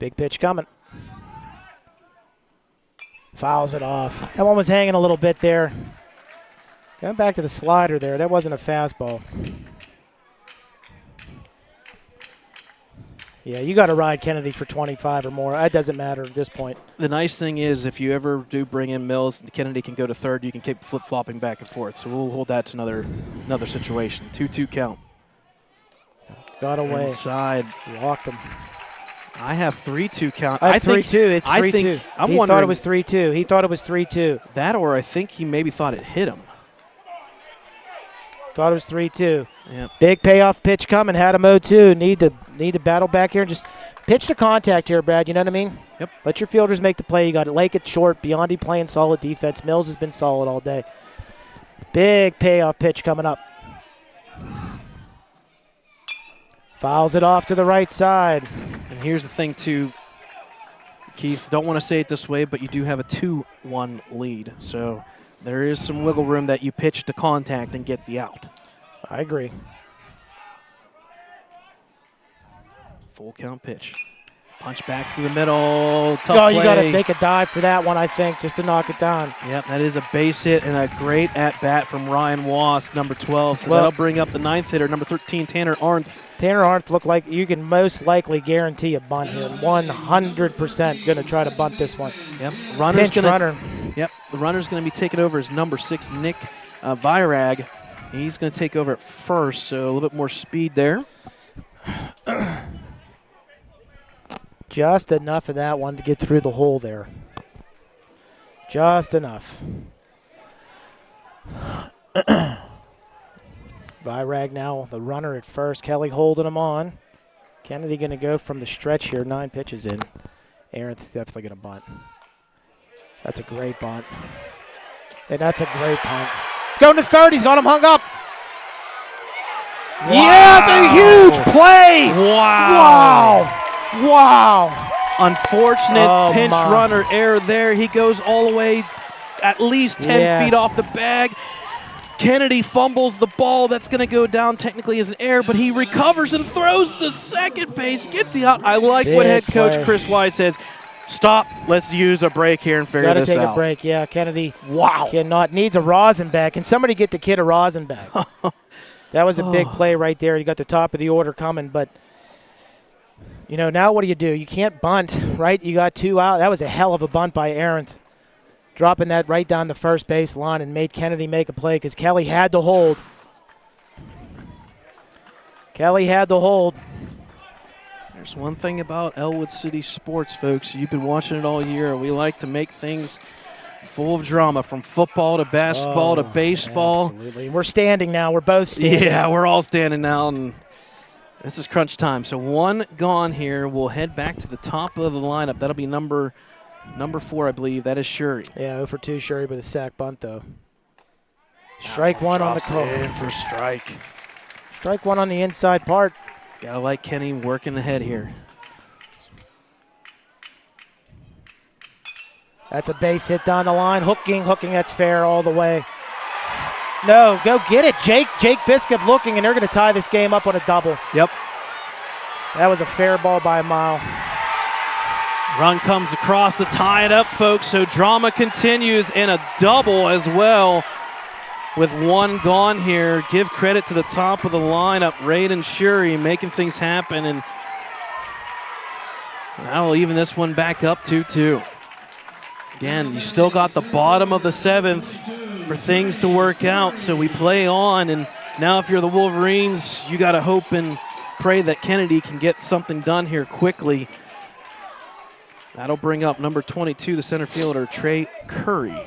[SPEAKER 4] Big pitch coming. Fouls it off. That one was hanging a little bit there. Going back to the slider there. That wasn't a fastball. Yeah, you got to ride Kennedy for 25 or more. That doesn't matter at this point.
[SPEAKER 1] The nice thing is if you ever do bring in Mills, Kennedy can go to third. You can keep flip-flopping back and forth. So we'll hold that to another situation. 2-2 count.
[SPEAKER 4] Got away.
[SPEAKER 1] Inside.
[SPEAKER 4] Walked him.
[SPEAKER 1] I have 3-2 count.
[SPEAKER 4] I have 3-2. It's 3-2. He thought it was 3-2. He thought it was 3-2.
[SPEAKER 1] That, or I think he maybe thought it hit him.
[SPEAKER 4] Thought it was 3-2.
[SPEAKER 1] Yep.
[SPEAKER 4] Big payoff pitch coming. Had him 0-2. Need to battle back here and just pitch to contact here, Brad. You know what I mean?
[SPEAKER 1] Yep.
[SPEAKER 4] Let your fielders make the play. You got Lake at short. Biondi playing solid defense. Mills has been solid all day. Big payoff pitch coming up. Fouls it off to the right side.
[SPEAKER 1] And here's the thing, too, Keith. Don't want to say it this way, but you do have a 2-1 lead. So there is some wiggle room that you pitch to contact and get the out.
[SPEAKER 4] I agree.
[SPEAKER 1] Full count pitch. Punch back through the middle. Tough
[SPEAKER 4] Oh, you
[SPEAKER 1] play.
[SPEAKER 4] got to make a dive for that one, I think, just to knock it down.
[SPEAKER 1] Yep, that is a base hit and a great at-bat from Ryan Wass, number 12. So that'll bring up the 9th hitter, number 13, Tanner Arndt.
[SPEAKER 4] Tanner Arndt looked like you can most likely guarantee a bunt here. 100% going to try to bunt this one.
[SPEAKER 1] Yep,
[SPEAKER 4] Pinch runner.
[SPEAKER 1] Yep, the runner's going to be taking over as number 6, Nick Virag. He's going to take over at first, so a little bit more speed there.
[SPEAKER 4] Just enough of that one to get through the hole there. Just enough. Virag now, the runner at first. Kelly holding him on. Kennedy going to go from the stretch here. 9 pitches in. Aaron's definitely going to bunt. That's a great bunt. And that's a great punt. Going to third. He's got him hung up. Wow. Yeah, it's a huge play.
[SPEAKER 1] Wow.
[SPEAKER 4] Wow.
[SPEAKER 1] Unfortunate pinch runner error there. He goes all the way at least 10 feet off the bag. Kennedy fumbles the ball. That's going to go down technically as an error, but he recovers and throws the second base. Gets the out. I like what head coach Chris White says. Stop. Let's use a break here and figure this out.
[SPEAKER 4] Got to take a break. Yeah, Kennedy needs a rosin bag. Can somebody get the kid a rosin bag? That was a big play right there. You got the top of the order coming, but you know, now what do? You can't bunt, right? You got 2 out. That was a hell of a bunt by Arendt. Dropping that right down the first base line and made Kennedy make a play because Kelly had to hold.
[SPEAKER 1] There's one thing about Ellwood City sports, folks. You've been watching it all year. We like to make things full of drama, from football to basketball to baseball.
[SPEAKER 4] Absolutely. We're standing now. We're both standing.
[SPEAKER 1] Yeah, we're all standing now, and this is crunch time. So 1 gone here. We'll head back to the top of the lineup. That'll be number 4, I believe. That is Shuri.
[SPEAKER 4] Yeah, 0 for 2 Shuri, but a sack bunt, though. Strike one on the
[SPEAKER 1] Drops
[SPEAKER 4] call.
[SPEAKER 1] in for strike.
[SPEAKER 4] Strike one on the inside part.
[SPEAKER 1] Gotta like Kenny working ahead here.
[SPEAKER 4] That's a base hit down the line. Hooking, that's fair all the way. No, go get it. Jake Biscup looking, and they're going to tie this game up on a double.
[SPEAKER 1] Yep.
[SPEAKER 4] That was a fair ball by a mile.
[SPEAKER 1] Run comes across to tie it up, folks. So drama continues, and a double as well with one gone here. Give credit to the top of the lineup, Raiden Shuri, making things happen, and that'll even this one back up 2-2. Again, you still got the bottom of the 7th for things to work out, so we play on, and now if you're the Wolverines, you got to hope and pray that Kennedy can get something done here quickly. That'll bring up number 22, the center fielder, Trey Curry.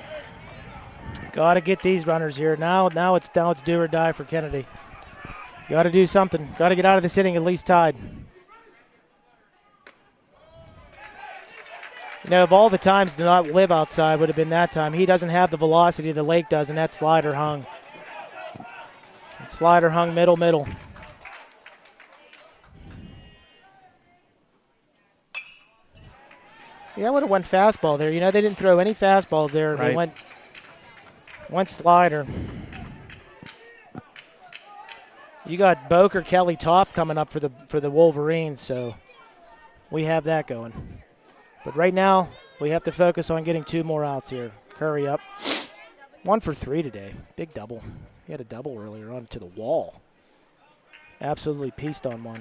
[SPEAKER 4] Got to get these runners here. Now it's do or die for Kennedy. Got to do something. Got to get out of this inning at least tied. You know, of all the times to not live outside would have been that time. He doesn't have the velocity the Lake does, and that slider hung. That slider hung middle. See, I would have went fastball there. You know, they didn't throw any fastballs there.
[SPEAKER 1] Right.
[SPEAKER 4] They went slider. You got Boker, Kelly, Top coming up for the Wolverines, so we have that going. But right now, we have to focus on getting 2 more outs here. Curry up. 1 for 3 today. Big double. He had a double earlier on to the wall. Absolutely pieced on one.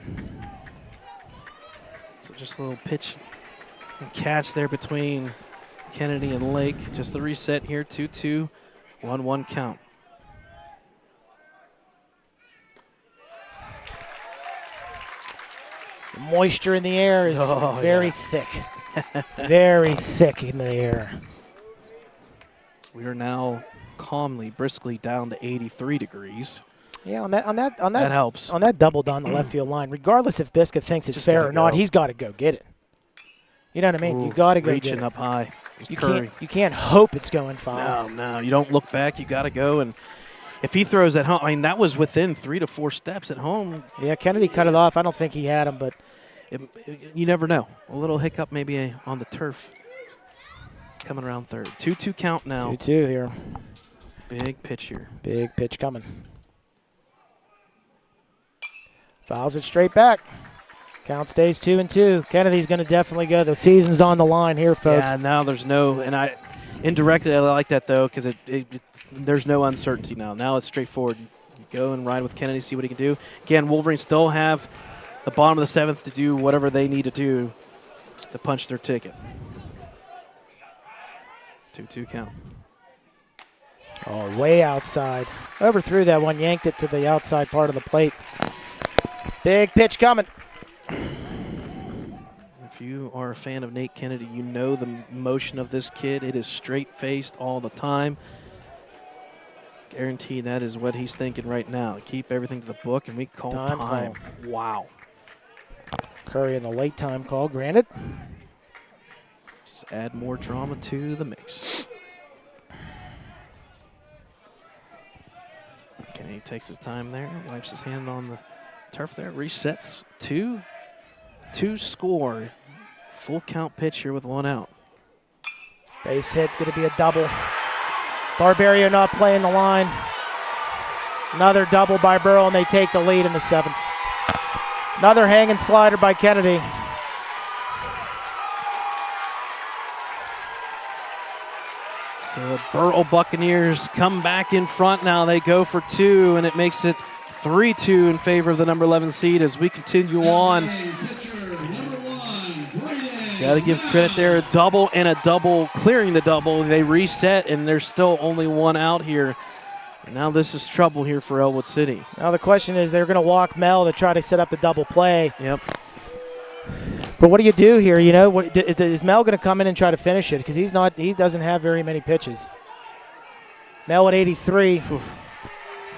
[SPEAKER 1] So just a little pitch and catch there between Kennedy and Lake. Just the reset here, 2-2, 1-1 count.
[SPEAKER 4] The moisture in the air is very thick. Very thick in the air.
[SPEAKER 1] We are now calmly, briskly down to 83 degrees.
[SPEAKER 4] Yeah, on that
[SPEAKER 1] That helps.
[SPEAKER 4] On that double down the left field line, regardless if Biscuit thinks it's
[SPEAKER 1] Just
[SPEAKER 4] fair
[SPEAKER 1] gotta
[SPEAKER 4] or not,
[SPEAKER 1] go.
[SPEAKER 4] He's got to go get it. You know what I mean?
[SPEAKER 1] Ooh,
[SPEAKER 4] You got to go get
[SPEAKER 1] reaching
[SPEAKER 4] it.
[SPEAKER 1] up high.
[SPEAKER 4] You
[SPEAKER 1] Curry.
[SPEAKER 4] can't hope it's going foul.
[SPEAKER 1] No, you don't look back. You got to go. And if he throws at home, I mean, that was within 3 to 4 steps at home.
[SPEAKER 4] Yeah, Kennedy cut it off. I don't think he had him, but
[SPEAKER 1] You never know. A little hiccup maybe on the turf. Coming around third. 2-2 count now.
[SPEAKER 4] 2-2 here.
[SPEAKER 1] Big pitch here.
[SPEAKER 4] Big pitch coming. Fouls it straight back. Count stays 2-2. Kennedy's going to definitely go. The season's on the line here, folks.
[SPEAKER 1] Yeah, now there's no, and I indirectly I like that though because there's no uncertainty now. Now it's straightforward. You go and ride with Kennedy, see what he can do. Again, Wolverines still have the bottom of the 7th to do whatever they need to do to punch their ticket. 2-2 count.
[SPEAKER 4] Oh, way outside. Overthrew that one, yanked it to the outside part of the plate. Big pitch coming.
[SPEAKER 1] If you are a fan of Nate Kennedy, you know the motion of this kid. It is straight-faced all the time. Guarantee that is what he's thinking right now. Keep everything to the book, and we call time.
[SPEAKER 4] Call.
[SPEAKER 1] Wow.
[SPEAKER 4] Curry in the late time call, granted.
[SPEAKER 1] Just add more drama to the mix. Kennedy takes his time there, wipes his hand on the turf there, resets 2 score. Full count pitch here with 1 out.
[SPEAKER 4] Base hit, going to be a double. Barbario not playing the line. Another double by Burrell, and they take the lead in the 7th. Another hanging slider by Kennedy.
[SPEAKER 1] So the Burrell Buccaneers come back in front now. They go for 2, and it makes it 3-2 in favor of the number 11 seed as we continue on. Got to give credit there. A double and a double, clearing the double. They reset, and there's still only 1 out here. And now this is trouble here for Ellwood City.
[SPEAKER 4] Now the question is, they're going to walk Mel to try to set up the double play.
[SPEAKER 1] Yep.
[SPEAKER 4] But what do you do here? You know, is Mel going to come in and try to finish it? Because he doesn't have very many pitches. Mel at 83.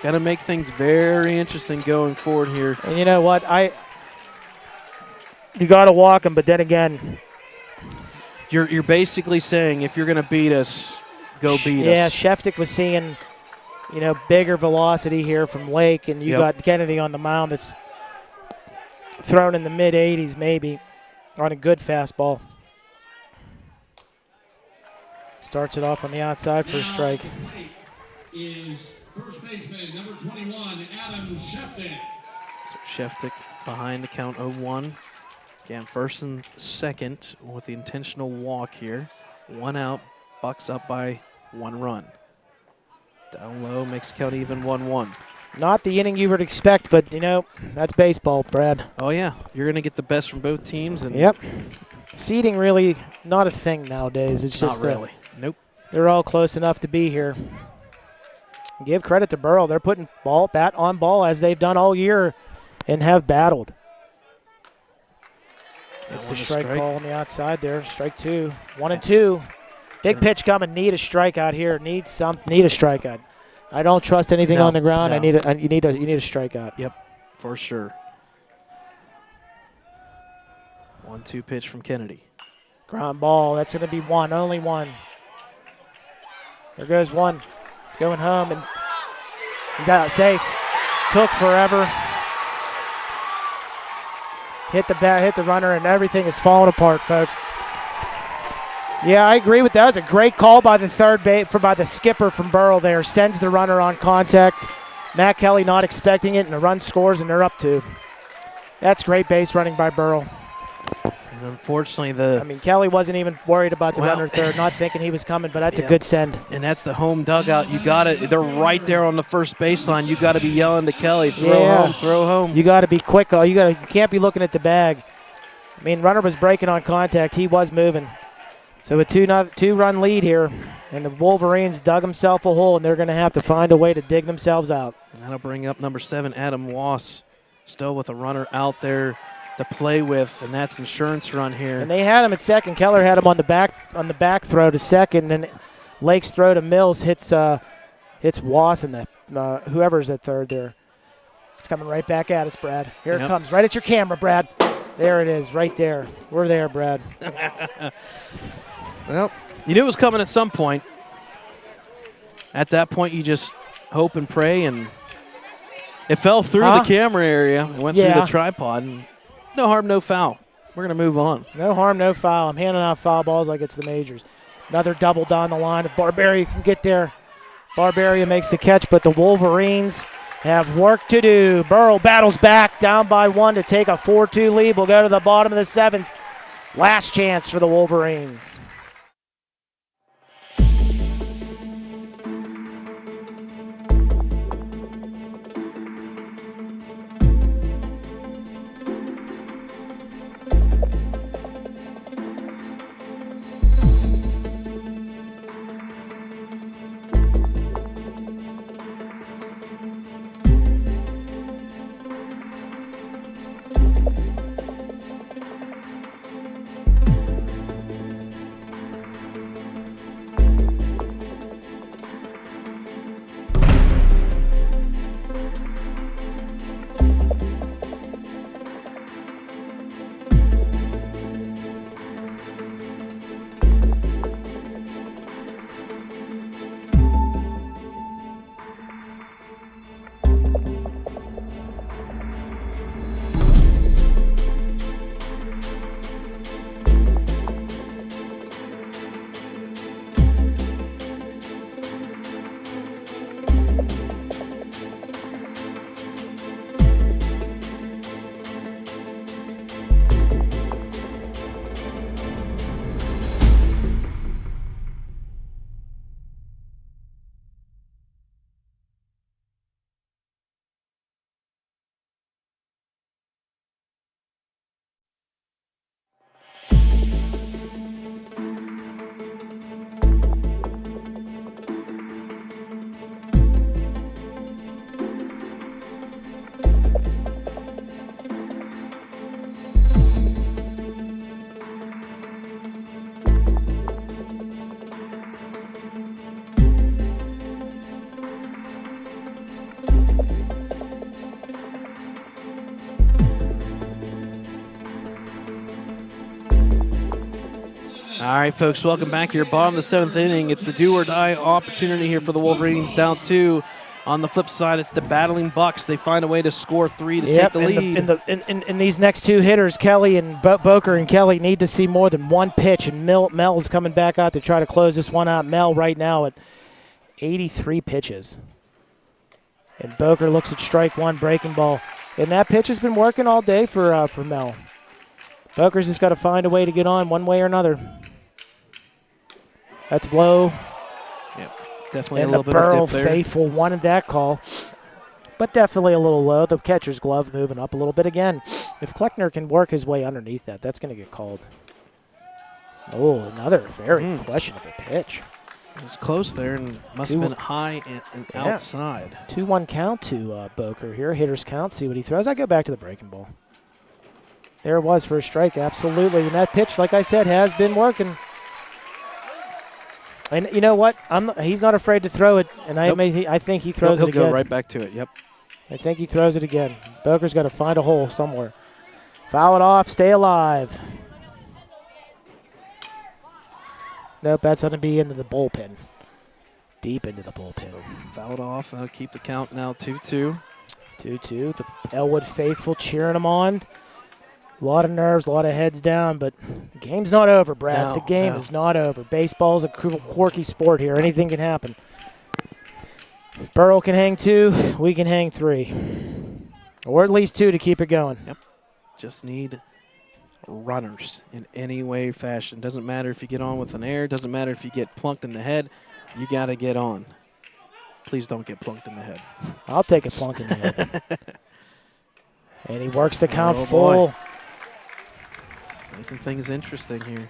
[SPEAKER 1] Got to make things very interesting going forward here.
[SPEAKER 4] And you know what? You got to walk him, but then again,
[SPEAKER 1] You're basically saying if you're going to beat us, go beat us.
[SPEAKER 4] Yeah, Sheftick was seeing bigger velocity here from Lake, and you got Kennedy on the mound that's thrown in the mid-80s maybe on a good fastball. Starts it off on the outside for a strike.
[SPEAKER 5] Is first baseman number 21, Adam Sheftick.
[SPEAKER 1] So Sheftick behind the count 0-1. Again, first and second with the intentional walk here. 1 out, Bucks up by 1 run. Down low, makes the count even 1-1.
[SPEAKER 4] Not the inning you would expect, but, that's baseball, Brad.
[SPEAKER 1] Oh, yeah. You're going to get the best from both teams. And
[SPEAKER 4] Yep. Seeding really not a thing nowadays. It's
[SPEAKER 1] not
[SPEAKER 4] just
[SPEAKER 1] really. Nope.
[SPEAKER 4] They're all close enough to be here. Give credit to Burrell. They're putting bat on ball as they've done all year and have battled. It's the strike call on the outside there. Strike 2. 1-2. Big pitch coming. Need a strikeout here. Need a strikeout. I don't trust anything on the ground.
[SPEAKER 1] No.
[SPEAKER 4] You need a strikeout.
[SPEAKER 1] Yep, for sure. 1-2 pitch from Kennedy.
[SPEAKER 4] Ground ball. That's going to be 1. Only 1. There goes 1. He's going home, and he's out safe. Took forever. Hit the runner, and everything is falling apart, folks. Yeah, I agree with that. That was a great call by the by the skipper from Burrell there. Sends the runner on contact. Matt Kelly not expecting it, and the run scores, and they're up 2. That's great base running by Burrell.
[SPEAKER 1] And unfortunately,
[SPEAKER 4] Kelly wasn't even worried about the runner third, not thinking he was coming, but that's a good send.
[SPEAKER 1] And that's the home dugout. They're right there on the first baseline. You got to be yelling to Kelly, throw home.
[SPEAKER 4] You got to be quick. You can't be looking at the bag. Runner was breaking on contact. He was moving. So a 2-run lead here, and the Wolverines dug himself a hole, and they're going to have to find a way to dig themselves out.
[SPEAKER 1] And that'll bring up number 7, Adam Wass, still with a runner out there to play with, and that's insurance run here.
[SPEAKER 4] And they had him at second. Keller had him on the back throw to second, and Lake's throw to Mills hits Wass and whoever's at third there. It's coming right back at us, Brad. Here it comes, right at your camera, Brad. There it is, right there. We're there, Brad.
[SPEAKER 1] Well, you knew it was coming at some point. At that point, you just hope and pray, and it fell through the camera area, went through the tripod, and no harm, no foul. We're going to move on.
[SPEAKER 4] No harm, no foul. I'm handing out foul balls like it's the majors. Another double down the line. If Barberia can get there, Barberia makes the catch, but the Wolverines have work to do. Burrell battles back, down by 1 to take a 4-2 lead. We'll go to the bottom of the 7th. Last chance for the Wolverines.
[SPEAKER 1] All right, folks, welcome back here. Bottom of the 7th inning. It's the do-or-die opportunity here for the Wolverines, down 2 On the flip side, it's the battling Bucks. They find a way to score 3 to take the lead.
[SPEAKER 4] In these next two hitters, Kelly and Boker and Kelly need to see more than one pitch, and Mel is coming back out to try to close this one out. Mel right now at 83 pitches. And Boker looks at strike one, breaking ball. And that pitch has been working all day for Mel. Boker's just got to find a way to get on one way or another. That's low.
[SPEAKER 1] Yep, definitely
[SPEAKER 4] And
[SPEAKER 1] a little
[SPEAKER 4] the
[SPEAKER 1] bit of
[SPEAKER 4] Burrell
[SPEAKER 1] dip there.
[SPEAKER 4] faithful wanted that call. But definitely a little low. The catcher's glove moving up a little bit again. If Kleckner can work his way underneath that, that's going to get called. Oh, another very questionable pitch.
[SPEAKER 1] It was close there and must have been high and outside.
[SPEAKER 4] 2-1 count to Boker here. Hitter's count. See what he throws. I go back to the breaking ball. There it was for a strike, absolutely. And that pitch, like I said, has been working. And you know what? He's not afraid to throw it, and I think he throws it again.
[SPEAKER 1] He'll go right back to it, yep.
[SPEAKER 4] I think he throws it again. Boker's got to find a hole somewhere. Foul it off, stay alive. Nope, that's going to be into the bullpen. Deep into the bullpen.
[SPEAKER 1] Fouled off. That'll keep the count now 2-2.
[SPEAKER 4] 2-2. The Ellwood faithful cheering him on. A lot of nerves, a lot of heads down, but the game's not over, Brad. The game is not over. Baseball's a quirky sport here. Anything can happen. Burrell can hang 2. We can hang 3. Or at least 2 to keep it going.
[SPEAKER 1] Yep. Just need runners in any way, fashion. Doesn't matter if you get on with an error. Doesn't matter if you get plunked in the head. You got to get on. Please don't get plunked in the head.
[SPEAKER 4] I'll take a plunk in the head. And he works the count full.
[SPEAKER 1] Boy. Making things interesting here.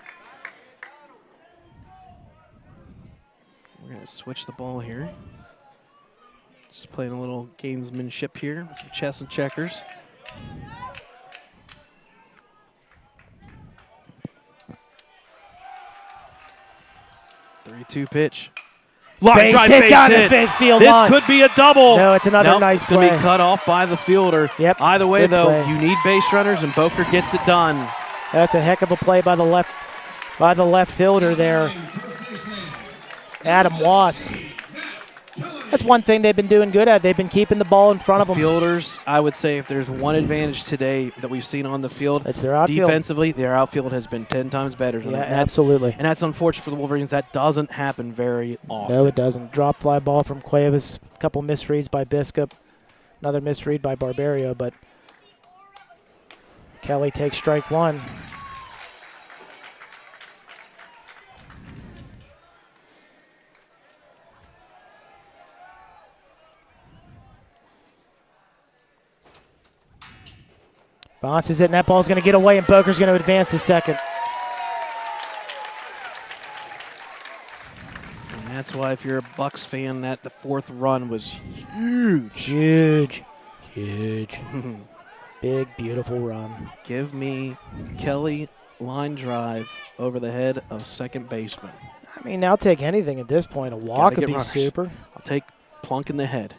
[SPEAKER 1] We're going to switch the ball here. Just playing a little gamesmanship here. Some chess and checkers. Three-two pitch.
[SPEAKER 4] Base hit down the fifth field
[SPEAKER 1] This
[SPEAKER 4] line.
[SPEAKER 1] could be a double.
[SPEAKER 4] No, it's another nice
[SPEAKER 1] it's going to
[SPEAKER 4] play.
[SPEAKER 1] be cut off by the fielder.
[SPEAKER 4] Yep.
[SPEAKER 1] Either way,
[SPEAKER 4] Good
[SPEAKER 1] though,
[SPEAKER 4] play.
[SPEAKER 1] you need base runners, and Boker gets it done.
[SPEAKER 4] That's a heck of a play by the left fielder there, Adam Wass. That's one thing they've been doing good at. They've been keeping the ball in front of them.
[SPEAKER 1] Fielders, I would say if there's one advantage today that we've seen on the field,
[SPEAKER 4] it's their outfield.
[SPEAKER 1] Defensively, their outfield has been 10 times better than that.
[SPEAKER 4] Absolutely.
[SPEAKER 1] And that's unfortunate for the Wolverines. That doesn't happen very often.
[SPEAKER 4] No, it doesn't. Drop fly ball from Cuevas. A couple misreads by Biscup. Another misread by Barbario, but Kelly takes strike one. Bounces it, and that ball's going to get away, and Boker's going to advance to second.
[SPEAKER 1] And that's why if you're a Bucks fan, that the fourth run was huge.
[SPEAKER 4] Huge. Big, beautiful run.
[SPEAKER 1] Give me Kelly line drive over the head of second baseman.
[SPEAKER 4] I mean, I'll take anything at this point. A walk
[SPEAKER 1] Gotta
[SPEAKER 4] would
[SPEAKER 1] get
[SPEAKER 4] be
[SPEAKER 1] runners.
[SPEAKER 4] super.
[SPEAKER 1] I'll take plunk in the head.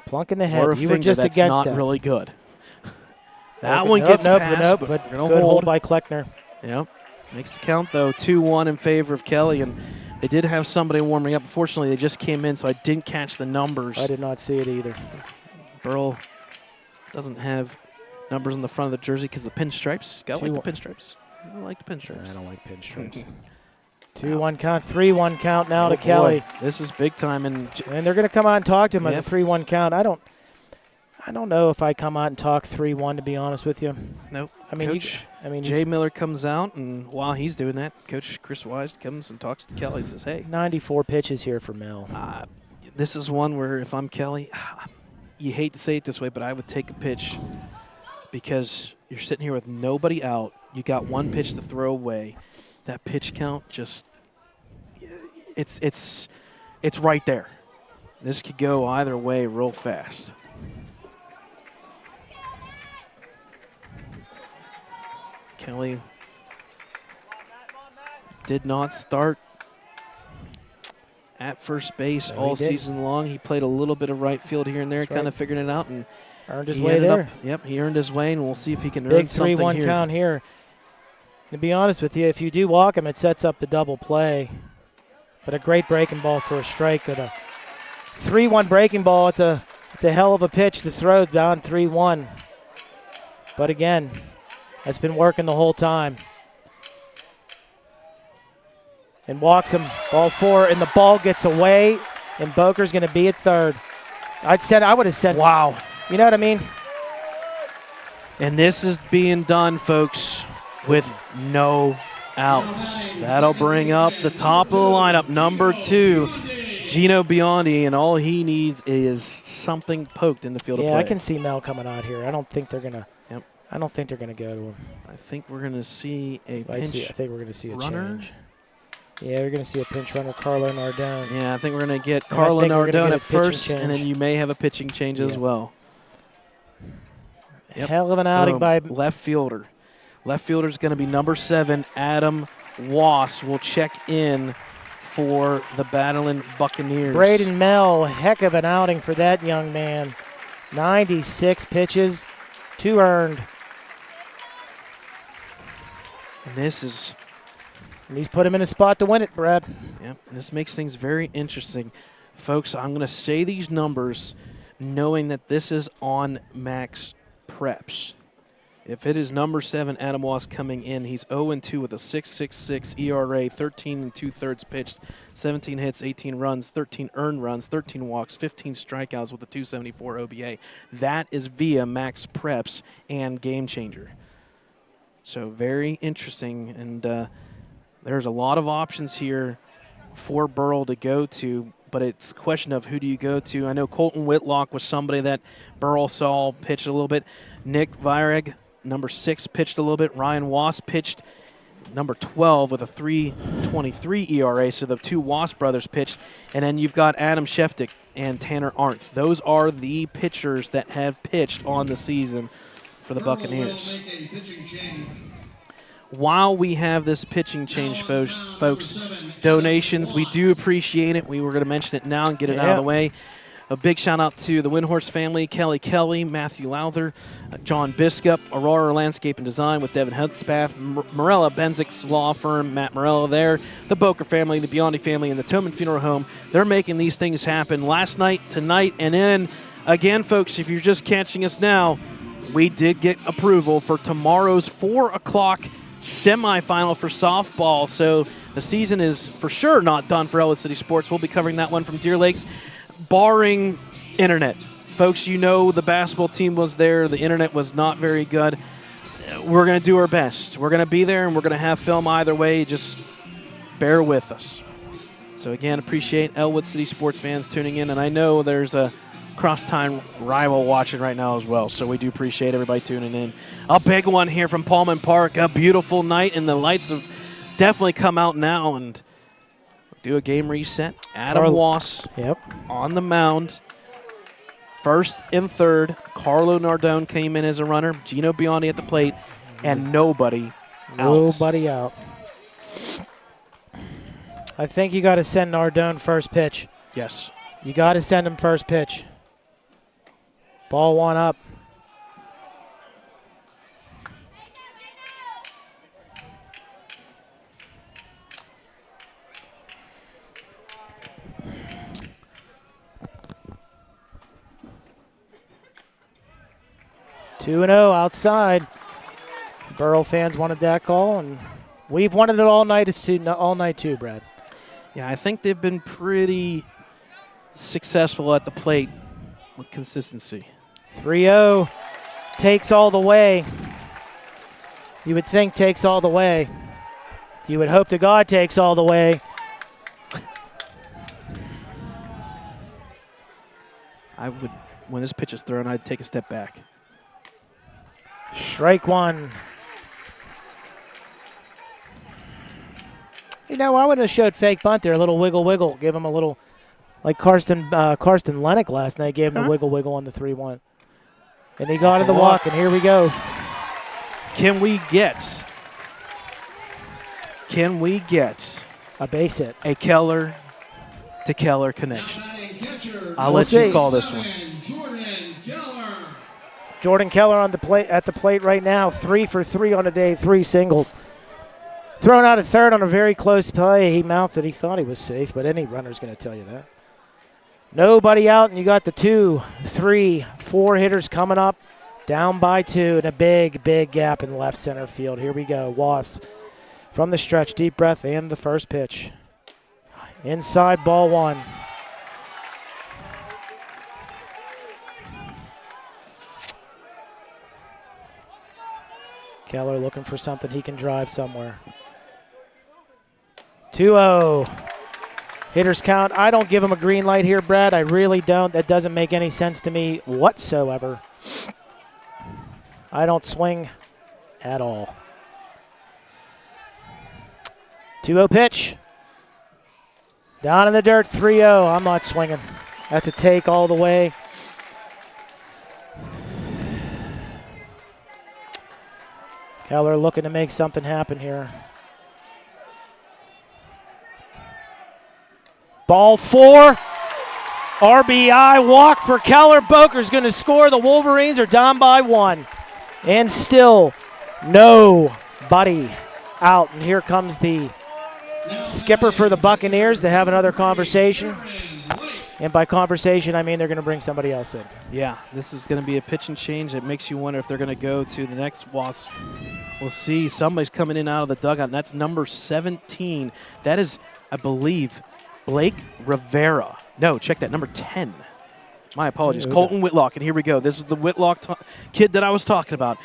[SPEAKER 4] Plunk in the head.
[SPEAKER 1] Or a
[SPEAKER 4] You were
[SPEAKER 1] finger
[SPEAKER 4] just
[SPEAKER 1] that's
[SPEAKER 4] against
[SPEAKER 1] not
[SPEAKER 4] that.
[SPEAKER 1] really good. That
[SPEAKER 4] Okay,
[SPEAKER 1] one gets
[SPEAKER 4] nope,
[SPEAKER 1] past,
[SPEAKER 4] but
[SPEAKER 1] but we're going
[SPEAKER 4] good
[SPEAKER 1] to
[SPEAKER 4] hold by Kleckner.
[SPEAKER 1] Yep. Makes the count, though. 2-1 in favor of Kelly. And they did have somebody warming up. Unfortunately, they just came in, so I didn't catch the numbers.
[SPEAKER 4] I did not see it either.
[SPEAKER 1] Burrell doesn't have numbers on the front of the jersey because of the pinstripes. Got to like the pinstripes. I don't like the pinstripes.
[SPEAKER 4] I don't like pinstripes. 2-1 count, 3-1 count now to
[SPEAKER 1] boy.
[SPEAKER 4] Kelly.
[SPEAKER 1] This is big time. And
[SPEAKER 4] they're going to come out and talk to him
[SPEAKER 1] Yep.
[SPEAKER 4] at the 3-1 count. I don't know if I come out and talk 3-1, to be honest with you.
[SPEAKER 1] nope.
[SPEAKER 4] I mean,
[SPEAKER 1] Coach
[SPEAKER 4] Jay
[SPEAKER 1] Jay Miller comes out, and while he's doing that, Coach Chris Wise comes and talks to Kelly and says, hey,
[SPEAKER 4] 94 pitches here for Mel.
[SPEAKER 1] this is one where if I'm Kelly, you hate to say it this way, but I would take a pitch because you're sitting here with nobody out. You got one pitch to throw away. That pitch count just it's right there. This could go either way real fast. Kelly did not start at first base all season long. He played a little bit of right field here and there, kind of figuring it out, and
[SPEAKER 4] earned his way there.
[SPEAKER 1] He earned his way, and we'll see if he can earn
[SPEAKER 4] Big
[SPEAKER 1] something
[SPEAKER 4] 3-1
[SPEAKER 1] here.
[SPEAKER 4] count here. To be honest with you, if you do walk him, it sets up the double play. But a great breaking ball for a strike at a 3-1 breaking ball. It's a hell of a pitch to throw down 3-1. But again, that's been working the whole time. And walks him, ball 4, and the ball gets away, and Boker's going to be at third. I would have said,
[SPEAKER 1] Wow.
[SPEAKER 4] You know what I mean?
[SPEAKER 1] And this is being done, folks, with no outs. That'll bring up the top of the lineup, number 2, Gino Biondi, and all he needs is something poked in the field of play.
[SPEAKER 4] Yeah, I can see Mel coming out here. I don't think they're going to.
[SPEAKER 1] Yep.
[SPEAKER 4] I don't think they're going to go to him.
[SPEAKER 1] I think we're going to see a pinch
[SPEAKER 4] I think we're going to see a
[SPEAKER 1] runner.
[SPEAKER 4] change. Yeah, we're going to see a pinch runner, Carlo Nardone.
[SPEAKER 1] Yeah, I think we're going to get
[SPEAKER 4] And I
[SPEAKER 1] Carlo
[SPEAKER 4] think we're gonna
[SPEAKER 1] Nardone
[SPEAKER 4] get a
[SPEAKER 1] at first,
[SPEAKER 4] pitching
[SPEAKER 1] and then
[SPEAKER 4] change.
[SPEAKER 1] you may have a pitching change as well. Yep.
[SPEAKER 4] Hell of an outing
[SPEAKER 1] Boom.
[SPEAKER 4] by
[SPEAKER 1] left fielder. Left fielder is going to be number 7, Adam Wass will check in for the battling Buccaneers.
[SPEAKER 4] Braden Mel. Heck of an outing for that young man. 96 pitches, 2 earned.
[SPEAKER 1] And this is,
[SPEAKER 4] And he's put him in a spot to win it, Brad.
[SPEAKER 1] yep, and this makes things very interesting. Folks, I'm going to say these numbers knowing that this is on max preps. If it is number 7, Adam Wass coming in, he's 0-2 with a 6.66 ERA, 13 2/3 pitched, 17 hits, 18 runs, 13 earned runs, 13 walks, 15 strikeouts with a 274 OBA. That is via max preps and game changer. So very interesting, and there's a lot of options here for Burrell to go to, but it's a question of who do you go to. I know Colton Whitlock was somebody that Burrell saw pitch a little bit. Nick Vireg, number 6, pitched a little bit. Ryan Wass pitched number 12 with a 3.23 ERA, so the 2 Wass brothers pitched. And then you've got Adam Sheftick and Tanner Arndt. Those are the pitchers that have pitched on the season for the Buccaneers. While we have this pitching change, folks, donations, we do appreciate it. We were going to mention it now and get it out of the way. A big shout out to the Windhorse family, Kelly Kelly, Matthew Lowther, John Biskup, Aurora Landscape and Design with Devin Hudspeth, Morella Benzik's law firm, Matt Morella there, the Boker family, the Biondi family, and the Tillman Funeral Home. They're making these things happen last night, tonight, and then again, folks, if you're just catching us now, we did get approval for tomorrow's 4 o'clock semifinal for softball. So the season is for sure not done for Ellwood City Sports. We'll be covering that one from Deer Lakes, barring internet. Folks, you know the basketball team was there. The internet was not very good. We're going to do our best. We're going to be there, and we're going to have film either way. Just bear with us. So, again, appreciate Ellwood City Sports fans tuning in. And I know there's a cross-time rival watching right now as well, so we do appreciate everybody tuning in. A big one here from Pullman Park. A beautiful night, and the lights have definitely come out now. And do a game reset. Adam Wass on the mound. First and third, Carlo Nardone came in as a runner. Gino Biondi at the plate, and nobody out.
[SPEAKER 4] I think you got to send Nardone first pitch.
[SPEAKER 1] Yes.
[SPEAKER 4] You got to send him first pitch. Ball 1 up. Two and 0 outside. Burrell fans wanted that call, and we've wanted it all night. All night too, Brad.
[SPEAKER 1] Yeah, I think they've been pretty successful at the plate with consistency.
[SPEAKER 4] 3-0 takes all the way. You would think takes all the way. You would hope to God takes all the way.
[SPEAKER 1] I would, when this pitch is thrown, I'd take a step back.
[SPEAKER 4] Strike 1. You know, I would have showed fake bunt there, a little wiggle, give him a little, like Karsten Lennox last night gave him the wiggle on the 3-1. And he got to the walk, and here we go.
[SPEAKER 1] Can we get
[SPEAKER 4] a base hit?
[SPEAKER 1] A Keller to Keller connection? I'll let
[SPEAKER 4] see.
[SPEAKER 1] you call this one.
[SPEAKER 4] Jordan Keller on the plate at the plate right now, 3 for 3 on the day, 3 singles. Thrown out at third on a very close play. He mouthed it. He thought he was safe, but any runner's going to tell you that. Nobody out, and you got the 2, 3, 4 hitters coming up. Down by 2, and a big, big gap in left center field. Here we go. Was from the stretch, deep breath, and the first pitch. Inside, ball 1. Keller looking for something he can drive somewhere. 2-0. Hitters count. I don't give him a green light here, Brad. I really don't. That doesn't make any sense to me whatsoever. I don't swing at all. 2-0 pitch. Down in the dirt, 3-0. I'm not swinging. That's a take all the way. Keller looking to make something happen here. Ball 4. RBI walk for Keller. Boker's going to score. The Wolverines are down by 1. And still nobody out. And here comes the skipper for the Buccaneers to have another conversation. And by conversation, I mean they're going to bring somebody else in.
[SPEAKER 1] Yeah, this is going to be a pitch and change. It makes you wonder if they're going to go to the next WAS. We'll see. Somebody's coming in out of the dugout, and that's number 17. That is, I believe, Blake Rivera. No, check that, number 10. My apologies. Colton Whitlock, and here we go. This is the Whitlock kid that I was talking about.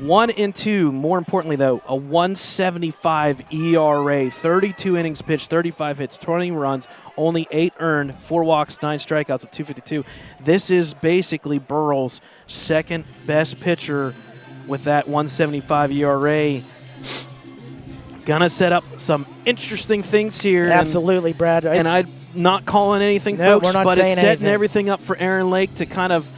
[SPEAKER 1] 1 and 2, more importantly, though, a 1.75 ERA, 32 innings pitched, 35 hits, 20 runs, only 8 earned, 4 walks, 9 strikeouts at 252. This is basically Burrell's second best pitcher with that 1.75 ERA. Gonna set up some interesting things here.
[SPEAKER 4] Absolutely, Brad.
[SPEAKER 1] And I'm not calling anything,
[SPEAKER 4] no,
[SPEAKER 1] folks,
[SPEAKER 4] we're not
[SPEAKER 1] but
[SPEAKER 4] saying
[SPEAKER 1] it's setting
[SPEAKER 4] anything.
[SPEAKER 1] everything up for Aaron Lake to kind of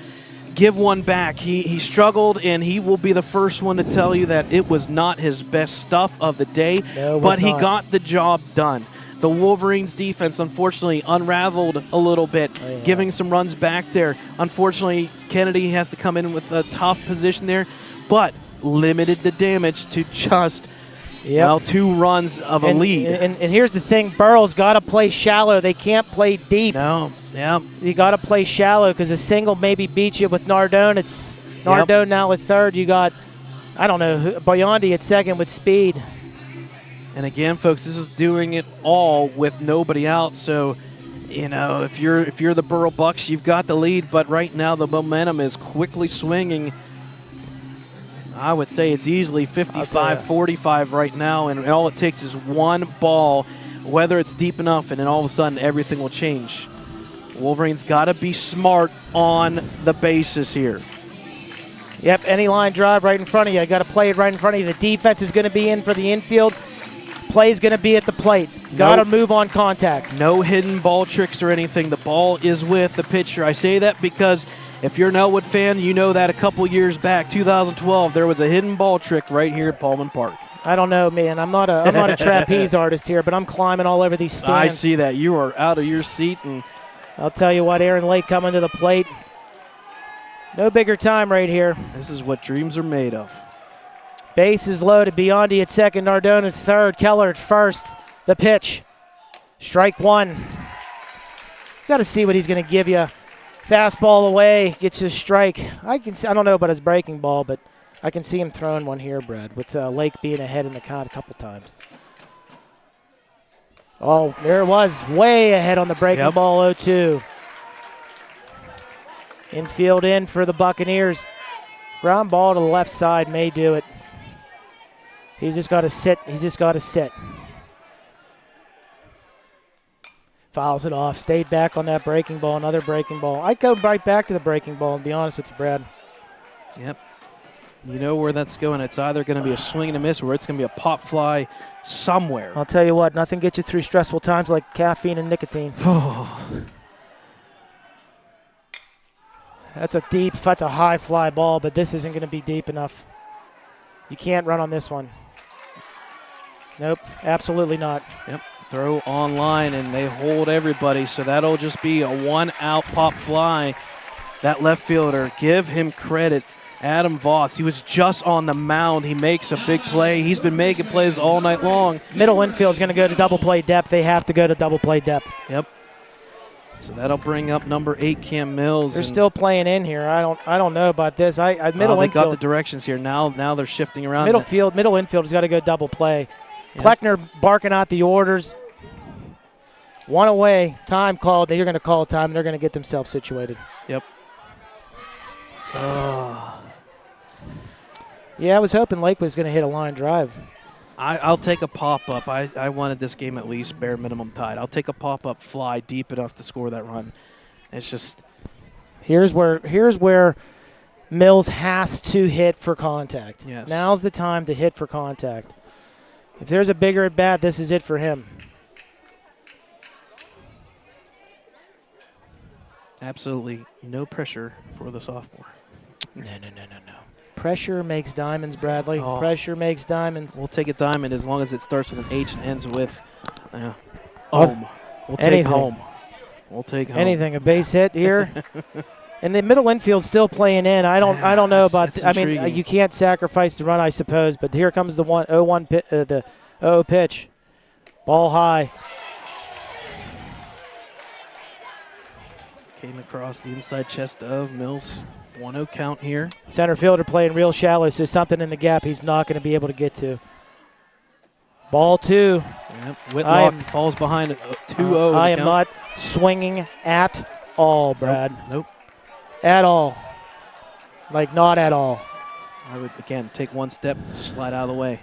[SPEAKER 1] give one back. He struggled, and he will be the first one to tell you that it was not his best stuff of the day,
[SPEAKER 4] No,
[SPEAKER 1] but he
[SPEAKER 4] not.
[SPEAKER 1] got the job done. The Wolverines defense, unfortunately, unraveled a little bit, giving some runs back there. Unfortunately, Kennedy has to come in with a tough position there, but limited the damage to just 2 runs of a lead.
[SPEAKER 4] And here's the thing, Burrell's got to play shallow. They can't play deep.
[SPEAKER 1] No, yeah.
[SPEAKER 4] You got to play shallow because a single maybe beats you with Nardone. It's Nardone now at third. You got, I don't know, Biondi at second with speed.
[SPEAKER 1] And again, folks, this is doing it all with nobody out. So, you know, if you're the Burrell Bucks, you've got the lead. But right now, the momentum is quickly swinging. I would say it's easily 55-45 right now, and all it takes is one ball, whether it's deep enough, and then all of a sudden everything will change. Wolverines got to be smart on the bases here.
[SPEAKER 4] Yep, any line drive right in front of you. You got to play it right in front of you. The defense is going to be in for the infield. Play is going to be at the plate. Got to move on contact.
[SPEAKER 1] No hidden ball tricks or anything. The ball is with the pitcher. I say that because if you're an Ellwood fan, you know that a couple years back, 2012, there was a hidden ball trick right here at Pullman Park.
[SPEAKER 4] I don't know, man. I'm not a trapeze artist here, but I'm climbing all over these stands.
[SPEAKER 1] I see that. You are out of your seat. And
[SPEAKER 4] I'll tell you what, Aaron Lake coming to the plate. No bigger time right here.
[SPEAKER 1] This is what dreams are made of.
[SPEAKER 4] Base is loaded. Biondi at second, Nardone at third, Keller at first. The pitch. Strike 1. Got to see what he's going to give you. Fastball away, gets his strike. I don't know about his breaking ball, but I can see him throwing one here, Brad, with Lake being ahead in the count a couple times. Oh, there it was. Way ahead on the breaking ball, 0-2. Infield in for the Buccaneers. Ground ball to the left side may do it. He's just got to sit. He's just got to sit. Fouls it off. Stayed back on that breaking ball. Another breaking ball. I'd go right back to the breaking ball, and be honest with you, Brad.
[SPEAKER 1] Yep. You know where that's going. It's either going to be a swing and a miss or it's going to be a pop fly somewhere.
[SPEAKER 4] I'll tell you what, nothing gets you through stressful times like caffeine and nicotine. That's a high fly ball, but this isn't going to be deep enough. You can't run on this one. Nope, absolutely not.
[SPEAKER 1] Yep, throw on line, and they hold everybody, so that'll just be a one-out pop fly. That left fielder, give him credit. Adam Voss, he was just on the mound. He makes a big play. He's been making plays all night long.
[SPEAKER 4] Middle infield is going to go to double play depth. They have to go to double play depth.
[SPEAKER 1] Yep. So that'll bring up number 8, Cam Mills.
[SPEAKER 4] They're still playing in here. I don't know about this. Middle
[SPEAKER 1] they
[SPEAKER 4] infield.
[SPEAKER 1] got the directions here. Now they're shifting around.
[SPEAKER 4] Middle infield has got to go double play. Yep. Kleckner barking out the orders. One away, time called. They're going to call time, and they're going to get themselves situated.
[SPEAKER 1] Yep.
[SPEAKER 4] Yeah, I was hoping Lake was going to hit a line drive.
[SPEAKER 1] I'll take a pop-up. I wanted this game at least bare minimum tied. I'll take a pop-up fly deep enough to score that run. It's just
[SPEAKER 4] here's where Mills has to hit for contact.
[SPEAKER 1] Yes.
[SPEAKER 4] Now's the time to hit for contact. If there's a bigger at bat, this is it for him.
[SPEAKER 1] absolutely no pressure for the sophomore.
[SPEAKER 4] No. Pressure makes diamonds, Bradley. Oh. Pressure makes diamonds.
[SPEAKER 1] We'll take a diamond as long as it starts with an H and ends with home. We'll take home. We'll take home.
[SPEAKER 4] Anything, a base hit here. And the middle infield's still playing in. I don't know about. I mean, you can't sacrifice the run, I suppose. But here comes the 0 pitch, ball high.
[SPEAKER 1] Came across the inside chest of Mills. 1-0 count here.
[SPEAKER 4] Center fielder playing real shallow, so something in the gap he's not going to be able to get to. Ball 2.
[SPEAKER 1] Yep. Whitlock falls behind 2-0.
[SPEAKER 4] I am not swinging at all, Brad.
[SPEAKER 1] Nope.
[SPEAKER 4] At all. Like, not at all.
[SPEAKER 1] I would, again, take one step, just slide out of the way.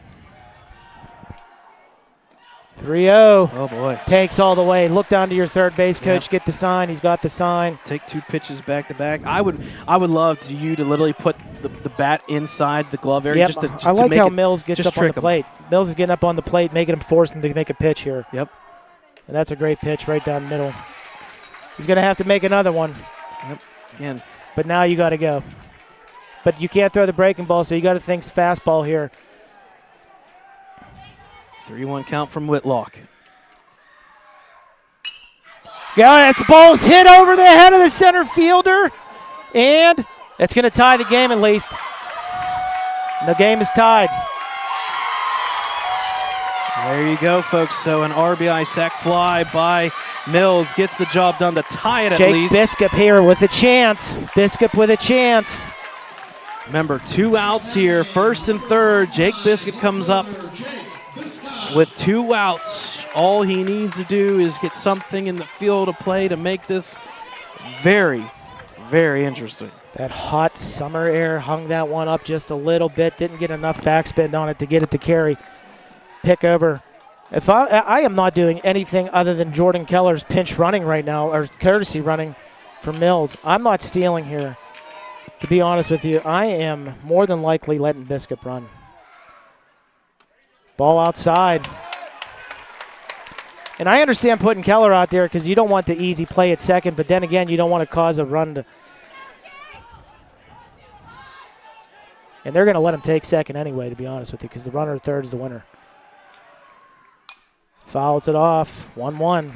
[SPEAKER 4] 3-0.
[SPEAKER 1] Oh, boy.
[SPEAKER 4] Takes all the way. Look down to your third base coach. Yep. Get the sign. He's got the sign.
[SPEAKER 1] Take 2 pitches back to back. I would love you to literally put the bat inside the glove area.
[SPEAKER 4] Yep. I like how Mills gets up on the plate. Mills is getting up on the plate, making him force him to make a pitch here.
[SPEAKER 1] Yep.
[SPEAKER 4] And that's a great pitch right down the middle. He's going to have to make another one.
[SPEAKER 1] Yep. Again.
[SPEAKER 4] But now you got to go. But you can't throw the breaking ball, so you got to think fastball here.
[SPEAKER 1] 3-1 count from Whitlock.
[SPEAKER 4] Yeah, the ball is hit over the head of the center fielder, and it's going to tie the game at least. And the game is tied.
[SPEAKER 1] There you go, folks. So an RBI sac fly by Mills gets the job done to tie it at least.
[SPEAKER 4] Jake Biscup here with a chance. Biscup with a chance.
[SPEAKER 1] Remember, 2 outs here, first and third. Jake Biscup comes up with 2 outs. All he needs to do is get something in the field of play to make this very, very interesting.
[SPEAKER 4] That hot summer air hung that one up just a little bit. Didn't get enough backspin on it to get it to carry. Pick over. If I am not doing anything other than Jordan Keller's pinch running right now, or courtesy running for Mills. I'm not stealing here. To be honest with you, I am more than likely letting Biscup run. Ball outside. And I understand putting Keller out there because you don't want the easy play at second, but then again, you don't want to cause a run to. And they're going to let him take second anyway, to be honest with you, because the runner at third is the winner. Fouls it off. 1-1.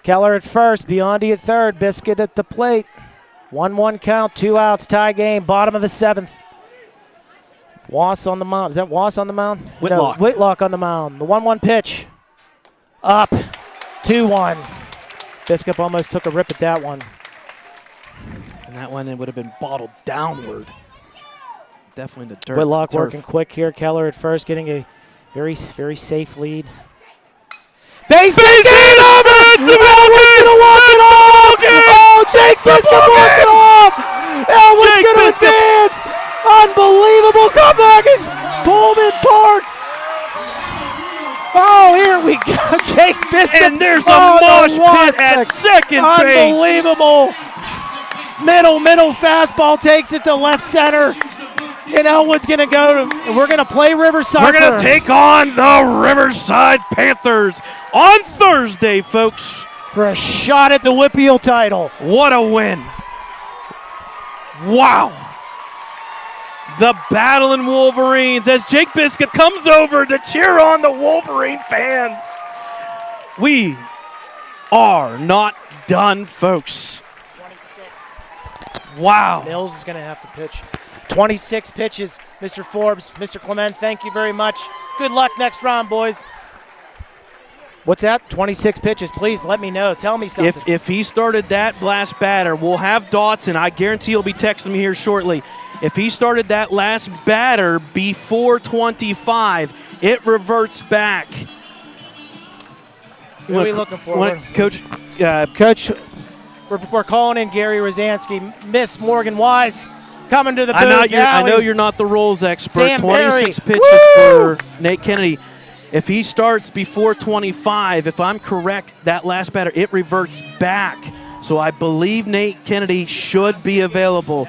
[SPEAKER 4] Keller at first, Biondi at third, Biscuit at the plate. 1-1 count, 2 outs, tie game, bottom of the 7th. Wass on the mound. Is that Wass on the mound?
[SPEAKER 1] Whitlock.
[SPEAKER 4] No, Whitlock on the mound. The 1-1 pitch. Up. 2-1. Biscup almost took a rip at that one.
[SPEAKER 1] And that one, it would have been bottled downward. Definitely the dirt.
[SPEAKER 4] Whitlock working quick here. Keller at first getting a very, very safe lead. Base hit! Ellwood's going to walk it off! Oh, Jake Biscup walked it off! Ellwood's going to advance! Unbelievable comeback in Pullman Park! Oh, here we go. Jake Biscup.
[SPEAKER 1] And there's a mosh pit at second base.
[SPEAKER 4] Unbelievable. Middle fastball takes it to left center. And Ellwood's going to go. We're going to play Riverside.
[SPEAKER 1] We're going to take on the Riverside Panthers on Thursday, folks.
[SPEAKER 4] For a shot at the WPIAL title.
[SPEAKER 1] What a win. Wow. The battling Wolverines as Jake Biscup comes over to cheer on the Wolverine fans. We are not done, folks.
[SPEAKER 4] 26.
[SPEAKER 1] Wow.
[SPEAKER 4] Mills is going to have to pitch. 26 pitches, Mr. Forbes. Mr. Clement, thank you very much. Good luck next round, boys. What's that? 26 pitches. Please let me know. Tell me something.
[SPEAKER 1] If he started that last batter, we'll have Dotson. I guarantee he'll be texting me here shortly. If he started that last batter before 25, it reverts back.
[SPEAKER 4] What are we looking for?
[SPEAKER 1] Coach,
[SPEAKER 4] Coach, we're calling in Gary Rosansky. Miss Morgan Wise coming to the booth.
[SPEAKER 1] I know you're not the roles expert.
[SPEAKER 4] Sam
[SPEAKER 1] 26
[SPEAKER 4] Perry.
[SPEAKER 1] pitches
[SPEAKER 4] Woo!
[SPEAKER 1] for Nate Kennedy. If he starts before 25, if I'm correct, that last batter, it reverts back. So I believe Nate Kennedy should be available.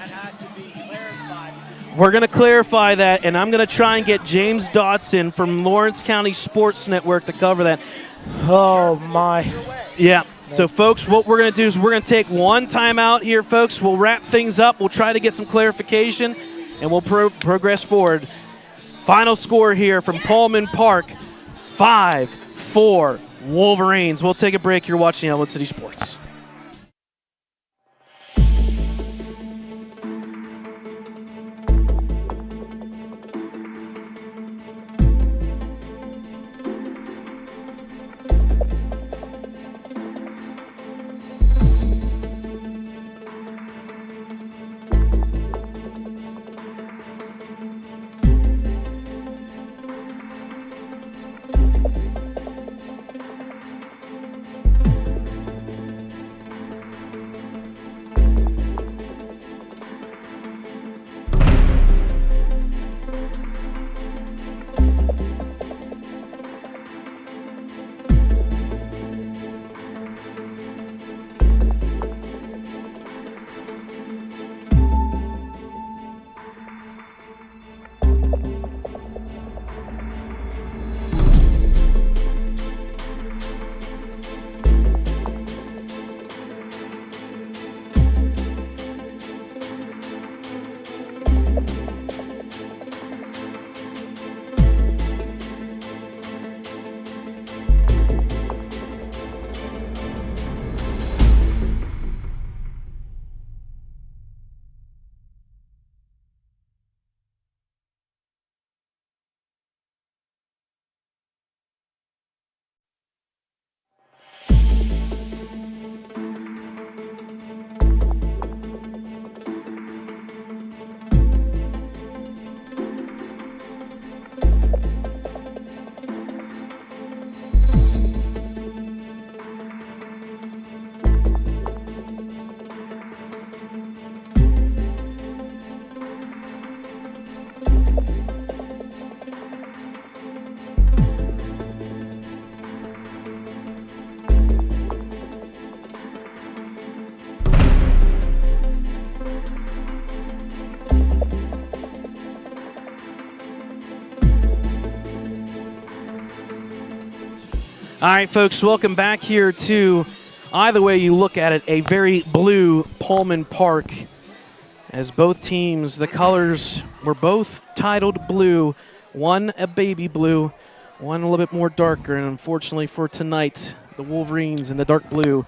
[SPEAKER 1] We're going to clarify that, and I'm going to try and get James Dotson from Lawrence County Sports Network to cover that.
[SPEAKER 4] Oh, my.
[SPEAKER 1] Yeah. So, folks, what we're going to do is we're going to take one timeout here, folks. We'll wrap things up. We'll try to get some clarification, and we'll progress forward. Final score here from Pullman Park, 5-4 Wolverines. We'll take a break. You're watching Ellwood City Sports. All right, folks, welcome back here to, either way you look at it, a very blue Pullman Park. As both teams, the colors were both titled blue, one a baby blue, one a little bit more darker, and unfortunately for tonight, the Wolverines in the dark blue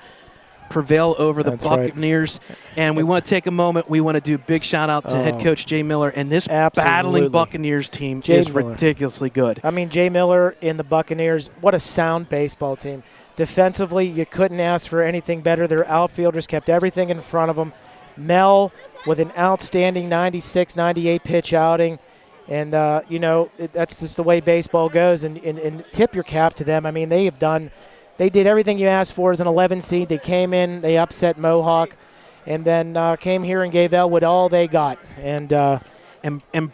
[SPEAKER 1] prevail over the Buccaneers. Right. And we want to take a moment. We want to do a big shout-out to head coach Jay Miller. And this battling Buccaneers team is ridiculously good.
[SPEAKER 4] I mean, Jay Miller in the Buccaneers, what a sound baseball team. Defensively, you couldn't ask for anything better. Their outfielders kept everything in front of them. Mel with an outstanding 96, 98 pitch outing. And, you know, that's just the way baseball goes. And tip your cap to them. I mean, they did everything you asked for as an 11 seed. They came in, they upset Mohawk, and then came here and gave Ellwood all they got. And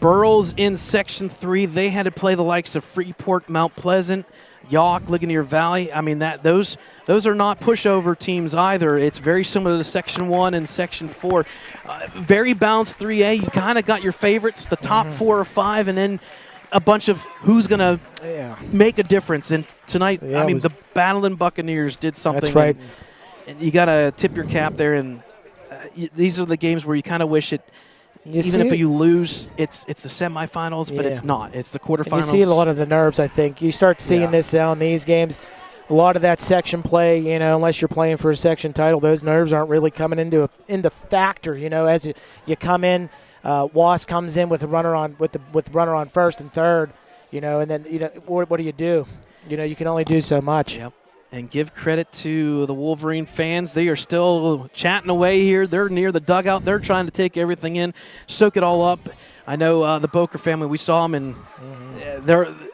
[SPEAKER 1] Burrell's in Section 3. They had to play the likes of Freeport, Mount Pleasant, Yawk, Ligonier Valley. I mean, those are not pushover teams either. It's very similar to Section 1 and Section 4. Very balanced 3A. You kind of got your favorites, the top 4 or 5, and then a bunch of who's going to make a difference. And tonight, I mean, the battling Buccaneers did something.
[SPEAKER 4] That's right.
[SPEAKER 1] And you got to tip your cap there. And these are the games where you kind of wish it, even if you lose, it's the semifinals, but it's not. It's the quarterfinals.
[SPEAKER 4] And you see a lot of the nerves, I think. You start seeing this now in these games. A lot of that section play, you know, unless you're playing for a section title, those nerves aren't really coming into factor, you know, as you come in. Wass comes in with a runner on with runner on first and third, you know, and then, you know, what do you do? You know, you can only do so much.
[SPEAKER 1] Yep. and give credit to the Wolverine fans. They are still chatting away here. They're near the dugout. They're trying to take everything in, soak it all up. I know the Boker family, we saw them, and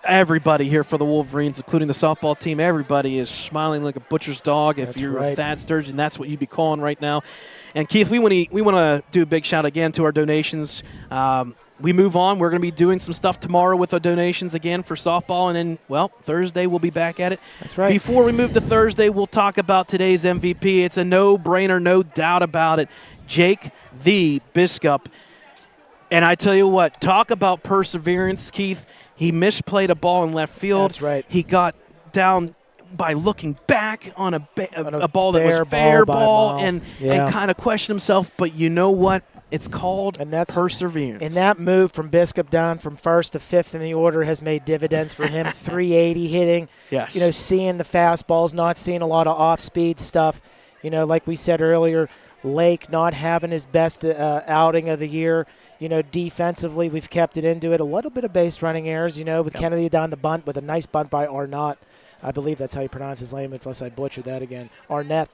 [SPEAKER 1] everybody here for the Wolverines, including the softball team, everybody is smiling like a butcher's dog. If you're a Thad Sturgeon, that's what you'd be calling right now. And, Keith, we want to do a big shout again to our donations. We move on. We're going to be doing some stuff tomorrow with our donations again for softball, and then, well, Thursday we'll be back at it.
[SPEAKER 4] That's right.
[SPEAKER 1] Before we move to Thursday, we'll talk about today's MVP. It's a no-brainer, no doubt about it. Jake the Biskup. And I tell you what, talk about perseverance, Keith. He misplayed a ball in left field.
[SPEAKER 4] That's right.
[SPEAKER 1] He got down by looking back on a ball that was fair ball and kind of questioned himself. But you know what? It's called perseverance.
[SPEAKER 4] And that move from Biskup down from first to fifth in the order has made dividends for him. 380 hitting.
[SPEAKER 1] Yes.
[SPEAKER 4] You know, seeing the fastballs, not seeing a lot of off-speed stuff. You know, like we said earlier, Lake not having his best outing of the year. You know, defensively, we've kept it into it. A little bit of base running errors, you know, with Kennedy down the bunt with a nice bunt by Arnott. I believe that's how you pronounce his name, unless I butchered that again. Arnett.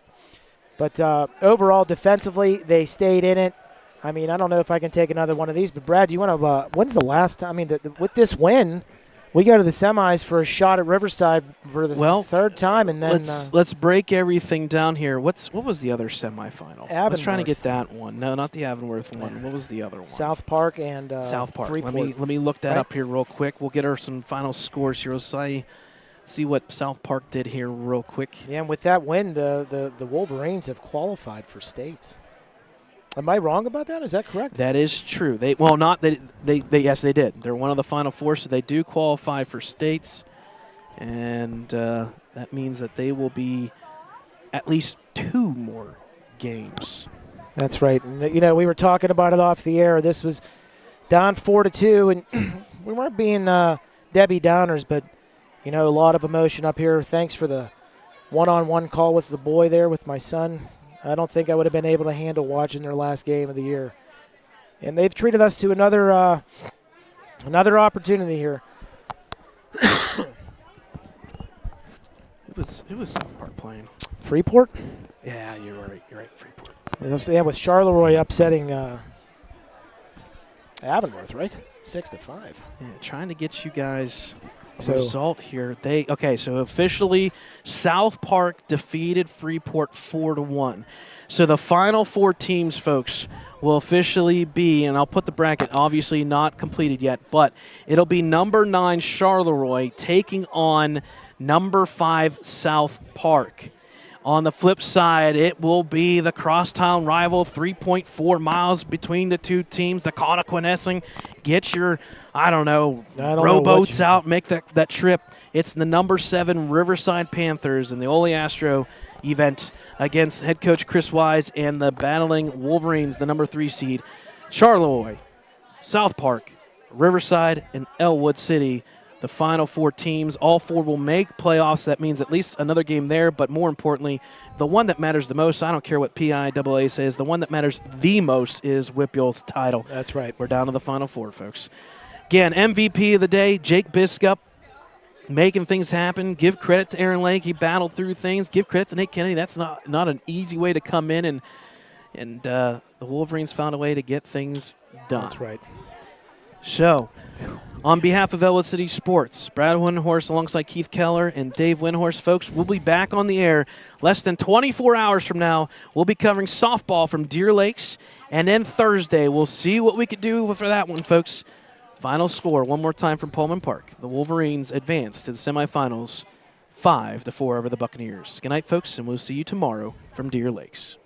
[SPEAKER 4] But overall, defensively, they stayed in it. I mean, I don't know if I can take another one of these, but Brad, you want to? When's the last time? I mean, with this win, we go to the semis for a shot at Riverside for the third time, and then
[SPEAKER 1] let's break everything down here. What was the other semifinal?
[SPEAKER 4] Avonworth.
[SPEAKER 1] I was trying to get that one. No, not the Avonworth one. What was the other one?
[SPEAKER 4] South Park and
[SPEAKER 1] South Park.
[SPEAKER 4] Freeport.
[SPEAKER 1] Let me look that up here real quick. We'll get her some final scores here. We'll see what South Park did here real quick.
[SPEAKER 4] Yeah, and with that win, the Wolverines have qualified for states. Am I wrong about that? Is that correct?
[SPEAKER 1] That is true. Yes, they did. They're one of the Final Four, so they do qualify for states, and that means that they will be at least 2 more games.
[SPEAKER 4] That's right. And, you know, we were talking about it off the air. This was down 4-2, and we weren't being Debbie Downers, but you know, a lot of emotion up here. Thanks for the one-on-one call with the boy there, with my son. I don't think I would have been able to handle watching their last game of the year. And they've treated us to another opportunity here.
[SPEAKER 1] It was South Park playing.
[SPEAKER 4] Freeport?
[SPEAKER 1] Yeah, you're right. Freeport.
[SPEAKER 4] Yeah, with Charleroi upsetting Avonworth, right? 6-5.
[SPEAKER 1] Yeah, trying to get you guys a result here. So officially South Park defeated Freeport 4-1. So the final 4 teams, folks, will officially be, and I'll put the bracket, obviously not completed yet, but it'll be number 9 Charleroi taking on number 5 South Park. On the flip side, it will be the crosstown rival, 3.4 miles between the two teams. The Connoquenessing, get your, rowboats out, make that trip. It's the number 7 Riverside Panthers in the Ole Astro event against head coach Chris Wise and the battling Wolverines, the number 3 seed. Charleroi, South Park, Riverside, and Ellwood City. The final 4 teams, all 4 will make playoffs. That means at least another game there, but more importantly, the one that matters the most, I don't care what PIAA says, the one that matters the most is WPIAL's title.
[SPEAKER 4] That's right.
[SPEAKER 1] We're down to the final 4, folks. Again, MVP of the day, Jake Biskup, making things happen. Give credit to Aaron Lake. He battled through things. Give credit to Nate Kennedy. That's not an easy way to come in, and the Wolverines found a way to get things done.
[SPEAKER 4] That's right.
[SPEAKER 1] So, on behalf of Ellwood City Sports, Brad Windhorst alongside Keith Keller and Dave Windhorst, folks, we'll be back on the air less than 24 hours from now. We'll be covering softball from Deer Lakes, and then Thursday we'll see what we could do for that one, folks. Final score, one more time from Pullman Park. The Wolverines advance to the semifinals 5-4 over the Buccaneers. Good night, folks, and we'll see you tomorrow from Deer Lakes.